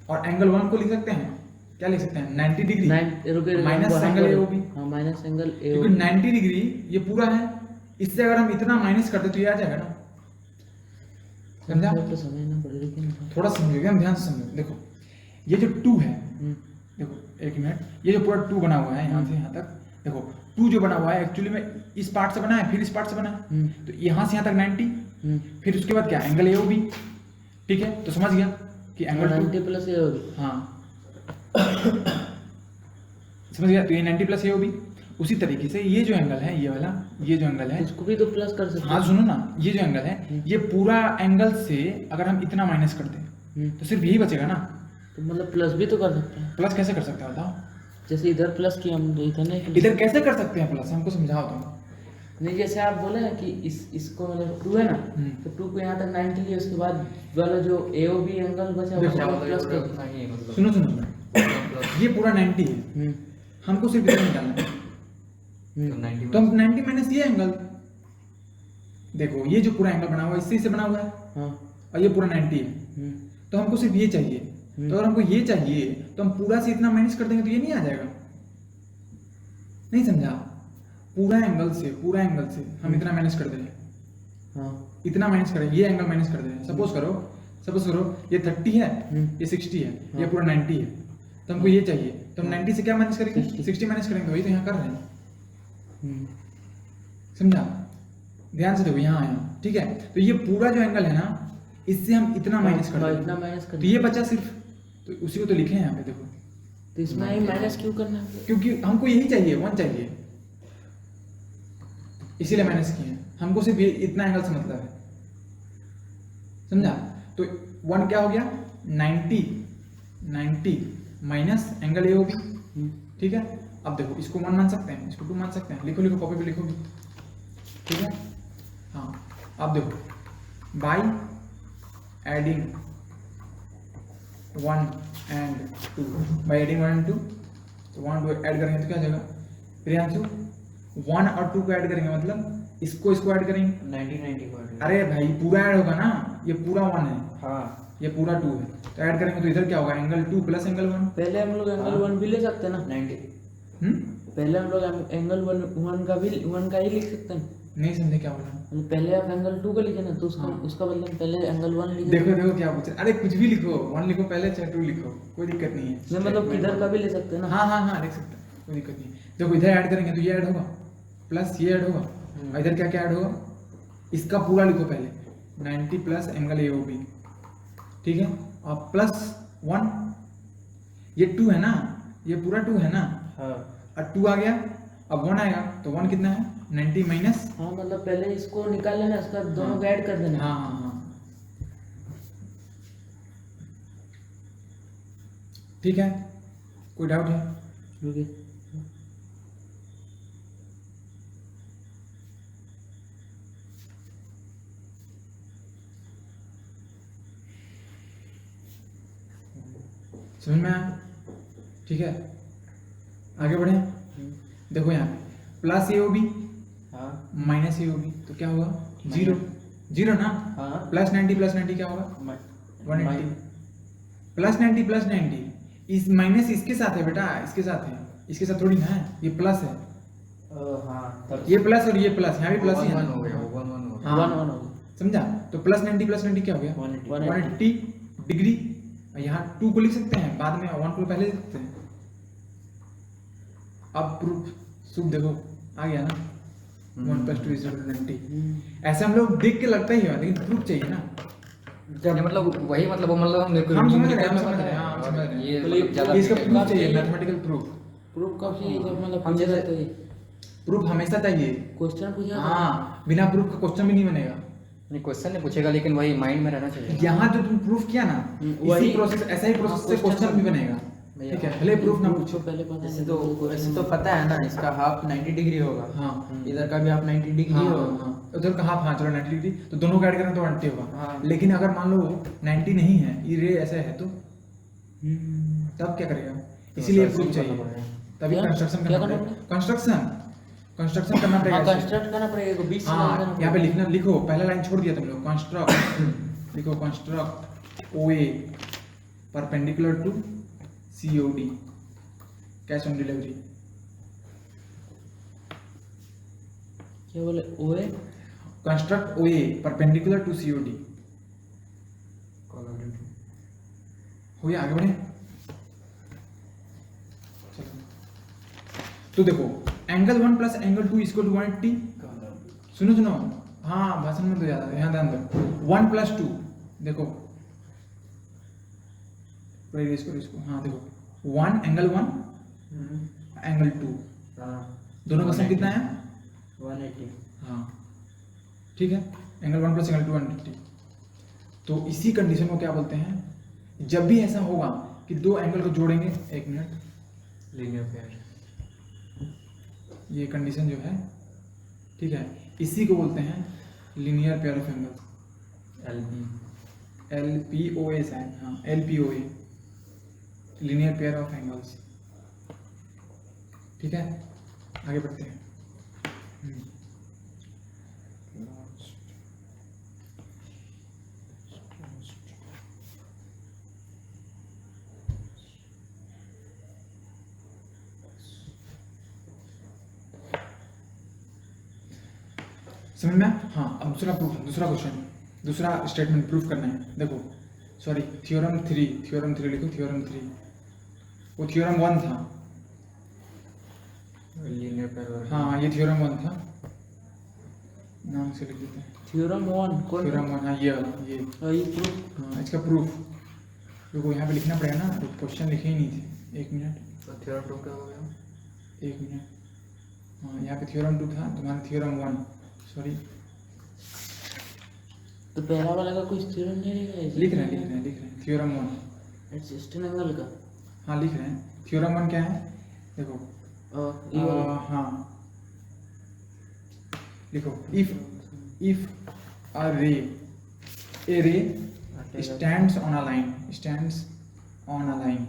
Speaker 1: और एंगल 1 को लिख सकते हैं, क्या लिख सकते हैं 90 डिग्री
Speaker 2: रुके
Speaker 1: माइनस
Speaker 2: वहाँ
Speaker 1: एंगल
Speaker 2: पर-
Speaker 1: AOB,
Speaker 2: हाँ माइनस एंगल
Speaker 1: क्योंकि
Speaker 2: AOB।
Speaker 1: 90 डिग्री ये पूरा है, इससे अगर हम इतना माइनस करते तो ये आ जाएगा ना, समझा?
Speaker 2: तो समझना पड़ेगा लेकिन
Speaker 1: थोड़ा समझोगे, हम ध्यान से समझो। देखो ये जो 2 है, देखो एक मिनट, ये जो पूरा 2 बना हुआ है यहाँ से यहाँ तक, देखो 2 जो बना हुआ है एक्चुअली में इस पार्ट से बना है, फिर इस पार्ट से बना है, तो यहाँ से यहाँ तक 90, फिर उसके बाद क्या एंगल AOB, ठीक है, तो समझ गया कि एंगल
Speaker 2: 90 प्लस AOB,
Speaker 1: हाँ समझ गया, तो ये 90 प्लस AOB। उसी तरीके से ये जो एंगल है, ये वाला, ये जो एंगल है,
Speaker 2: इसको भी तो प्लस कर सकते
Speaker 1: हाँ सुनो ना, ये जो एंगल है, ये पूरा एंगल से अगर हम इतना माइनस कर दें तो सिर्फ यही बचेगा ना,
Speaker 2: तो मतलब प्लस भी तो कर सकते हैं,
Speaker 1: प्लस कैसे कर सकते हैं बताओ?
Speaker 2: जैसे इधर प्लस किया हम तो इधर नहीं
Speaker 1: इधर कैसे कर सकते हैं प्लस, हमको समझाओ तुम।
Speaker 2: नहीं, जैसे आप बोले ना कि इसको मतलब 2 है ना, तो 2 को यहाँ तक 90 लिया, उसके बाद वाला जो AOB एंगल बचा
Speaker 1: देखो,
Speaker 2: उसको प्लस कर
Speaker 4: उतना ही है मतलब
Speaker 1: सुनो सुनो, ये पूरा 90 है, हमको सिर्फ इतना निकालना है,
Speaker 4: तो 90
Speaker 1: तो हम 90 माइनस ये एंगल, देखो ये जो पूरा एंगल बना हुआ है इससे बना हुआ है,
Speaker 2: हाँ
Speaker 1: और ये पूरा 90 है, तो हमको सिर्फ ये चाहिए, तो अगर हमको ये चाहिए तो हम पूरा से इतना माइनस कर देंगे तो ये नहीं आ जाएगा, नहीं समझा? पूरा एंगल से हम इतना माइनस कर दें,
Speaker 2: हाँ
Speaker 1: इतना माइनस करें, ये एंगल माइनस कर दें, सपोज करो ये 30 है, ये 60 है, ये पूरा 90 है, तो हमको ये चाहिए, तो हम 90 से क्या माइनस करेंगे, 60 माइनस करेंगे, तो वही तो यहाँ कर रहे हैं, समझा? ध्यान से देखो यहाँ आया, ठीक है, तो ये पूरा जो एंगल है ना, इससे हम इतना माइनस कर
Speaker 2: इतना
Speaker 1: देंगे,
Speaker 2: माइनस कर
Speaker 1: तो ये बचा सिर्फ, तो उसी को तो लिखे हैं यहाँ पे, देखो
Speaker 2: तो इसमें ही माइनस क्यों करना है?
Speaker 1: क्योंकि हमको यही चाहिए, 1 चाहिए, इसीलिए माइनस किए हैं, हमको सिर्फ ये इतना एंगल से मतलब है, समझा? तो 1 क्या हो गया 90 माइनस एंगल AOB, ठीक है। अब देखो इसको 1 मान सकते हैं, इसको 2 मान सकते हैं, लिखो कॉपी पे लिखोगे, ठीक है। हाँ अब देखो by adding 1 and 2, by adding 1 and 2, तो 1 2 ऐड करेंगे तो क्या आ जाएगा प्रियांशु, 1 और 2 को ऐड करेंगे मतलब इसको ऐड करेंगे,
Speaker 3: 90
Speaker 1: अरे भाई पूरा ऐड होगा ना, ये पूरा 1 है,
Speaker 3: हाँ
Speaker 1: ये पूरा 2 है, तो ऐड करेंगे तो इधर क्या होगा एंगल 2 प्लस एंगल 1,
Speaker 2: पहले हम लोग एंगल 1 भी ले सकते हैं ना,
Speaker 3: 90
Speaker 2: पहले हम लोग एंगल 1 का भी 1 का ही लिख सकते हैं,
Speaker 1: नहीं समझे क्या बोला?
Speaker 2: मतलब पहले आप एंगल 2 का लिखे ना, तो उसका
Speaker 1: हाँ।
Speaker 2: उसका बदले पहले एंगल 1 लिखे।
Speaker 1: देखो क्या पूछ रहे, अरे कुछ भी लिखो, 1 लिखो पहले चाहे 2 लिखो, कोई दिक्कत नहीं है,
Speaker 2: नहीं मतलब किधर का भी ले सकते हैं ना।
Speaker 1: हाँ लिख सकते हैं, कोई दिक्कत नहीं है। देखो इधर ऐड करेंगे तो ये ऐड होगा प्लस ये ऐड होगा, और इधर क्या ऐड होगा, इसका पूरा लिखो पहले 90 प्लस एंगल AOB, ठीक है, और प्लस 1, ये 2 है ना, ये पूरा 2 है ना,
Speaker 3: हाँ
Speaker 1: और 2 आ गया, अब 1 आएगा, तो 1 कितना है 90 माइनस,
Speaker 2: हाँ मतलब पहले इसको निकाल लेना, इसका दोनों को ऐड कर देना।
Speaker 1: हाँ ठीक है, कोई डाउट है?
Speaker 2: रुकिए,
Speaker 1: समझ में आया? ठीक है, आगे बढ़े। देखो यहाँ पे प्लस AOB
Speaker 3: हाँ
Speaker 1: माइनस ए होगी तो क्या होगा? जीरो। जीरो ना?
Speaker 3: हाँ
Speaker 1: प्लस 90 क्या होगा? 180। प्लस 90 इस माइनस इसके साथ है बेटा, इसके साथ है, इसके साथ थोड़ी ना है, ये प्लस है,
Speaker 3: हाँ तब
Speaker 1: ये प्लस और ये प्लस, यहाँ भी प्लस ही है
Speaker 4: वन
Speaker 1: ना?
Speaker 4: हो गया, वन वन हो गया।
Speaker 1: हाँ।
Speaker 2: 1 1 होगा।
Speaker 1: समझा? तो प्लस 90 क्या हो गया? 180 डिग्री। और यहाँ 2 को लिख सकते हैं, बाद में 1 को पहले लिख सकते हैं। अब प्रूफ सूप देखो आ गया ना, 1 + 2 = 90। ऐसे हम लोग देख के लगता ही है, लेकिन प्रूफ चाहिए ना।
Speaker 4: ये मतलब वही मतलब वो मतलब हम देखो
Speaker 1: हम समझ रहे हैं,
Speaker 4: numerical
Speaker 1: हम
Speaker 4: में
Speaker 1: समझ रहे हैं,
Speaker 4: बताया,
Speaker 1: हाँ, हम
Speaker 4: और
Speaker 1: समझ रहे हैं।
Speaker 4: ये
Speaker 2: तो
Speaker 4: मतलब ज्यादा
Speaker 1: इसका
Speaker 4: detail
Speaker 1: प्रूफ
Speaker 4: बात
Speaker 1: चाहिए,
Speaker 2: चाहिए।
Speaker 1: Mathematical proof.
Speaker 2: प्रूफ कब चाहिए जब मतलब
Speaker 3: हम
Speaker 2: पूछेगा
Speaker 3: जैसे-
Speaker 2: तो ये
Speaker 1: प्रूफ हमेशा चाहिए।
Speaker 2: क्वेश्चन पूछेगा तो-
Speaker 1: हाँ, बिना प्रूफ का क्वेश्चन भी नहीं बनेगा।
Speaker 4: नहीं क्वेश्चन नहीं पूछेगा, लेकिन वही माइंड में रहना चाहिए।
Speaker 1: यहाँ जो तुम प्रूफ किया ना, इसी
Speaker 2: वही-
Speaker 1: प्रोसेस, ऐसा ही प्रोसेस से
Speaker 2: हाँ,
Speaker 1: क्वेश्चन भी बनेगा।
Speaker 3: भैया,
Speaker 1: ठीक है, भले प्रूफ ना पूछो।
Speaker 2: पहले पता
Speaker 3: ऐसे
Speaker 2: नहीं
Speaker 3: तो
Speaker 2: था,
Speaker 3: ऐसे तो पता है ना, इसका हाफ 90 डिग्री होगा।
Speaker 1: हाँ
Speaker 3: इधर का भी हाफ 90 डिग्री
Speaker 1: हाँ
Speaker 3: होगा।
Speaker 1: हाँ, उधर का हाफ, हाँ चलो 90 डिग्री, तो दोनों का ऐड करें तो 90 होगा।
Speaker 3: हाँ।
Speaker 1: लेकिन अगर मान लो 90 नहीं है, ये रे ऐसा है तो
Speaker 2: हम्म।
Speaker 1: तब क्या करेगा? इसीलिए
Speaker 4: construction
Speaker 1: प्रूफ चाहिए,
Speaker 4: करना पड़ेगा।
Speaker 1: तभी
Speaker 2: क्या?
Speaker 1: कंस्ट्रक्शन
Speaker 2: क्या
Speaker 1: करना
Speaker 2: करना
Speaker 1: पड़ेगा। कंस्ट्रक्शन करना पड़ेगा
Speaker 2: हाँ
Speaker 1: ऐसे।
Speaker 2: कंस्ट्रक्ट करना पड़ेगा 20 से
Speaker 1: हाँ,
Speaker 2: लगाना
Speaker 1: यहाँ पे
Speaker 2: पड़ेगा।
Speaker 1: लिखना, लिखो, पहला लाइन छोड़ दिया तुम लोग, कंस्ट्रक्ट लिखो, construct OA perpendicular to COD, cash on delivery.
Speaker 2: क्या बोले O A
Speaker 1: construct OA perpendicular to COD। हो गया, आगे बढ़े। चलो, तो देखो एंगल 1 + एंगल 2 = 180। सुनो सुनो, हाँ भाषण में तो ज्यादा, यहाँ ध्यान दो। 1 + 2 देखो, इसको हाँ देखो, 1 एंगल 1 एंगल 2
Speaker 3: हाँ
Speaker 1: दोनों का सम कितना है?
Speaker 3: 180।
Speaker 1: हाँ ठीक है, एंगल 1 + एंगल 2 180। तो इसी कंडीशन को क्या बोलते हैं? जब भी ऐसा होगा कि दो एंगल को जोड़ेंगे, एक मिनट,
Speaker 4: लीनियर पेयर।
Speaker 1: ये कंडीशन जो है, ठीक है, इसी को बोलते हैं linear pair of angle, LPOA शायद, हाँ LPOA, linear pair of angles. ठीक है, आगे बढ़ते हैं। समझ में? हाँ, अब दूसरा प्रूफ, दूसरा क्वेश्चन, दूसरा स्टेटमेंट प्रूफ करना है। देखो सॉरी, थ्योरम 3 लिखो, थ्योरम 3। वो थ्योरम 1 था,
Speaker 4: लीनियर पेयर।
Speaker 1: हाँ ये थ्योरम 1 था, नाम से लिख देते हैं।
Speaker 2: थ्योरम 1 कौन
Speaker 1: थ्योरम 1, हाँ ये वाला, ये
Speaker 2: ये प्रूफ
Speaker 1: हाँ, इसका प्रूफ देखो, यहाँ पे लिखना पड़ेगा ना, तो क्वेश्चन लिखे ही नहीं थे। एक मिनट,
Speaker 4: तो थ्योरम 2 क्या हो गया?
Speaker 1: एक मिनट, हाँ यहाँ पे थ्योरम 2 था, तुम्हारा थ्योरम 1, सॉरी
Speaker 2: तो पहला वाला का कुछ थ्योरम नहीं रहेगा
Speaker 1: लिख रहे हैं थ्योरम 1,
Speaker 2: एडजस्टेंट एंगल का
Speaker 1: हाँ लिख रहे हैं। थ्योरम 1 क्या है? देखो
Speaker 2: ये वाला
Speaker 1: हाँ लिखो, if a ray stands on a line,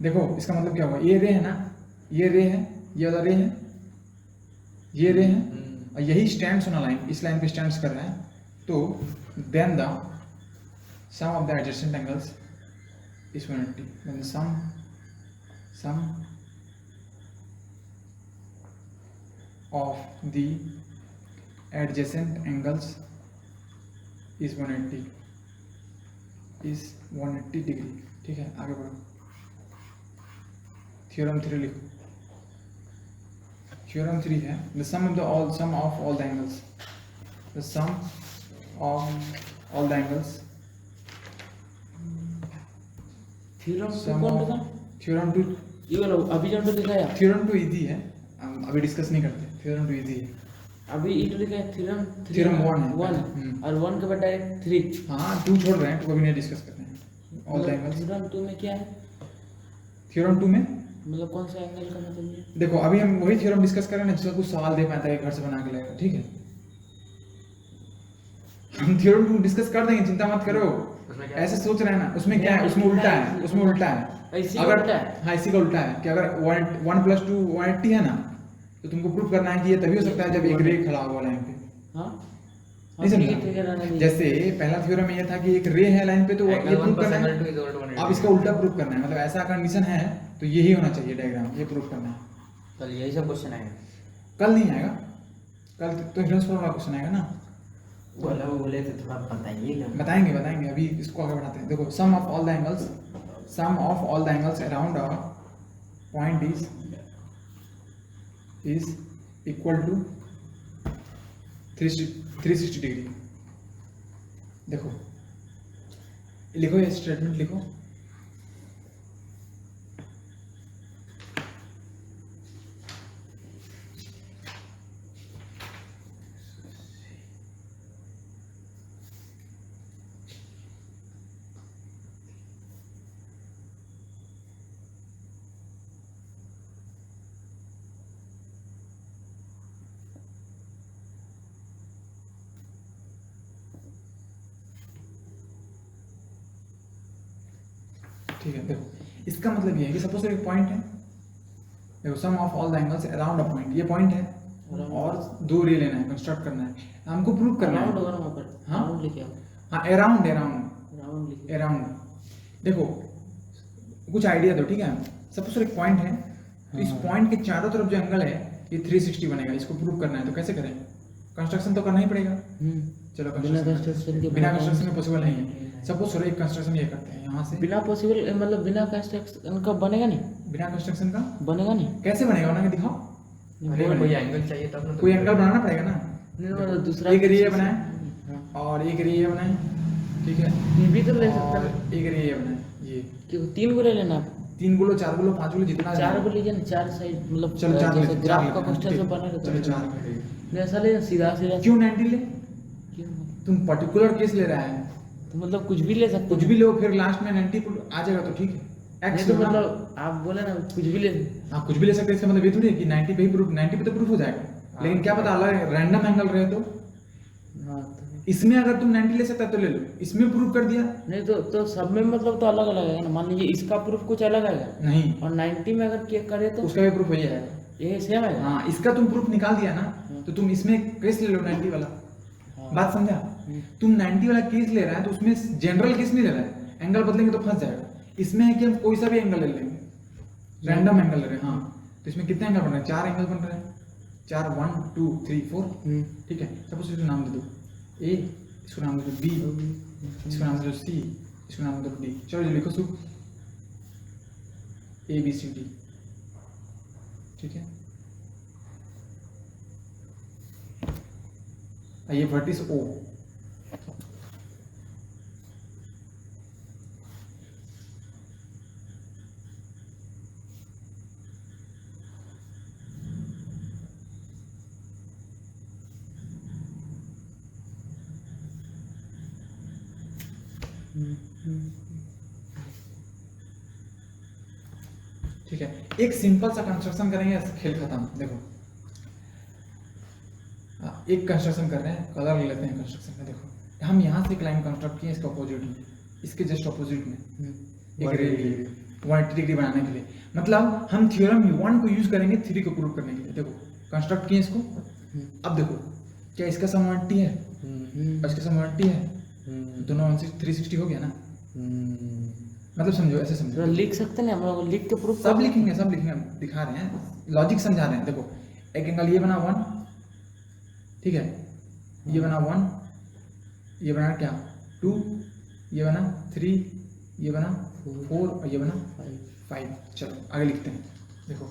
Speaker 1: देखो इसका मतलब क्या हुआ? ये रे है ना, ये रे है, ये वाला रे है, ये रे है, और यही स्टैंड्स ऑन अ लाइन, इस लाइन पे स्टैंड्स कर रहा है, तो then the sum of the adjacent angles is 180। Then sum of the adjacent angles is 180 degree. ठीक है, आगे बढ़ो, थ्योरम 3 लिखो। थ्योरम 3 है the sum of all the angles, the sum of all the angles,
Speaker 2: theorem
Speaker 1: sum
Speaker 2: कौन
Speaker 1: of
Speaker 2: था?
Speaker 1: Theorem 2,
Speaker 2: ये वाला अभी जो दिखाया
Speaker 1: थ्योरम 2 इजी है, हम अभी डिस्कस नहीं करते। थ्योरम 2 इजी है,
Speaker 2: अभी ये तो लिखा है थ्योरम
Speaker 1: Theorem 1 है।
Speaker 2: 1 और 1 के बाद डायरेक्ट 3
Speaker 1: हाँ 2 छोड़ रहे हैं, तो अभी नहीं डिस्कस करते हैं ऑल द एंगल्स।
Speaker 2: थ्योरम 2 में क्या है?
Speaker 1: थ्योरम 2 में
Speaker 2: मतलब कौन सा एंगल का मतलब ये?
Speaker 1: देखो, अभी हम वही थ्योरम डिस्कस कर रहे हैं ना, जिसका कुछ सवाल दे पाता है घर से बना के लाएगा। ठीक है, हम थ्योरम 2 डिस्कस कर देंगे, चिंता मत करो।
Speaker 4: उसमें क्या
Speaker 1: ऐसे सोच रहे हैं ना, उसमें क्या है? उसमें उल्टा है, उसमें उल्टा है।
Speaker 2: इसी का
Speaker 1: अगर
Speaker 2: उल्टा है।
Speaker 1: हाँ, इसी का उल्टा है कि अगर 1 + 2 180 है ना, तो तुमको प्रूव करना है कि ये तभी हो सकता है जब एक रे खड़ा होगा लाइन पे।
Speaker 2: हाँ
Speaker 1: नहीं समझा? जैसे पहला थ्योरम ये था कि एक रे है लाइन पे तो ये
Speaker 4: एंगल
Speaker 1: प्रूव
Speaker 4: 1
Speaker 1: करना
Speaker 4: एंगल
Speaker 1: है।
Speaker 4: 2 इज इक्वल टू
Speaker 1: अब इसका उल्टा प्रूव करना है, मतलब ऐसा कंडीशन है तो यही होना चाहिए डायग्राम, ये प्रूव करना है।
Speaker 3: कल यही सब क्वेश्चन आएगा।
Speaker 1: कल नहीं आएगा, कल तो हिडन स्क्वायर वाला क्वेश्चन आएगा ना।
Speaker 3: बोला बोले तो थोड़ा बताइएगा।
Speaker 1: बताएंगे अभी इसको आगे बढ़ाते हैं। देखो sum of all the angles around a point is equal to 360 degree. देखो लिखो, ये स्टेटमेंट लिखो। ठीक है, देखो इसका मतलब ये है कि सपोज एक पॉइंट है, देखो sum of all the angles around a point, ये पॉइंट है और दो रे लेना है, कंस्ट्रक्ट करना है, हमको प्रूव करना
Speaker 2: राउंड
Speaker 1: है।
Speaker 2: होगा ना वहाँ पर,
Speaker 1: हाँ?
Speaker 2: राउंड लिखे आओ,
Speaker 1: हाँ अराउंड
Speaker 2: राउंड लिखे।
Speaker 1: अराउंड। देखो कुछ आइडिया दो, ठीक है। सपोज एक पॉइंट है तो इस पॉइंट के चारों तरफ जो एंगल है ये 360 बनेगा, इसको प्रूव करना है तो कैसे करें? कंस्ट्रक्शन तो करना ही पड़ेगा। चलो
Speaker 2: बिना कंस्ट्रक्शन के
Speaker 1: बिना कंस्ट्रक्शन के पॉसिबल नहीं है। सपोज एक कंस्ट्रक्शन ये करते हैं यहाँ से,
Speaker 2: बिना पॉसिबल मतलब बिना कंस्ट्रक्शन का बनेगा नहीं,
Speaker 1: बिना कंस्ट्रक्शन का
Speaker 2: बनेगा नहीं।
Speaker 1: कैसे बनेगा, बना के दिखाओ।
Speaker 4: अरे कोई एंगल चाहिए तब ना, तो
Speaker 1: कोई एंगल बनाना पड़ेगा ना।
Speaker 2: नहीं मतलब दूसरा
Speaker 1: एक रे बनाए
Speaker 2: हाँ।
Speaker 1: और एक रे बनाए, ठीक है,
Speaker 2: ये भी तो ले सकता
Speaker 1: और
Speaker 2: है
Speaker 1: एक रे बनाए, ये
Speaker 2: कि 3 गो ले लेना आप,
Speaker 1: 3 गुलो 4 गुलो 5 गुलो जितना
Speaker 2: 4 गो लीजिए ना, 4 साइड मतलब
Speaker 1: चलो 4
Speaker 2: जैसे ग्राफ का क्वेश्चन से बना
Speaker 1: चलो 4
Speaker 2: नहीं ऐसा ले सीधा सीधा
Speaker 1: क्यों 90 ले?
Speaker 2: क्यों?
Speaker 1: तुम पर्टिकुलर केस ले रहा है,
Speaker 2: तो मतलब कुछ भी ले सकते
Speaker 1: कुछ
Speaker 2: हो।
Speaker 1: भी लो फिर लास्ट में 90 आ जाएगा तो ठीक है।
Speaker 2: नहीं
Speaker 1: एक्स
Speaker 2: तो
Speaker 1: लो ना।
Speaker 2: मतलब आप बोले ना कुछ भी ले,
Speaker 1: हाँ कुछ भी ले सकते हैं, इसका मतलब ये थोड़ी है कि 90 पे ही प्रूफ, 90 पे तो प्रूफ हो जाएगा, लेकिन क्या पता अलग रैंडम एंगल रहे तो।
Speaker 2: हाँ तो
Speaker 1: इसमें अगर तुम 90 ले सकता है तो ले लो, इसमें प्रूफ कर दिया
Speaker 2: नहीं तो सब में मतलब तो अलग अलग है ना, मान लीजिए इसका प्रूफ कुछ अलग आएगा
Speaker 1: नहीं,
Speaker 2: और 90 में अगर चेक करे तो
Speaker 1: उसका भी प्रूफ वही आएगा।
Speaker 2: ये सेम है।
Speaker 1: हाँ इसका तुम प्रूफ निकाल दिया ना, तो तुम इसमें केस ले लो 90 वाला। बात समझा? तुम 90 वाला केस ले रहा है तो उसमें जनरल केस नहीं ले रहा है, एंगल बदलेंगे तो फंस जाएगा। इसमें है कि हम कोई सा भी एंगल ले लेंगे, रैंडम एंगल ले रहे हैं। हाँ तो इसमें कितने एंगल बन रहे हैं? 4 एंगल बन रहे हैं, 4 1 2 3 4, ठीक है। सपोज इसको नाम दे दो ए, इसको नाम दे दो बी, इसको नाम दे दो सी, इसको नाम दे दो डी। चलो ये लिखो सुख ए बी सी डी, ठीक है। ये वर्टिस ओ, ठीक है। एक सिंपल सा कंस्ट्रक्शन करेंगे, खेल खत्म। देखो एक कंस्ट्रक्शन कर रहे हैं, कलर ले लेते हैं कंस्ट्रक्शन का। देखो हम यहाँ से एक लाइन कंस्ट्रक्ट किए, इसके अपोजिट में, इसके जस्ट अपोजिट में एक रे लिए 180 डिग्री बनाने के लिए। मतलब हम थ्योरम 1 को यूज करेंगे 3 को प्रूव करने के लिए। देखो कंस्ट्रक्ट किए इसको, अब देखो क्या इसका सम 180 है और इसका सम 180 है, दोनों 360 हो गया ना। मतलब समझो, ऐसे समझो,
Speaker 2: तो लिख सकते हैं हम लोग, लिख के प्रूफ
Speaker 1: सब लिखेंगे, सब लिखेंगे, दिखा रहे हैं, लॉजिक समझा रहे हैं। देखो एक एंगल ये बना 1, ठीक है, ये बना 1, ये बना क्या 2, ये बना 3, ये बना 4 और ये बना 5। चलो आगे लिखते हैं। देखो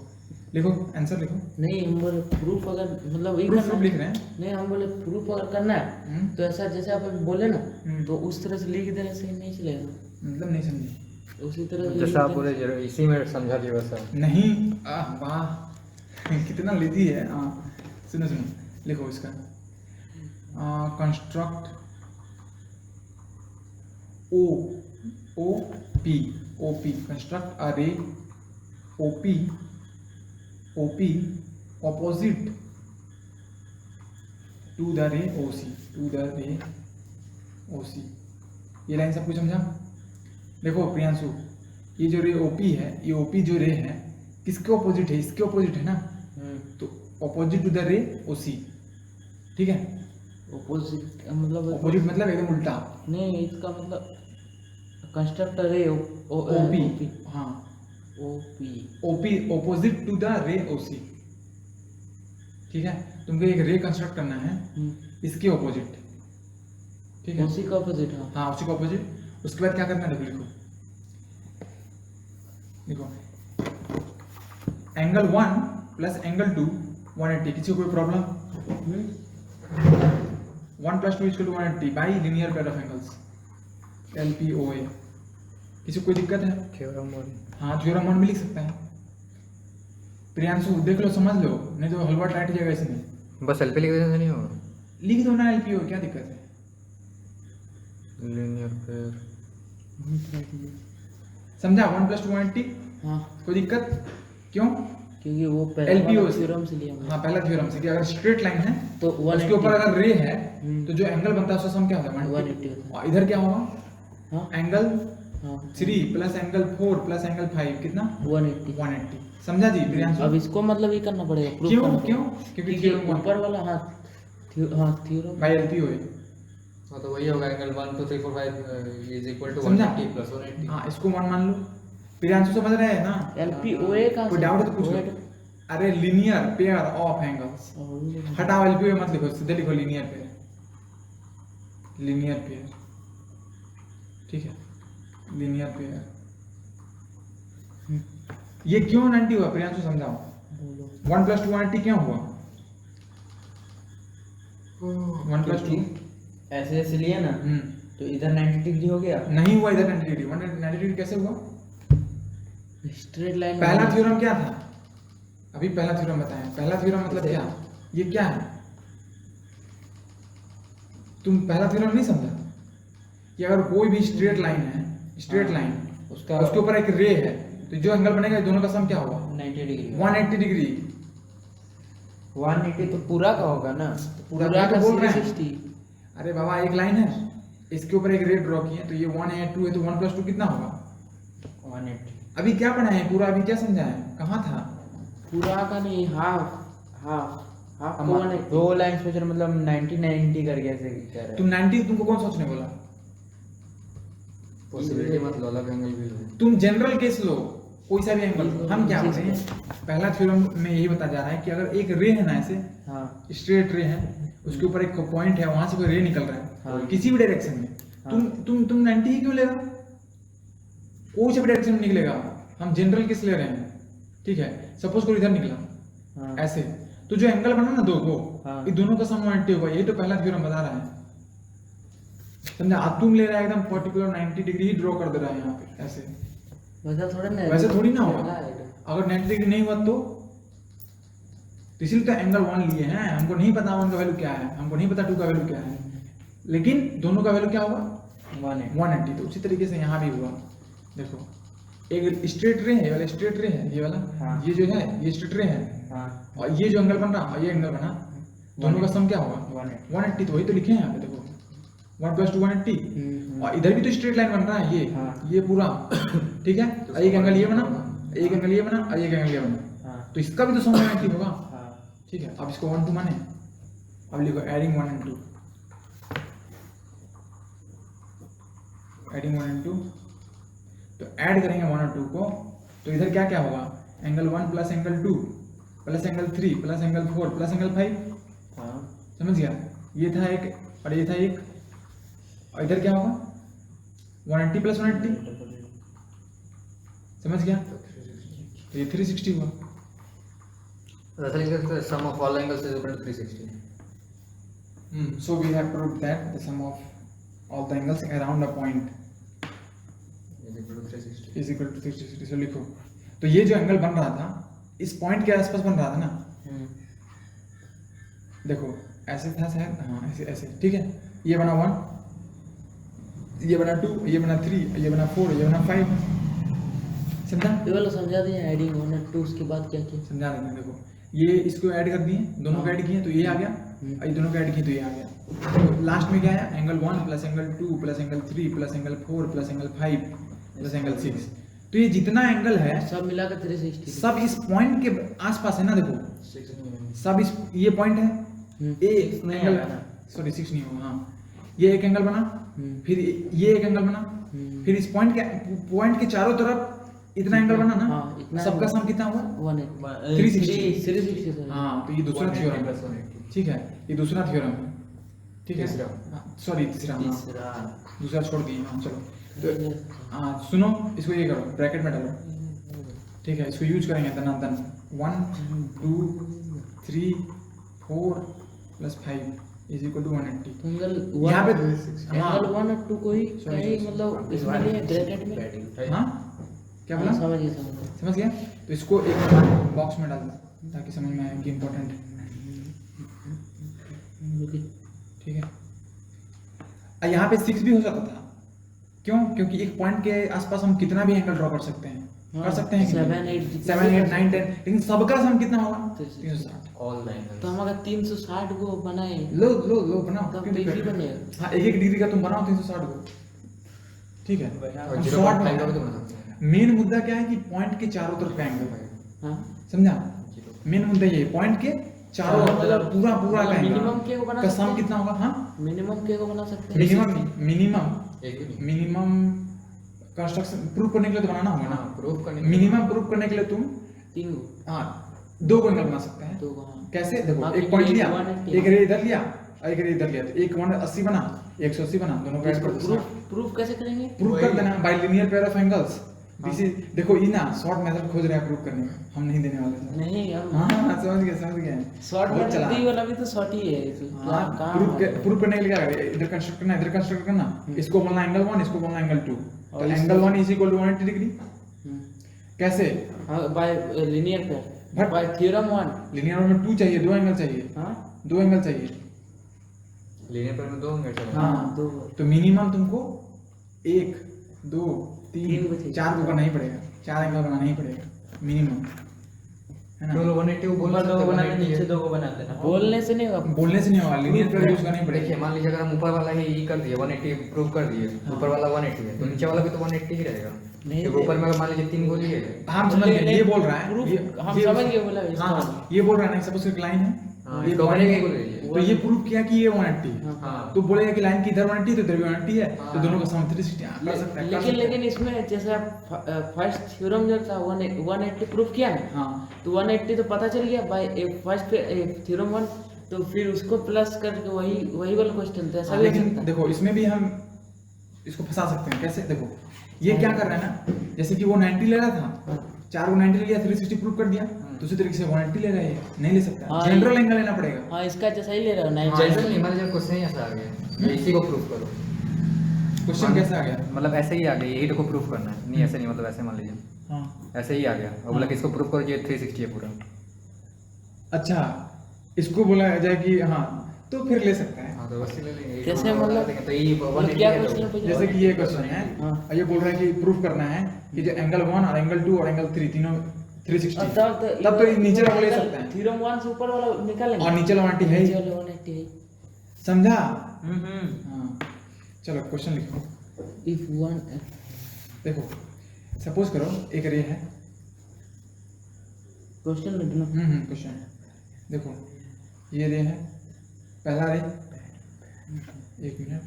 Speaker 1: लिखो, आंसर लिखो।
Speaker 2: नहीं हम बोले प्रूफ अगर मतलब ये
Speaker 1: प्रूफ
Speaker 2: करना
Speaker 1: लिख रहे हैं।
Speaker 2: नहीं, हम बोले प्रूफ अगर करना है तो ऐसा जैसे आप अभी बोले ना, तो उस तरह से लिख देने से नहीं चलेगा,
Speaker 1: मतलब नहीं समझे,
Speaker 2: उसी तरह से
Speaker 4: जैसा आप बोले जरा इसी में समझा दिए वैसा।
Speaker 1: नहीं वाह कितना लेती है। सुनो सुनो, लिखो इसका construct O P construct a ray OP opposite to the ray OC, ये लाइन सब कुछ समझा? देखो प्रियांशु, ये जो रे ओपी है, ये ओपी जो रे है किसके ऑपोजिट है? इसके ऑपोजिट है ना। तो ऑपोजिट टू द रे ओसी, ठीक है।
Speaker 2: ऑपोजिट मतलब
Speaker 1: ऑपोजिट मतलब एकदम उल्टा,
Speaker 2: नहीं, इसका मतलब कंस्ट्रक्टर है
Speaker 1: ओपी, हाँ ओपी ऑपोजिट टू द रे ओसी, ठीक है। तुमको एक रे कंस्ट्रक्ट करना है इसके ऑपोजिट, ठीक है,
Speaker 2: उसी का ऑपोजिट।
Speaker 1: हाँ उसी का ऑपोजिट। उसके बाद क्या करना है देखो, देखो एंगल 1 प्लस एंगल 2 180, किसी को कोई problem? 1 + 2 = 180 by linear pair of angles LPOA, किसी को कोई दिक्कत है?
Speaker 4: थ्योरम 1।
Speaker 1: हाँ थ्योरम 1 भी लिख सकता है। प्रियांशु देख लो समझ लो, नहीं तो हलवा टाइट जाएगा इसमें।
Speaker 4: बस एलपी लिख देने से नहीं होगा?
Speaker 1: लिख दो ना LPO, क्या दिक्कत है?
Speaker 4: लीनियर पेयर
Speaker 1: समझा? 1 + 2 180,
Speaker 2: हाँ,
Speaker 1: कोई दिक्कत? क्यों?
Speaker 2: क्योंकि वो
Speaker 1: LPO
Speaker 2: थ्योरम से लिया हमने।
Speaker 1: हाँ पहला थ्योरम से कि अगर स्ट्रेट लाइन है
Speaker 2: तो
Speaker 1: उसके ऊपर अगर रे है तो जो एंगल बनता है उसका सम क्या होता है?
Speaker 2: 180 होता है।
Speaker 1: और इधर क्या होगा?
Speaker 2: हाँ
Speaker 1: एंगल
Speaker 2: हाँ
Speaker 1: 3 प्लस एंगल 4 प्लस एंगल 5 कितना?
Speaker 2: 180।
Speaker 1: 180। समझा जी प्रियांशु?
Speaker 2: अब इसको मतलब ये करना पड़ेगा, प्रूफ
Speaker 1: क्यों?
Speaker 2: करना
Speaker 1: क्यों?
Speaker 2: पड़ेगा।
Speaker 1: क्योंकि
Speaker 2: क्योंकि
Speaker 1: थ्योरम 1
Speaker 2: ऊपर वाला हाँ थ्योरम
Speaker 1: बाय LPO है।
Speaker 4: हाँ तो वही होगा, एंगल 1 2 3 4 5 =
Speaker 1: समझा?
Speaker 4: 180 + 180।
Speaker 1: हाँ इसको 1 मान लो। प्रियांशु समझ रहे हैं ना?
Speaker 2: LPOA का
Speaker 1: कोई डाउट है तो पूछ लो। अरे लीनियर पेयर ऑफ एंगल्स, हटाओ LPO मत लिखो, सीधे लिखो लीनियर पेयर, लीनियर पेयर, ठीक है, लीनियर पेयर। ये क्यों 90 हुआ प्रियांशु समझाओ? 1 + 2 180 क्यों हुआ? 1 + 2
Speaker 3: ऐसे ऐसे लिया ना तो इधर 90 डिग्री हो गया।
Speaker 1: नहीं हुआ इधर 90 डिग्री। 190 डिग्री कैसे हुआ?
Speaker 2: Straight line.
Speaker 1: पहला थ्योरम क्या था? अभी पहला थ्योरम बताएं। पहला थ्योरम मतलब क्या? ये क्या है? तुम पहला थ्योरम नहीं समझा कि अगर कोई भी स्ट्रेट लाइन है, स्ट्रेट लाइन उसके ऊपर एक रे है तो जो एंगल बनेगा दोनों का सम क्या होगा?
Speaker 3: 90 डिग्री।
Speaker 1: 180 डिग्री।
Speaker 3: 180 तो पूरा का होगा ना।
Speaker 1: पूरा
Speaker 2: पूरा
Speaker 1: तो
Speaker 2: का
Speaker 1: बोल रहे हैं।
Speaker 2: 360।
Speaker 1: अरे बाबा एक लाइन है, इसके ऊपर एक रे ड्रॉ किए तो ये 1 है 2 है तो 1 + 2 कितना होगा?
Speaker 3: 180।
Speaker 1: अभी क्या पढ़ाए पूरा? अभी क्या समझाए? कहाँ था?
Speaker 2: पूरा का नहीं, हाफ
Speaker 3: हम दो लाइन सोच रहे मतलब 90 90 करके ऐसे कह रहे
Speaker 1: तुम 90 तुमको कौन सोचने बोला?
Speaker 4: पॉसिबिलिटी मत लो, अलग एंगल भी लो।
Speaker 1: तुम जनरल केस लो, कोई सा भी एंगल। हम क्या बोलते हैं? पहला थ्योरम में यही बता जा रहा है कि अगर एक रे है ना, ऐसे
Speaker 3: हाँ
Speaker 1: स्ट्रेट रे है, उसके ऊपर एक पॉइंट है, वहां से कोई रे निकल रहा है
Speaker 3: हाँ।
Speaker 1: किसी भी डायरेक्शन में, तुम 90 ही क्यों ले रहे हो? कोई से भी डायरेक्शन में निकलेगा। हम जनरल केस ले रहे हैं, ठीक है। सपोज कोई इधर निकला
Speaker 3: हाँ।
Speaker 1: ऐसे, तो जो एंगल बना ना दो को,
Speaker 3: हाँ।
Speaker 1: ये दोनों का सम 180 होगा। यही तो पहला थ्योरम बता रहा है, समझा? अब तुम ले रहा है एकदम पर्टिकुलर 90 डिग्री ही ड्रॉ कर दे रहा है यहाँ पे ऐसे। वैसे थोड़ी ना होगा। अगर 90 डिग्री नहीं हुआ तो इसलिए तो एंगल 1 लिए हैं। हमको नहीं पता 1 का वैल्यू क्या है, हमको नहीं पता 2 का वैल्यू क्या है, लेकिन दोनों का वैल्यू क्या होगा? 180। तो उसी तरीके से यहाँ भी हुआ। देखो एक स्ट्रेट रे है, ये वाला स्ट्रेट रे है, ये वाला
Speaker 3: हाँ।
Speaker 1: ये जो है ये स्ट्रेट रे है,
Speaker 3: हाँ।
Speaker 1: और ये जो एंगल बन रहा और ये एंगल बना, दोनों का सम क्या होगा? 180। तो वही तो लिखे हैं यहाँ पे, देखो 1 + 2 180। और इधर भी तो स्ट्रेट लाइन बन रहा है, ये
Speaker 3: हाँ।
Speaker 1: ये पूरा, ठीक है। और एक एंगल ये बना, एक एंगल ये बना और एक एंगल ये बना,
Speaker 3: हाँ।
Speaker 1: तो इसका भी तो सम 180 होगा,
Speaker 3: हाँ।
Speaker 1: ठीक है। अब इसको 1 2 माने, अब लिखो एडिंग 1 and 2, एडिंग 1 and 2। तो ऐड करेंगे 1 और 2 को, तो इधर क्या क्या होगा? Angle 1 plus angle 2 plus angle 3 plus angle 4 plus angle 5।
Speaker 3: हाँ।
Speaker 1: समझ गया? ये था एक और ये था एक, और इधर क्या होगा? 180 प्लस 180। समझ गया? तो ये 360 हुआ।
Speaker 4: ऐसा लिख सकते हैं, sum of all angles is equal to 360।
Speaker 1: So we have proved that the sum of all the angles around a point is equal to 360। So लिखो, तो ये जो एंगल बन रहा था इस पॉइंट के आसपास बन रहा था ना, देखो ऐसे था शायद, हाँ ऐसे ऐसे, ठीक है। ये बना 1, ये बना 2, ये बना 3, ये बना 4, ये बना 5। समझा?
Speaker 2: ये वाला समझा दिया, एडिंग 1 और 2 उसके बाद क्या किया?
Speaker 1: समझा देंगे। देखो ये इसको ऐड कर दिए, दोनों को ऐड किए तो ये आ गया, और ये दोनों को ऐड किए तो ये आ गया। तो लास्ट में क्या आया? Angle 1 plus angle 2 plus angle 3 plus angle 4 plus angle 5 plus angle 6। तो ये जितना एंगल है
Speaker 2: सब मिलाकर 360
Speaker 1: सब इस पॉइंट के आसपास है ना, देखो सब इस ये पॉइंट है ए
Speaker 3: नहीं
Speaker 1: एंगल,
Speaker 3: आया ना।
Speaker 1: सॉरी 6 नहीं होगा, हाँ ये एक एंगल बना, फिर ये एक एंगल बना, फिर इस पॉइंट के चारों तरफ इतना एंगल बना ना,
Speaker 2: हाँ, इतना
Speaker 1: सबका
Speaker 2: एंगल।
Speaker 1: सम कितना हुआ
Speaker 2: 180
Speaker 1: 360।
Speaker 2: 360 सर।
Speaker 1: हाँ तो ये दूसरा थ्योरम है, ठीक है, ये दूसरा थ्योरम है, ठीक है,
Speaker 4: तीसरा।
Speaker 1: सॉरी तीसरा, हाँ,
Speaker 3: तीसरा
Speaker 1: दूसरा छोड़ दिए, हाँ चलो तो हाँ सुनो, इसको ये करो ब्रैकेट में डालो, ठीक है, इसको यूज करेंगे धनाधन 1 2 3 4 + 5 = 180।
Speaker 2: एंगल
Speaker 1: यहाँ पे
Speaker 2: एंगल 1 और 2 को ही
Speaker 1: Sorry,
Speaker 2: कहीं मतलब इसमें लिए ब्रैकेट में।
Speaker 1: हाँ क्या बोला,
Speaker 2: समझ गया।
Speaker 1: समझ गया, तो इसको एक बॉक्स में डाल दो ताकि समझ में आए कि इम्पोर्टेंट है, ठीक है। यहाँ पे 6 भी हो सकता था, क्यों, क्योंकि एक पॉइंट के आसपास हम कितना भी एंगल ड्रॉ कर सकते हैं, कर सकते हैं
Speaker 2: 7 8
Speaker 1: 7 8 9 10, लेकिन सबका सम कितना होगा 360।
Speaker 3: All the angles.
Speaker 2: तो हम अगर 360 को बनाए
Speaker 1: लो लो लो बनाओ,
Speaker 2: तब
Speaker 1: क्यों
Speaker 2: तो
Speaker 1: दिक्कत
Speaker 2: इजी
Speaker 1: है?
Speaker 2: बनेगा।
Speaker 1: हाँ 1 डिग्री का तुम बनाओ 360 को, ठीक है।
Speaker 4: और
Speaker 1: हम
Speaker 4: 0.5
Speaker 1: शॉर्ट
Speaker 4: का भी तो
Speaker 1: में
Speaker 4: बना सकते हैं।
Speaker 1: मेन मुद्दा क्या है कि पॉइंट के चारों तरफ का एंगल,
Speaker 2: हाँ
Speaker 1: समझा, मेन मुद्दा ये पॉइंट के चारों
Speaker 2: मतलब
Speaker 1: पूरा पूरा का
Speaker 2: मिनिमम के को
Speaker 1: एंगल
Speaker 2: बना
Speaker 1: का
Speaker 2: सकते
Speaker 1: सम
Speaker 2: हैं?
Speaker 1: कितना होगा, हाँ
Speaker 2: मिनिमम के को बना सकते हैं।
Speaker 1: मिनिमम
Speaker 4: एक भी नहीं।
Speaker 1: मिनिमम कंस्ट्रक्शन प्रूफ करने के लिए तो बनाना होगा ना,
Speaker 4: हाँ, प्रूफ करने के
Speaker 1: मिनिमम प्रूफ करने के लिए तुम
Speaker 2: 3 को
Speaker 1: हाँ 2 को एंगल बना सकते हैं।
Speaker 2: तो हाँ।
Speaker 1: कैसे, देखो
Speaker 2: हाँ,
Speaker 1: एक
Speaker 2: क्योंकि
Speaker 1: पॉइंट
Speaker 2: एक
Speaker 1: लिया,
Speaker 2: 180
Speaker 1: एक रे इधर लिया और एक रे इधर लिया, तो एक 180 बना, 180 बना, दोनों का ऐड कर दो,
Speaker 2: प्रूफ कैसे करेंगे?
Speaker 1: प्रूफ कर देना bye linear pair of angles. This is, देखो ये ना शॉर्ट मेथड खोज रहे हैं प्रूफ करने का, हम नहीं देने वाले हैं।
Speaker 2: नहीं हम
Speaker 1: हाँ हाँ समझ गए
Speaker 2: शॉर्ट
Speaker 1: बहुत
Speaker 2: में
Speaker 1: चला।
Speaker 2: दी वाला भी तो शॉर्ट ही है तो क्या कहाँ
Speaker 1: प्रूफ करने के लिए क्या करें, इधर कंस्ट्रक्ट करना, इधर कंस्ट्रक्ट करना, इसको बोलना एंगल 1, इसको बोलना एंगल 2, तो
Speaker 2: और
Speaker 1: एंगल 1 = 180 डिग्री। कैसे,
Speaker 2: bye linear pair
Speaker 1: But-
Speaker 2: bye theorem 1।
Speaker 1: Linear में 2 चाहिए, 2 एंगल चाहिए,
Speaker 2: हाँ
Speaker 1: 2 एंगल चाहिए,
Speaker 4: लीनियर पर में 2 होंगे चलो।
Speaker 2: हाँ 2
Speaker 1: तो मिनिमम तुमको 1 2
Speaker 2: तीन
Speaker 1: 3
Speaker 2: बचे।
Speaker 1: 4 को करना ही पड़ेगा, 4 एंगल बनाना ही पड़ेगा मिनिमम, है ना।
Speaker 4: केवल 180 को बोल
Speaker 3: ऊपर
Speaker 4: सकते
Speaker 3: 2
Speaker 4: हैं,
Speaker 3: बना
Speaker 4: 180
Speaker 3: नीचे
Speaker 4: है।
Speaker 3: 2 को बना देना।
Speaker 2: बोलने से नहीं होगा।
Speaker 1: बोलने से नहीं होगा, लीनियर पेयर यूज करना ही
Speaker 4: देखिए
Speaker 1: पड़ेगा।
Speaker 4: मान लीजिए अगर हम ऊपर वाला ही कर दिए 180 प्रूव कर दिए, ऊपर वाला 180 है तो नीचे वाला भी तो 180 ही रहेगा।
Speaker 2: नहीं,
Speaker 4: क्योंकि ऊपर में अगर मान लीजिए 3 को लिए
Speaker 1: हम समझ गए, ये बोल रहा है,
Speaker 2: Proof हम
Speaker 1: ये
Speaker 2: समझ गए बोला इसका
Speaker 1: हाँ
Speaker 2: मतलब।
Speaker 1: ये बोल रहा है ना, सपोज एक लाइन है,
Speaker 4: हाँ,
Speaker 1: ये
Speaker 4: इसको
Speaker 1: point
Speaker 4: बनेगा
Speaker 1: है,
Speaker 4: ही बोल रही है।
Speaker 1: तो ये प्रूफ किया कि ये 180 है,
Speaker 4: हाँ।
Speaker 1: तो बोलेगा कि लाइन की इधर 180 तो इधर भी 180 है, तो
Speaker 4: हाँ।
Speaker 1: दोनों का सम 360 कर सकता है, कर सकता है।
Speaker 2: लेकिन इसमें जैसे आप फर्स्ट थ्योरम जो था 180 प्रूफ किया ना,
Speaker 1: हाँ
Speaker 2: तो 180 तो पता चल गया बाय फर्स्ट थ्योरम 1, तो फिर उसको प्लस करके वही वाला क्वेश्चन था, ऐसा
Speaker 1: हाँ,
Speaker 2: भी हो
Speaker 1: लेकिन
Speaker 2: सकता है।
Speaker 1: देखो इसमें भी हम इसको फंसा सकते हैं, कैसे, देखो ये क्या कर रहा है ना, जैसे कि वो 90 ले रहा था, 4 को 90 ले लिया, 360 प्रूफ कर दिया, तो उसी तरीके से 180 ले रहा है, नहीं ले सकता,
Speaker 2: हाँ,
Speaker 1: जनरल एंगल लेना पड़ेगा।
Speaker 2: हाँ इसका जैसा ही ले रहा हूँ
Speaker 4: जैसे
Speaker 2: 90।
Speaker 4: नहीं मान लीजिए क्वेश्चन ही ऐसा आ गया, इसी को प्रूफ करो।
Speaker 1: क्वेश्चन कैसे आ गया,
Speaker 4: मतलब ऐसे ही आ गया, यही को प्रूफ करना है, नहीं ऐसे नहीं, मतलब ऐसे मान लीजिए
Speaker 1: हाँ
Speaker 4: ऐसे ही आ गया और बोला कि इसको प्रूफ करो, ये 360 है पूरा।
Speaker 1: अच्छा इसको बोला जाए कि हाँ तो फिर ले सकता है।
Speaker 4: हाँ तो वैसे ले लेंगे।
Speaker 2: कैसे मतलब?
Speaker 4: तो ये 180
Speaker 2: क्या
Speaker 4: है तो-
Speaker 2: क्वेश्चन पूछा?
Speaker 1: जैसे कि ये क्वेश्चन है,
Speaker 2: हाँ।
Speaker 1: और ये बोल रहा है कि प्रूफ करना है कि जो एंगल 1 और एंगल 2 और एंगल 3 तीनों 360, तब तो ये नीचे वाला ले सकता है,
Speaker 2: थ्योरम 1 से ऊपर वाला निकालेंगे
Speaker 1: और नीचे वाला 180 है
Speaker 2: नीचे
Speaker 1: ही।
Speaker 2: वाला 180 है।
Speaker 1: समझा,
Speaker 3: हम्म।
Speaker 1: हाँ चलो क्वेश्चन लिखो।
Speaker 2: इफ 1
Speaker 1: देखो सपोज करो एक रे है,
Speaker 2: क्वेश्चन लिखना।
Speaker 1: क्वेश्चन देखो, ये रे है, पहला रे, एक मिनट,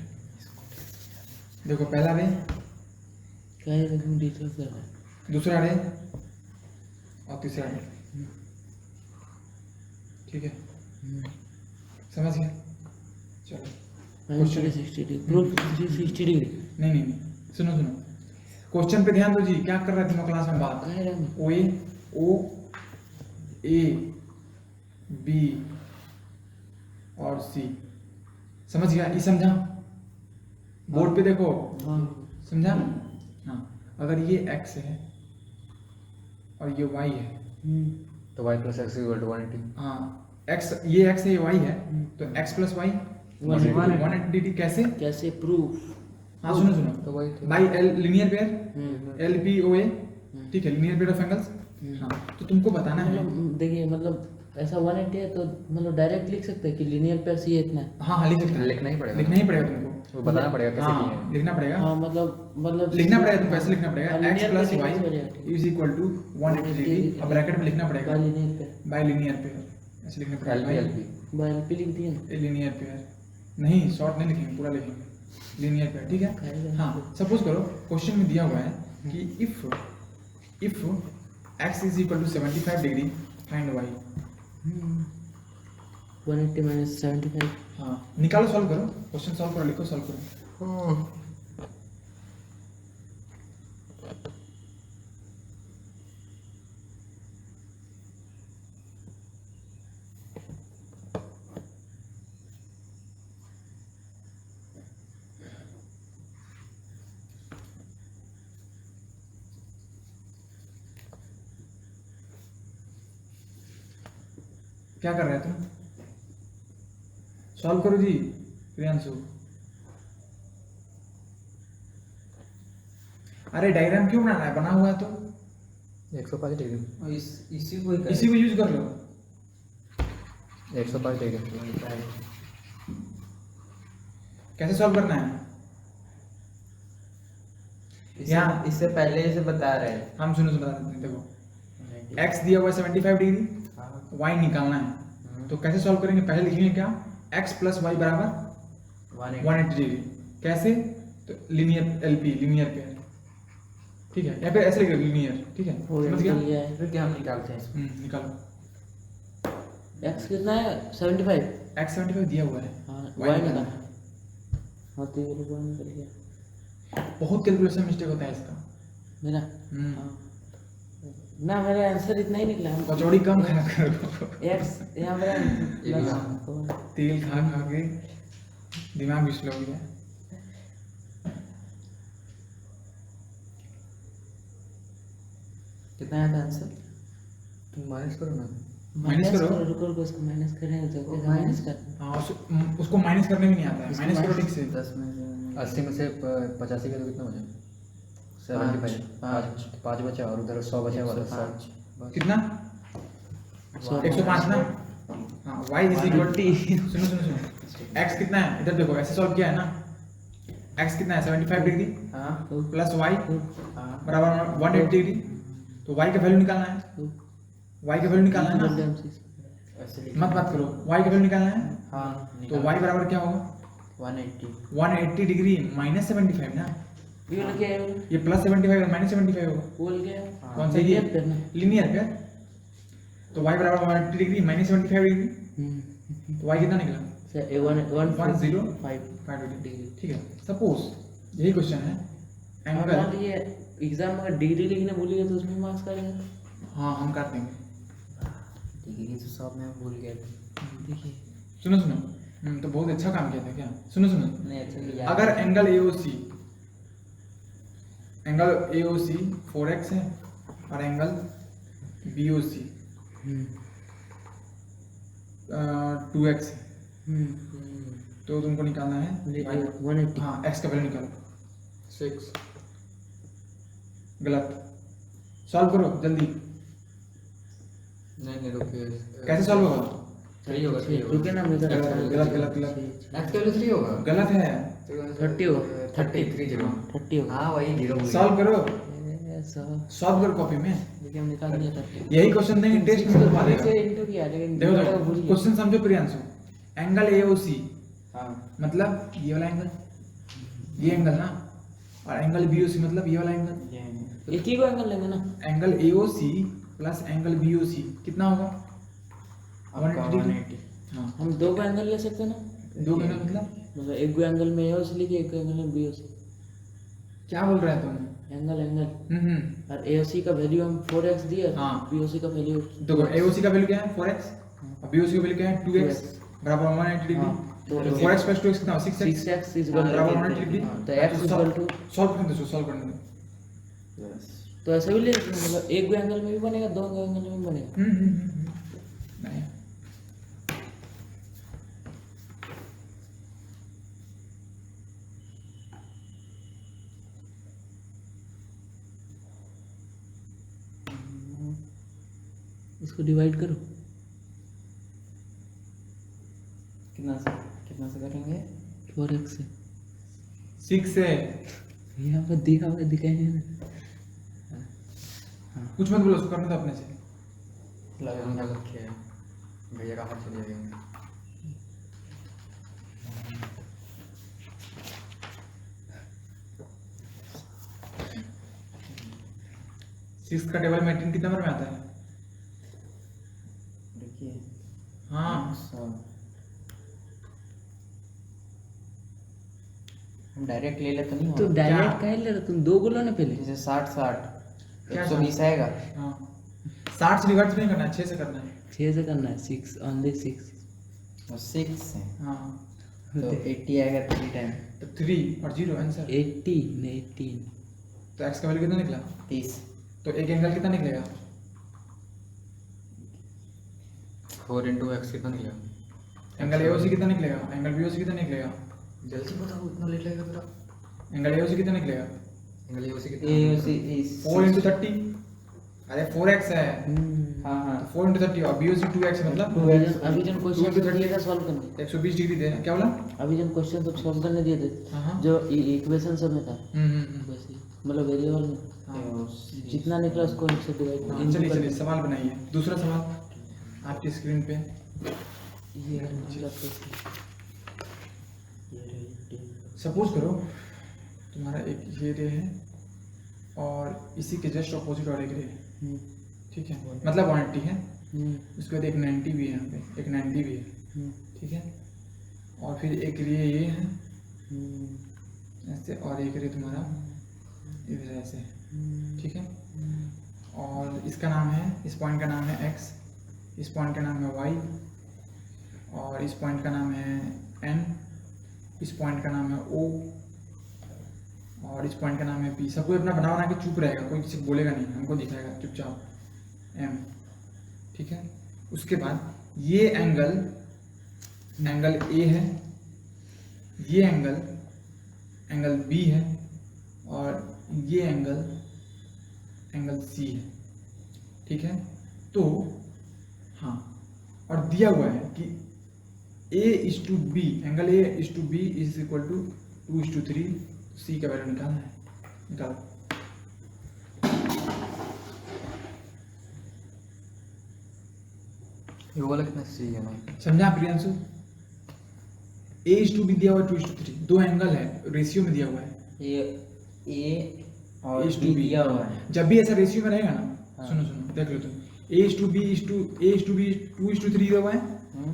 Speaker 1: देखो पहला रे,
Speaker 2: कहे तुम डिटेल कर रहे हो।
Speaker 1: दूसरा रे और तीसरा रे, ठीक है, समझ गए, चलो
Speaker 2: 360 डिग्री प्रूफ 360 डिग्री
Speaker 1: नहीं नहीं नहीं, सुनो सुनो, क्वेश्चन पे ध्यान दो जी, क्या कर रहे थे क्लास में बात,
Speaker 2: कहे रहे हैं।
Speaker 1: ओ ए बी और सी, समझ गया, ये समझा, बोर्ड पे देखो,
Speaker 2: हाँ
Speaker 1: समझा, हाँ अगर ये x है और ये y है,
Speaker 4: तो y + x = 180।
Speaker 1: हाँ x, ये x है, ये y है, तो x + y 180 डिग्री, कैसे,
Speaker 2: कैसे प्रूफ?
Speaker 1: हाँ सुनो सुनो,
Speaker 4: तो वही थे।
Speaker 1: By L linear pair, LPOA, ठीक है, लीनियर पेयर ऑफ एंगल्स, हाँ तो तुमको बताना है,
Speaker 2: मतलब देखिए मतलब ऐसा 180 है तो मतलब डायरेक्ट लिख सकते हैं कि लीनियर पेयर सी इतना है।
Speaker 1: हाँ लिख सकते हैं,
Speaker 4: लिखना ही पड़ेगा।
Speaker 1: लिखना ही पड़ेगा तुमको,
Speaker 4: वो बताना पड़ेगा कैसे किए
Speaker 1: हाँ
Speaker 4: हैं।
Speaker 1: लिखना पड़ेगा,
Speaker 2: हाँ मतलब
Speaker 1: लिखना पड़ेगा तुमको, ऐसे लिखना पड़ेगा
Speaker 2: हाँ,
Speaker 1: x
Speaker 2: linear
Speaker 1: plus
Speaker 2: pair
Speaker 1: y
Speaker 2: लिखने से हो जाएगा, ठीक है।
Speaker 1: इज इक्वल टू 180 डिग्री, अब ब्रैकेट में लिखना पड़ेगा
Speaker 2: by linear pair,
Speaker 1: by linear pair, ऐसे लिखना पड़ेगा
Speaker 4: एलपी एलपी
Speaker 2: बाय एलपी लिख दिए ना।
Speaker 1: लीनियर पेयर, नहीं शॉर्ट नहीं लिखेंगे, पूरा लिखेंगे लीनियर पेयर, ठीक है। हाँ सपोज करो क्वेश्चन में दिया हुआ है कि if x is equal to 75 degree find y,
Speaker 2: 180 minus 75।
Speaker 1: हाँ निकालो, सॉल्व करो, क्वेश्चन सॉल्व करो, लिखो सॉल्व करो। क्या कर रहे हैं तुम? सॉल्व करो जी प्रियांशु। अरे डायग्राम क्यों बनाना है, बना हुआ है तो
Speaker 4: 105 डिग्री
Speaker 3: इसी को ही
Speaker 1: इसी को यूज कर लो।
Speaker 4: 105 डिग्री
Speaker 1: कैसे सॉल्व करना है? यहाँ
Speaker 3: इससे पहले से बता रहे हैं।
Speaker 1: हम सुनो से बता देते हैं, देखो x दिया हुआ है 75 डिग्री, y निकालना है, तो कैसे सॉल्व करेंगे? पहले लिखेंगे क्या, x प्लस वाई बराबर 180 डिग्री, कैसे? तो लीनियर एलपी, लीनियर पेयर, ठीक है, या फिर ऐसे लिख लीनियर, ठीक है, समझ गया?
Speaker 3: फिर क्या हम निकालते हैं?
Speaker 1: निकालो।
Speaker 2: x कितना है 75,
Speaker 1: x 75 दिया हुआ है,
Speaker 2: हाँ
Speaker 1: y
Speaker 2: y
Speaker 1: निकालना
Speaker 2: निकालना। हाँ तो ये लोग निकल गया
Speaker 1: बहुत कैलकुलेशन मिस्टेक होता है इसका।
Speaker 2: मेरा। हाँ ना, मेरा आंसर इतना ही निकला।
Speaker 1: कचौड़ी कम खाया करो,
Speaker 2: x यहाँ मेरा
Speaker 1: तेल खा खा के दिमाग भी स्लो हो गया।
Speaker 3: कितना आया था आंसर?
Speaker 4: तुम माइनस करो ना।
Speaker 1: माइनस करो।
Speaker 2: रुको रुको, इसको माइनस करेंगे तो कैसे माइनस कर?
Speaker 1: हाँ उसको माइनस करने भी नहीं आता है,
Speaker 2: इसको
Speaker 1: माइनस करो
Speaker 2: minus-
Speaker 1: ठीक से।
Speaker 3: 10 में से
Speaker 4: 80 में से 85 का तो कितना बचा? 75,
Speaker 3: पाँच।
Speaker 4: 5 बचा और उधर 100 बचा वाला
Speaker 3: 105।
Speaker 4: 100।
Speaker 1: कितना? 105 ना। हाँ y इज इक्वल टू, सुनो सुनो सुनो, x कितना है इधर देखो, ऐसे सॉल्व किया है ना, x कितना है 75 डिग्री
Speaker 3: हाँ
Speaker 1: प्लस y
Speaker 3: हाँ
Speaker 1: बराबर 180 डिग्री, तो y का वैल्यू निकालना है, y का वैल्यू निकालना है ना,
Speaker 3: ऐसे लिख
Speaker 1: मत बात करो, y का वैल्यू निकालना है,
Speaker 3: हाँ
Speaker 1: तो y बराबर क्या होगा?
Speaker 3: 180
Speaker 1: 180 डिग्री माइनस 75 ना,
Speaker 2: ये लोग क्या है?
Speaker 1: ये प्लस 75 और माइनस 75 होगा,
Speaker 2: बोल गया
Speaker 1: कौन सा ये?
Speaker 2: linear pair ना।
Speaker 1: लीनियर पेयर, तो y बराबर 180 डिग्री माइनस 75 डिग्री, तो y कितना निकला?
Speaker 2: 105
Speaker 1: डिग्री, ठीक है। सपोज यही क्वेश्चन है,
Speaker 2: मान
Speaker 1: एंगल,
Speaker 2: लीजिए एग्जाम में डिग्री लिखने भूल गए तो उसमें मार्क्स करेंगे।
Speaker 1: हाँ हम काट देंगे।
Speaker 3: डिग्री तो सब मैं भूल गया था।
Speaker 2: देखिए
Speaker 1: सुनो सुनो, तो बहुत अच्छा काम किया था क्या? सुनो सुनो,
Speaker 3: नहीं अच्छा किया।
Speaker 1: अगर एंगल AOC 4x है और एंगल BOC 2x है, तो तुमको निकालना है
Speaker 2: 180।
Speaker 1: हाँ x का वैल्यू निकालो 6, गलत, सॉल्व करो जल्दी।
Speaker 4: नहीं रुकिए।
Speaker 1: कैसे सॉल्व होगा?
Speaker 4: सही होगा सही होगा।
Speaker 2: रुके ना मेरा
Speaker 1: गलत गलत गलत
Speaker 4: x का वैल्यू 3 होगा।
Speaker 1: गलत है,
Speaker 2: 30 होगा।
Speaker 4: 30
Speaker 2: 30 होगा।
Speaker 4: हाँ वही 0
Speaker 1: सॉल्व करो,
Speaker 2: सब
Speaker 1: सॉल्व करो कॉपी में,
Speaker 2: देखिए हम निकाल दिया 30।
Speaker 1: यही क्वेश्चन देंगे टेस्ट में तो मारेगा।
Speaker 2: से इनटू किया लेकिन
Speaker 1: देखो
Speaker 2: दोबारा
Speaker 1: देखो
Speaker 2: भूल गया।
Speaker 1: क्वेश्चन समझो प्रियांशु, एंगल AOC
Speaker 3: हाँ
Speaker 1: मतलब ये वाला एंगल, ये एंगल ना, और एंगल BOC मतलब ये वाला एंगल,
Speaker 3: ये है।
Speaker 2: एक ही को एंगल लेंगे ना।
Speaker 1: Angle AOC plus angle BOC कितना होगा?
Speaker 3: आपका
Speaker 1: 180 डिग्री।
Speaker 3: 180।
Speaker 1: हाँ
Speaker 2: हम दो को एंगल ले सकते हैं ना,
Speaker 1: दो एंगल मतलब
Speaker 2: एक को एंगल में AOC लिखिए, एक को एंगल में BOC।
Speaker 1: क्या बोल रहे हैं तुम?
Speaker 2: एंगल एंगल और AOC का वैल्यू हम 4x दिए,
Speaker 1: हाँ।
Speaker 2: BOC का वैल्यू
Speaker 1: देखो AOC का वैल्यू क्या है 4x और BOC का वैल्यू क्या है 2x बराबर 180 डिग्री,
Speaker 2: हाँ,
Speaker 1: तो
Speaker 2: तो
Speaker 1: 4x प्लस 2x कितना 6x
Speaker 2: 6x इज इक्वल
Speaker 1: बराबर 180 डिग्री,
Speaker 2: तो x is equal to,
Speaker 1: solve करने दो, सॉल्व करने दो।
Speaker 3: यस
Speaker 2: तो ऐसे भी ले सकते हैं, मतलब एक एंगल में भी बनेगा, दो एंगल में भी बनेगा।
Speaker 1: नहीं
Speaker 2: इसको डिवाइड करो, 4x है
Speaker 1: 6 है।
Speaker 2: यहाँ पर दिखा हुआ दिखाई नहीं ना।
Speaker 1: कुछ मत बोलो, उसको करने दो अपने से।
Speaker 4: लगा रखे हैं भैया का हाथ चले जाएंगे।
Speaker 1: सिक्स का टेबल में 18 कितने नंबर में आता है?
Speaker 3: देखिए
Speaker 1: हाँ
Speaker 3: 100। हम डायरेक्ट ले ले तो नहीं
Speaker 2: तो
Speaker 3: होगा?
Speaker 2: डायरेक्ट काहे ले रहे तुम? दो बोलो ना पहले।
Speaker 3: जैसे 60 60
Speaker 1: क्या
Speaker 3: 120 आएगा।
Speaker 1: हाँ 60 से रिवर्स नहीं करना है, 6 से करना है।
Speaker 2: 6 से करना है, 6 ओनली 6।
Speaker 3: और 6 है
Speaker 1: हाँ
Speaker 3: तो 80 आएगा 3 टाइम।
Speaker 1: तो 3 और 0 आंसर।
Speaker 2: 80 नहीं 18।
Speaker 1: तो x का वैल्यू कितना निकला?
Speaker 3: 30।
Speaker 1: तो एक एंगल कितना निकलेगा?
Speaker 4: 4 into x कितना निकला?
Speaker 1: एंगल AOC कितना निकलेगा? एंगल BOC कितना निकलेगा?
Speaker 4: जल्दी बताओ, इतना लेट लगेगा तेरा।
Speaker 1: एंगल AOC कितना निकलेगा?
Speaker 4: एंगल AOC
Speaker 3: AOC
Speaker 4: कितना?
Speaker 3: is
Speaker 1: 4 into 30। अरे 4x है।
Speaker 3: हाँ हाँ
Speaker 1: 4 into 30 और BOC 2x है, मतलब
Speaker 2: अभी जन क्वेश्चन
Speaker 1: into 30
Speaker 2: दिए थे सॉल्व करने,
Speaker 1: 120 डिग्री दे। क्या बोला?
Speaker 2: अभी जन क्वेश्चन सब सॉल्व करने दिए थे
Speaker 1: हाँ हाँ।
Speaker 2: जो इक्वेशन सब में था
Speaker 1: हम्म।
Speaker 2: वैसे ही, मतलब वेरिएबल में
Speaker 1: हाँ।
Speaker 2: जितना निकला उसको इनसे
Speaker 1: हाँ,
Speaker 2: डिवाइड।
Speaker 1: चलिए चलिए सवाल बनाइए। दूसरा सवाल आपकी स्क्रीन पे।
Speaker 2: ये है मतलब
Speaker 1: सपोज करो तुम्हारा एक ये रे है और इसी के जस्ट ऑपोजिट और एक रे है, ठीक है, मतलब 180 है। उसके बाद एक 90 भी है, यहाँ पे एक 90 भी है, ठीक है। और फिर एक रे ये है ऐसे, और एक रे तुम्हारा इधर ऐसे है, ठीक है। और इसका नाम है, इस पॉइंट का नाम है x, इस पॉइंट का नाम है y, और इस पॉइंट का नाम है n, इस पॉइंट का नाम है o, और इस पॉइंट का नाम है p। सब कोई अपना बना बना के चुप रहेगा, कोई किसी को बोलेगा नहीं, हमको दिखाएगा चुपचाप m, ठीक है। उसके बाद ये एंगल a है, ये एंगल b है, और ये एंगल c है, ठीक है। तो हाँ, और दिया हुआ है कि a/b, angle a/b is equal to 2:3। c का वैल्यू निकालना है, निकालो।
Speaker 4: ये वाला कितना सही है ना?
Speaker 1: समझा प्रियांशु? a/b दिया हुआ है 2:3, दो एंगल है, रेशियो में दिया हुआ है
Speaker 3: ये A और
Speaker 1: a/b
Speaker 3: B दिया हुआ है।
Speaker 1: जब भी ऐसा रेशियो में रहेगा ना,
Speaker 3: हाँ।
Speaker 1: सुनो देख लो तुम, a/b 2:3 दिया हुआ है,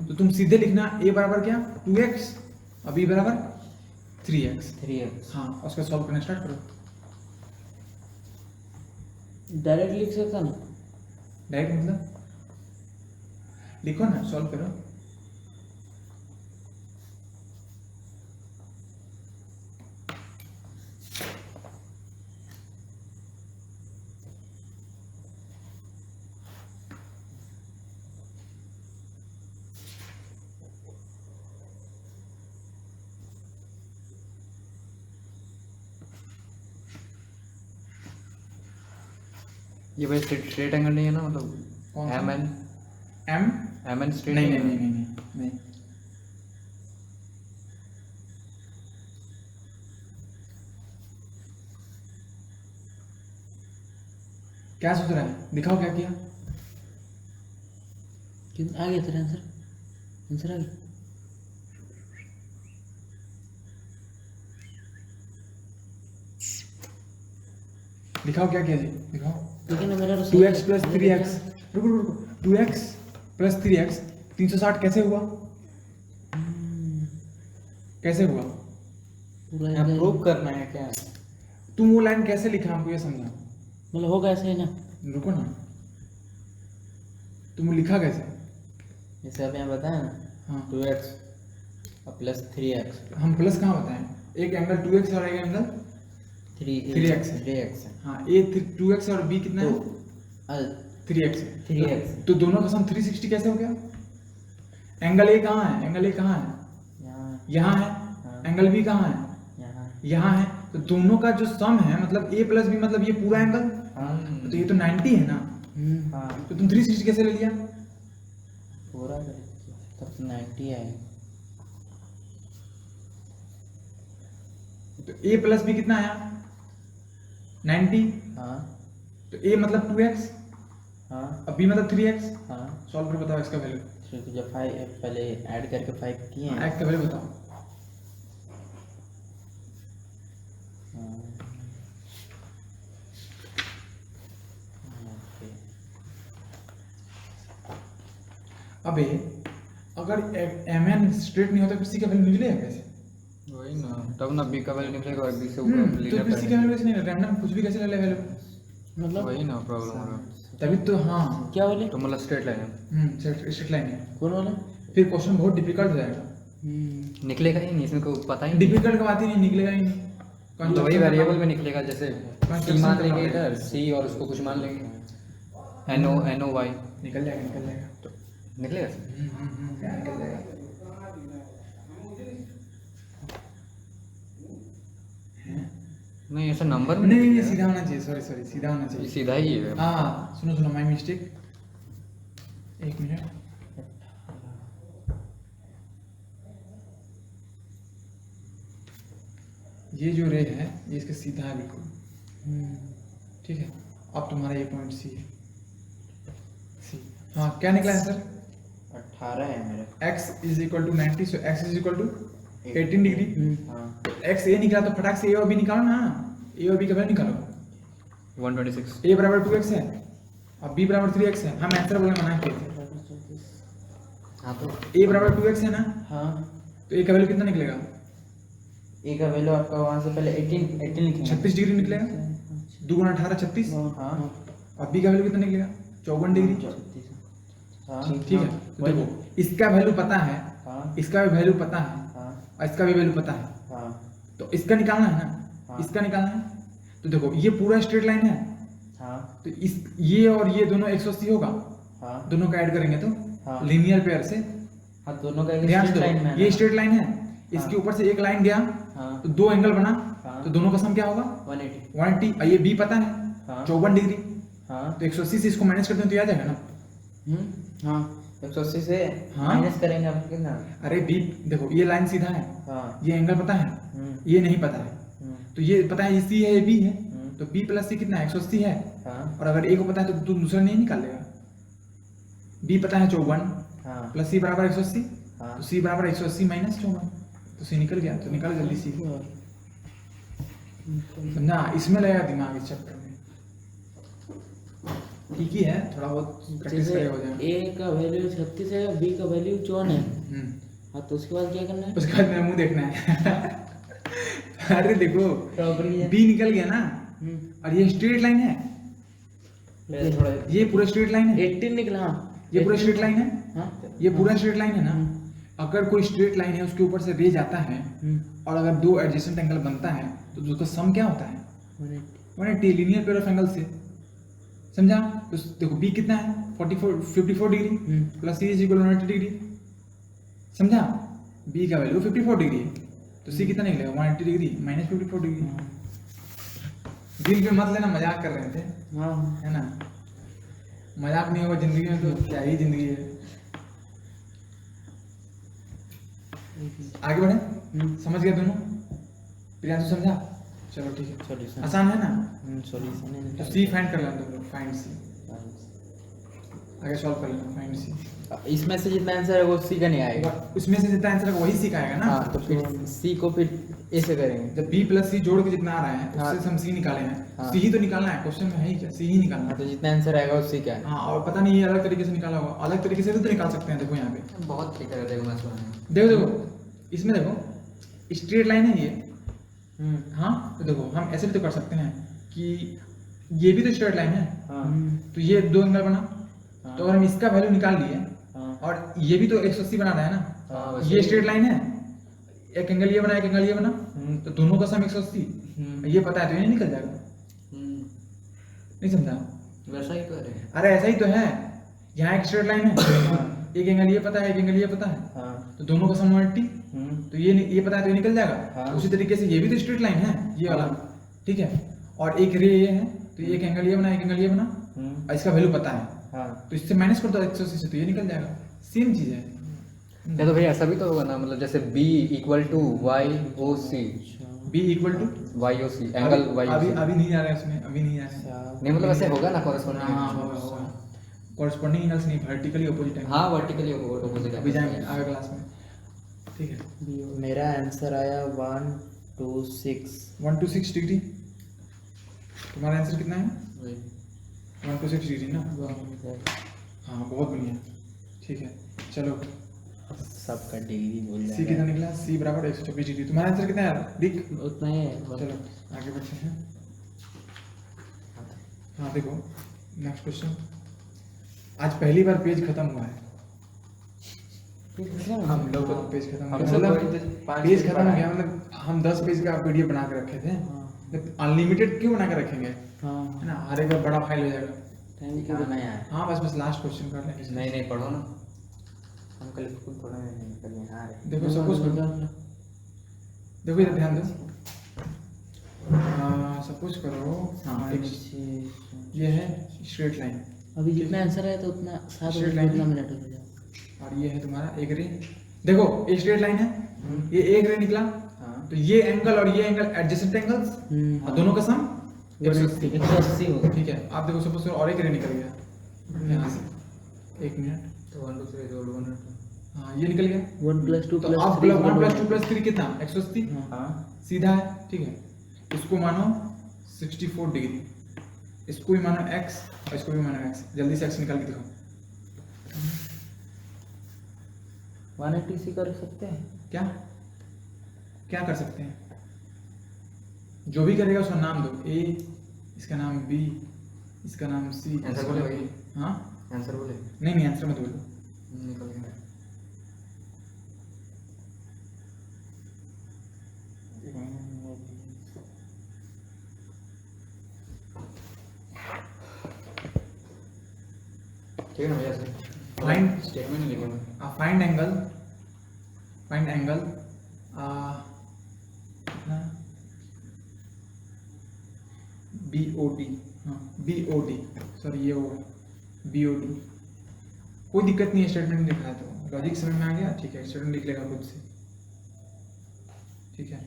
Speaker 1: तो तुम सीधे लिखना a बराबर क्या 2x और b बराबर 3x।
Speaker 3: 3x।
Speaker 1: हाँ, उसका सॉल्व करना स्टार्ट करो।
Speaker 2: डायरेक्ट लिख सकता ना?
Speaker 1: डायरेक्ट मतलब लिखो ना, सॉल्व करो।
Speaker 4: ये भाई स्ट्रेट एंगल नहीं है ना, मतलब
Speaker 1: कौन सा?
Speaker 4: एम एन स्ट्रेट
Speaker 1: नहीं नहीं नहीं नहीं नहीं नहीं। क्या सोच रहा है, दिखाओ क्या किया।
Speaker 2: कितना आ गया तेरा आंसर? आंसर आ गया?
Speaker 1: दिखाओ क्या किया जी, दिखाओ।
Speaker 2: लेकिन मेरा
Speaker 1: 2x प्लस 3x, रुको रुको, 2x प्लस 3x 360 कैसे हुआ? कैसे हुआ?
Speaker 2: पूरा
Speaker 3: यहाँ प्रूव करना है क्या?
Speaker 1: तुम वो लाइन कैसे लिखा हमको ये समझा।
Speaker 2: मतलब होगा ऐसे ही ना?
Speaker 1: रुको ना, तुम वो लिखा कैसे?
Speaker 3: जैसे आप यहाँ बताया ना,
Speaker 1: हाँ
Speaker 3: 2x और प्लस 3x।
Speaker 1: हम प्लस कहाँ बताएं? एक एंगल 2x और एक एंगल 3x है।
Speaker 3: 3x है।
Speaker 1: हाँ, ए 2x और b कितना है?
Speaker 3: तो
Speaker 1: 3x है।
Speaker 3: 3x
Speaker 1: तो दोनों का सम 360 कैसे हो गया? एंगल ए कहाँ है? एंगल ए कहाँ है?
Speaker 3: यहाँ
Speaker 1: यहाँ है।
Speaker 3: हाँ।
Speaker 1: एंगल बी कहाँ है?
Speaker 3: यहाँ।
Speaker 1: यहाँ है। तो दोनों का जो सम है, मतलब a प्लस बी, मतलब ये पूरा एंगल,
Speaker 3: हाँ
Speaker 1: तो ये तो 90 है ना,
Speaker 3: हाँ
Speaker 1: तो तुम 360 कैसे ले लिया?
Speaker 3: पूरा तब तो 90 आएगा।
Speaker 1: तो a प्लस बी कितना आया 90,
Speaker 3: हाँ
Speaker 1: तो a मतलब 2x
Speaker 3: हाँ
Speaker 1: और b मतलब 3x।
Speaker 3: हाँ।
Speaker 1: सॉल्व कर बताओ इसका वैल्यू,
Speaker 3: तो जब 5 पहले ऐड करके 5 किए हैं।
Speaker 1: x का वैल्यू बताओ।
Speaker 3: हाँ, ओके।
Speaker 1: अबे अगर mn स्ट्रेट नहीं होता तो c का वैल्यू निकलेगा कैसे?
Speaker 4: वही ना, तब ना बी का वैल्यू निकलेगा और बी से
Speaker 1: तो
Speaker 4: ऊपर
Speaker 1: फिर c का वैल्यू कैसे नहीं, रैंडम कुछ भी कैसे ले ले वैल्यू?
Speaker 2: मतलब
Speaker 4: वही ना प्रॉब्लम हो रहा
Speaker 1: तभी तो हाँ
Speaker 2: क्या बोले?
Speaker 4: तो मतलब स्ट्रेट लाइन है,
Speaker 1: स्ट्रेट लाइन है,
Speaker 2: कौन बोला?
Speaker 1: फिर क्वेश्चन बहुत डिफिकल्ट हो जाएगा।
Speaker 4: निकलेगा ही नहीं, इसमें कोई पता ही नहीं।
Speaker 1: डिफिकल्ट का बात ही नहीं, निकलेगा ही नहीं।
Speaker 4: तो वही
Speaker 1: Construction
Speaker 4: वेरिएबल
Speaker 1: का-
Speaker 4: में निकलेगा, जैसे
Speaker 1: Construction
Speaker 4: सी मान
Speaker 1: का
Speaker 4: लेंगे
Speaker 1: काम है।
Speaker 4: इधर सी और उसको कुछ मान लेंगे एन ओ वाई,
Speaker 1: निकल जाएगा निकल जाएगा।
Speaker 4: तो निकलेगा।
Speaker 1: निकल जाएगा।
Speaker 4: नहीं ऐसा नंबर में
Speaker 1: नहीं नहीं
Speaker 4: निकलेगा।
Speaker 1: सीधा होना चाहिए, सॉरी सॉरी सीधा होना
Speaker 4: ये
Speaker 1: चाहिए।
Speaker 4: सीधा ही है।
Speaker 1: हाँ सुनो सुनो, माय मिस्टेक, एक मिनट। ये जो रे है ये इसके सीधा है बिल्कुल, ठीक है। अब तुम्हारा ये पॉइंट सी है, सी। हाँ क्या निकला है सर?
Speaker 3: 18 है मेरे।
Speaker 1: x is equal to 90, so x is equal to 18 degree.
Speaker 3: हाँ
Speaker 1: x a निकला तो फटाक से a और b निकालो ना, a और b का वैल्यू निकालो।
Speaker 4: 126
Speaker 1: a बराबर 2x है और b बराबर 3x है। हम आंसर बोलने मना किए थे।
Speaker 3: हाँ तो
Speaker 1: a बराबर 2x है ना,
Speaker 3: हाँ,
Speaker 1: तो a का वैल्यू कितना निकलेगा?
Speaker 3: ए का वैल्यू आपका वहाँ से पहले 18 लिखेंगे।
Speaker 1: 36 डिग्री निकलेगा, 2 गुना 18 36।
Speaker 3: हाँ
Speaker 1: और b का वैल्यू कितना निकलेगा? 54 डिग्री।
Speaker 3: हाँ
Speaker 1: ठीक है, तो देखो इसका वैल्यू पता है,
Speaker 3: हाँ
Speaker 1: इसका भी वैल्यू पता है
Speaker 3: हाँ
Speaker 1: और इसका भी वैल्यू पता है,
Speaker 3: हाँ
Speaker 1: तो इसका निकालना है ना,
Speaker 3: हाँ।
Speaker 1: इसका निकालना है। तो देखो ये पूरा स्ट्रेट लाइन है,
Speaker 3: हाँ
Speaker 1: तो इस ये और ये दोनों 180 होगा,
Speaker 3: हाँ
Speaker 1: दोनों का ऐड करेंगे तो
Speaker 3: हाँ।
Speaker 1: लीनियर पेयर से।
Speaker 3: हाँ, दोनों का एक
Speaker 1: ध्यान से
Speaker 3: straight line में
Speaker 1: देखो
Speaker 3: है
Speaker 1: ये
Speaker 3: ना?
Speaker 1: स्ट्रेट लाइन है, इसके
Speaker 3: हाँ।
Speaker 1: ऊपर से एक लाइन गया
Speaker 3: हाँ
Speaker 1: तो दो एंगल बना,
Speaker 3: हाँ।
Speaker 1: तो दोनों का सम क्या होगा?
Speaker 3: 180।
Speaker 1: 180। और ये बी पता है
Speaker 3: हाँ
Speaker 1: 54 डिग्री,
Speaker 3: हाँ
Speaker 1: तो 180 से इसको माइनस करते हैं तो आ जाएगा ना।
Speaker 3: हाँ 180 से
Speaker 1: हाँ।
Speaker 3: माइनस करेंगे आपको कितना?
Speaker 1: अरे बी देखो ये लाइन सीधा है,
Speaker 3: हाँ
Speaker 1: ये एंगल पता है, ये नहीं पता है, तो ये पता है ये सी है ये बी है, तो बी प्लस सी कितना है? 180 है।
Speaker 3: हाँ
Speaker 1: और अगर ए को पता है तो तुम दूसरा नहीं निकालेगा। बी पता है 54
Speaker 3: हाँ
Speaker 1: प्लस सी बराबर 180,
Speaker 3: हाँ
Speaker 1: तो सी बराबर 180 माइनस 54, तो सी निकल गया। तो निकाल जल्दी सी, समझा? इसमें लगेगा दिमाग इस चक्कर में। ठीक ही है, थोड़ा बहुत प्रैक्टिस
Speaker 2: जैसे
Speaker 1: करेगा हो जाएगा।
Speaker 2: ए का वैल्यू 36 है, बी का वैल्यू 54 है।
Speaker 1: हम्म।
Speaker 2: हाँ तो उसके बाद क्या करना है?
Speaker 1: उसके बाद मेरा मुंह देखना है। अरे देखो
Speaker 3: प्रॉपर्टी है।
Speaker 1: बी निकल गया ना, और ये स्ट्रेट लाइन है,
Speaker 3: ले थोड़ा
Speaker 1: ये पूरा स्ट्रेट लाइन है,
Speaker 2: 18 निकला। हाँ
Speaker 1: ये पूरा स्ट्रेट लाइन है,
Speaker 2: हाँ
Speaker 1: ये पूरा स्ट्रेट लाइन है ना। अगर कोई स्ट्रेट लाइन है उसके ऊपर से रे जाता है और अगर दो एडजेसेंट एंगल बनता है तो उसका सम क्या होता है? 180 लीनियर पेयर ऑफ एंगल से, समझा? तो देखो बी कितना है? 54 degree plus C is equal 180 degree, समझा? बी का वैल्यू 54 डिग्री है, तो सी कितना निकलेगा? 180 डिग्री माइनस 54 डिग्री। दिल पे मत लेना, मजाक कर रहे थे,
Speaker 2: हाँ
Speaker 1: है ना? मजाक नहीं होगा जिंदगी में तो क्या ही जिंदगी है। आगे बढ़े, समझ गए दोनों? प्रियांशु समझा? चलो ठीक है,
Speaker 3: सॉल्यूशन
Speaker 1: आसान है ना?
Speaker 3: सॉल्यूशन
Speaker 1: तो सी फाइंड कर लेना तुम लोग, फाइंड सी। आगे सॉल्व कर लेना, फाइंड सी।
Speaker 3: इसमें से जितना आंसर है वो सी का नहीं आएगा।
Speaker 1: उसमें से जितना आंसर है वही सी का आएगा ना।
Speaker 3: हाँ तो फिर सी को फिर ए से करेंगे।
Speaker 1: जब बी प्लस सी जोड़ के जितना आ रहा है
Speaker 3: हाँ।
Speaker 1: उससे हम सी निकाले हैं,
Speaker 3: हाँ।
Speaker 1: सी ही तो निकालना है, क्वेश्चन में है ही क्या? सी ही निकालना
Speaker 3: हाँ तो
Speaker 1: है।
Speaker 3: जितना आंसर आएगा वो सी का है।
Speaker 1: हाँ, और पता नहीं ये अलग तरीके से निकाला होगा, अलग तरीके से भी तो निकाल सकते हैं। देखो यहाँ पे
Speaker 4: बहुत तरीका रहता है मैथ्स में।
Speaker 1: देखो देखो इसमें देखो स्ट्रेट लाइन है ये, हाँ, तो देखो हम ऐसे भी तो कर सकते हैं कि ये भी तो स्ट्रेट लाइन है,
Speaker 3: हाँ
Speaker 1: तो ये दो एंगल बना,
Speaker 3: हाँ।
Speaker 1: तो अगर हम इसका वैल्यू निकाल लिए
Speaker 3: हाँ
Speaker 1: और ये भी तो 180 बना रहा है ना,
Speaker 3: हाँ, वैसे
Speaker 1: ये
Speaker 3: ही।
Speaker 1: स्ट्रेट लाइन है, एक एंगल ये बना एक एंगल ये बना, तो दोनों का सम 180, ये पता है तो ये नहीं निकल जाएगा। नहीं समझा?
Speaker 4: वैसा ही तो है।
Speaker 1: अरे ऐसा ही तो है, यहाँ एक स्ट्रेट लाइन है, एक एंगल ये पता है एक एंगल ये पता है,
Speaker 3: हाँ
Speaker 1: तो दोनों का सम 180, तो ये पता है तो ये निकल जाएगा।
Speaker 3: हाँ।
Speaker 1: उसी तरीके से ये भी तो स्ट्रेट लाइन है ये वाला, ठीक है, और एक रे ये है, तो एक एंगल ये बना एक एंगल ये बना, और इसका वैल्यू पता है,
Speaker 3: हाँ
Speaker 1: तो इससे माइनस कर दो 180 से, तो ये निकल जाएगा। सेम चीज है,
Speaker 4: या तो भैया ऐसा भी तो होगा ना, मतलब जैसे B equal to YOC,
Speaker 1: B equal to
Speaker 4: YOC angle
Speaker 1: अभी
Speaker 4: YOC।
Speaker 1: अभी नहीं आ रहा है इसमें, अभी नहीं आ रहा है।
Speaker 4: नहीं मतलब ऐसे होगा ना कॉरेस्पॉन्डिंग।
Speaker 1: हाँ कॉरेस्पॉन्डिंग एंगल्स नहीं, वर्टिकली ऑपोजिट एंगल।
Speaker 4: हाँ वर्टिकली ऑपोजिट
Speaker 1: अभी जाएंगे आगे क्लास में, ठीक है।
Speaker 3: मेरा आंसर आया 126।
Speaker 1: 126 डिग्री। तुम्हारा आंसर कितना है?
Speaker 2: वही
Speaker 1: 126 डिग्री ना? हाँ बहुत बढ़िया, ठीक है। चलो
Speaker 3: सबका डिग्री बोल
Speaker 1: सी कितना निकला? सी बराबर 124 डिग्री। तुम्हारा आंसर कितना है यार? दिख।
Speaker 2: उतना ही है।
Speaker 1: चलो आगे बढ़ते हैं। हाँ देखो नेक्स्ट क्वेश्चन। आज पहली बार पेज खत्म हुआ है। हम लोग पेज खत्म हो गया, मतलब पेज खत्म हो गया, मतलब हम 10 पेज का वीडियो बना के रखे थे। अनलिमिटेड क्यों बना के रखेंगे,
Speaker 2: हाँ
Speaker 1: है ना? हर एक बार बड़ा फाइल हो जाएगा।
Speaker 2: Thank you.
Speaker 3: दिखाना यार।
Speaker 1: हाँ बस लास्ट क्वेश्चन कर लेंगे।
Speaker 4: नहीं पढ़ो ना।
Speaker 3: हम कल स्कूल थोड़ा नहीं कर यहाँ रहे।
Speaker 1: देखो सपोज करो, देखो इधर ध्यान दो। सपोज करो हाँ ये है स्ट्रेट लाइन,
Speaker 2: अभी जितना आंसर है तो उतना 7
Speaker 1: Straight line
Speaker 2: उतना
Speaker 1: है।
Speaker 2: मिनट हो जाएगा।
Speaker 1: और ये है तुम्हारा एक रे। देखो ये स्ट्रेट लाइन है, ये एक रे निकला,
Speaker 3: हाँ
Speaker 1: तो ये एंगल और ये एंगल एडजेसेंट एंगल्स, और दोनों का सम 180।
Speaker 2: 180 होगा।
Speaker 1: ठीक है, आप देखो सपोज करो और एक रे निकल गया यहाँ से। एक मिनट,
Speaker 4: तो 1 2 3 जोड़ 1
Speaker 1: हाँ ये निकल गया।
Speaker 2: 1 + 2
Speaker 1: तो
Speaker 2: +
Speaker 1: अब
Speaker 2: 3
Speaker 1: 1 + 2 + 3 कितना? 180।
Speaker 3: हाँ
Speaker 1: सीधा है, ठीक है। इसको मानो 64 डिग्री, इसको भी मानो x और इसको भी मानो x। जल्दी से x निकाल के दिखाओ।
Speaker 2: 180 कर सकते हैं।
Speaker 1: क्या क्या कर सकते हैं? जो भी करेगा उसका नाम दो। a, इसका नाम b, इसका नाम c।
Speaker 4: आंसर बोले भाई।
Speaker 1: हाँ
Speaker 4: आंसर बोले।
Speaker 1: नहीं आंसर मत बोलो।
Speaker 4: निकल गया। ठीक है ना भैया से
Speaker 1: Find-
Speaker 4: स्टेटमेंट लिखूंगा।
Speaker 1: फाइंड एंगल, फाइंड एंगल कितना? BOD, हाँ BOD, सॉरी ये होगा BOD। कोई दिक्कत नहीं है, स्टेटमेंट लिखा है तो लॉजिक समझ में आ गया, ठीक है। स्टेटमेंट लिख लेगा खुद से, ठीक है।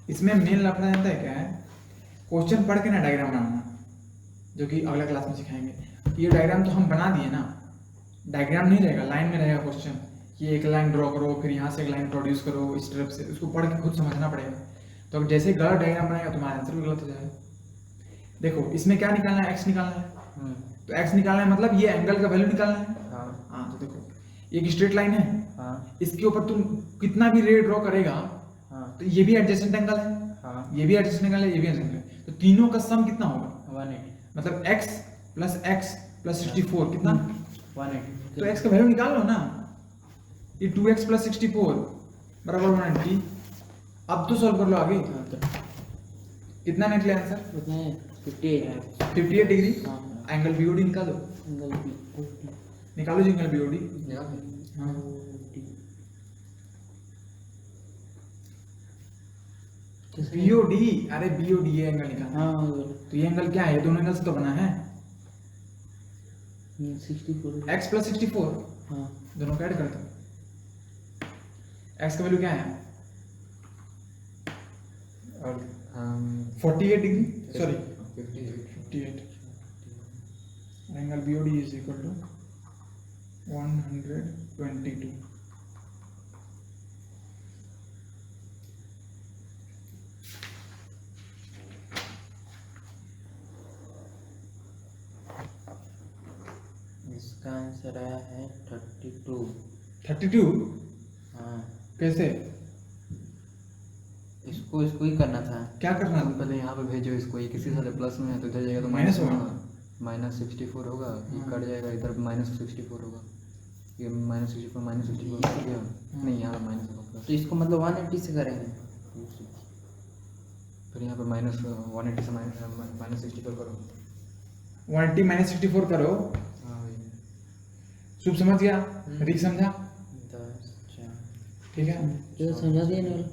Speaker 1: इसमें मेन लफड़ा रहता है क्या है, क्वेश्चन पढ़ के ना डायग्राम बनाना, जो कि अगला क्लास में सिखाएंगे। ये डायग्राम तो हम बना दिए ना, डायग्राम नहीं रहेगा, लाइन में रहेगा क्वेश्चन कि एक लाइन ड्रॉ करो, फिर यहाँ से एक लाइन प्रोड्यूस करो, इस तरफ से उसको पढ़ के खुद समझना पड़ेगा। तो अगर जैसे गलत डायग्राम बनाएगा तुम्हारा आंसर भी गलत हो जाएगा। देखो इसमें क्या निकालना है? x निकालना है। तो x निकालना है मतलब ये एंगल का वैल्यू निकालना है। हाँ तो देखो एक स्ट्रेट लाइन है,
Speaker 3: हाँ
Speaker 1: इसके ऊपर तुम कितना भी रे ड्रॉ करेगा
Speaker 3: हाँ
Speaker 1: तो ये भी एडजेसेंट एंगल है,
Speaker 3: हाँ
Speaker 1: ये भी एडजेसेंट एंगल है, ये भी एडजेसेंट है। तो तीनों का सम कितना होगा?
Speaker 3: 180
Speaker 1: मतलब x + 64 कितना?
Speaker 3: 180।
Speaker 1: तो x का वैल्यू निकाल लो ना। ये 2x + 64 बराबर 180। अब तो सॉल्व कर लो आगे। कितना निकले आंसर?
Speaker 2: उतना है 58।
Speaker 1: 58 डिग्री।
Speaker 2: हाँ।
Speaker 1: एंगल BOD निकालो,
Speaker 2: एंगल BOD।
Speaker 1: निकालो जी एंगल BOD। हाँ BOD, अरे BOD ये एंगल निकालना।
Speaker 2: हाँ
Speaker 1: तो ये एंगल क्या है? ये दोनों एंगल से तो बना है।
Speaker 2: 64।
Speaker 1: x + 64
Speaker 2: हाँ
Speaker 1: दोनों को ऐड कर दो। x का वैल्यू क्या है?
Speaker 4: और
Speaker 1: 48 डिग्री, सॉरी
Speaker 4: 58।
Speaker 1: 58। Angle BOD = 122।
Speaker 3: इसका आंसर आया है 32।
Speaker 1: 32
Speaker 3: हाँ
Speaker 1: कैसे?
Speaker 3: इसको इसको ही करना था।
Speaker 1: क्या करना
Speaker 4: हम
Speaker 1: था?
Speaker 4: पहले यहाँ पे भेजो इसको, ये किसी सारे प्लस में है तो इधर जाएगा तो
Speaker 1: माइनस
Speaker 4: माइनस
Speaker 1: होगा।
Speaker 4: होगा, -64 होगा, ये
Speaker 1: हाँ।
Speaker 4: कट जाएगा, इधर -64 होगा, ये -64 कट गया। नहीं यहाँ पे माइनस होगा प्लस,
Speaker 3: तो इसको मतलब 180 से करेंगे।
Speaker 4: फिर यहाँ पे -180 से -64 करो।
Speaker 1: 180 - 64 करो।
Speaker 4: हाँ भाई।
Speaker 1: शुभ समझ गया, रीक समझा,
Speaker 3: 10 4
Speaker 1: ठीक है।
Speaker 2: ये समझा दिया नहीं?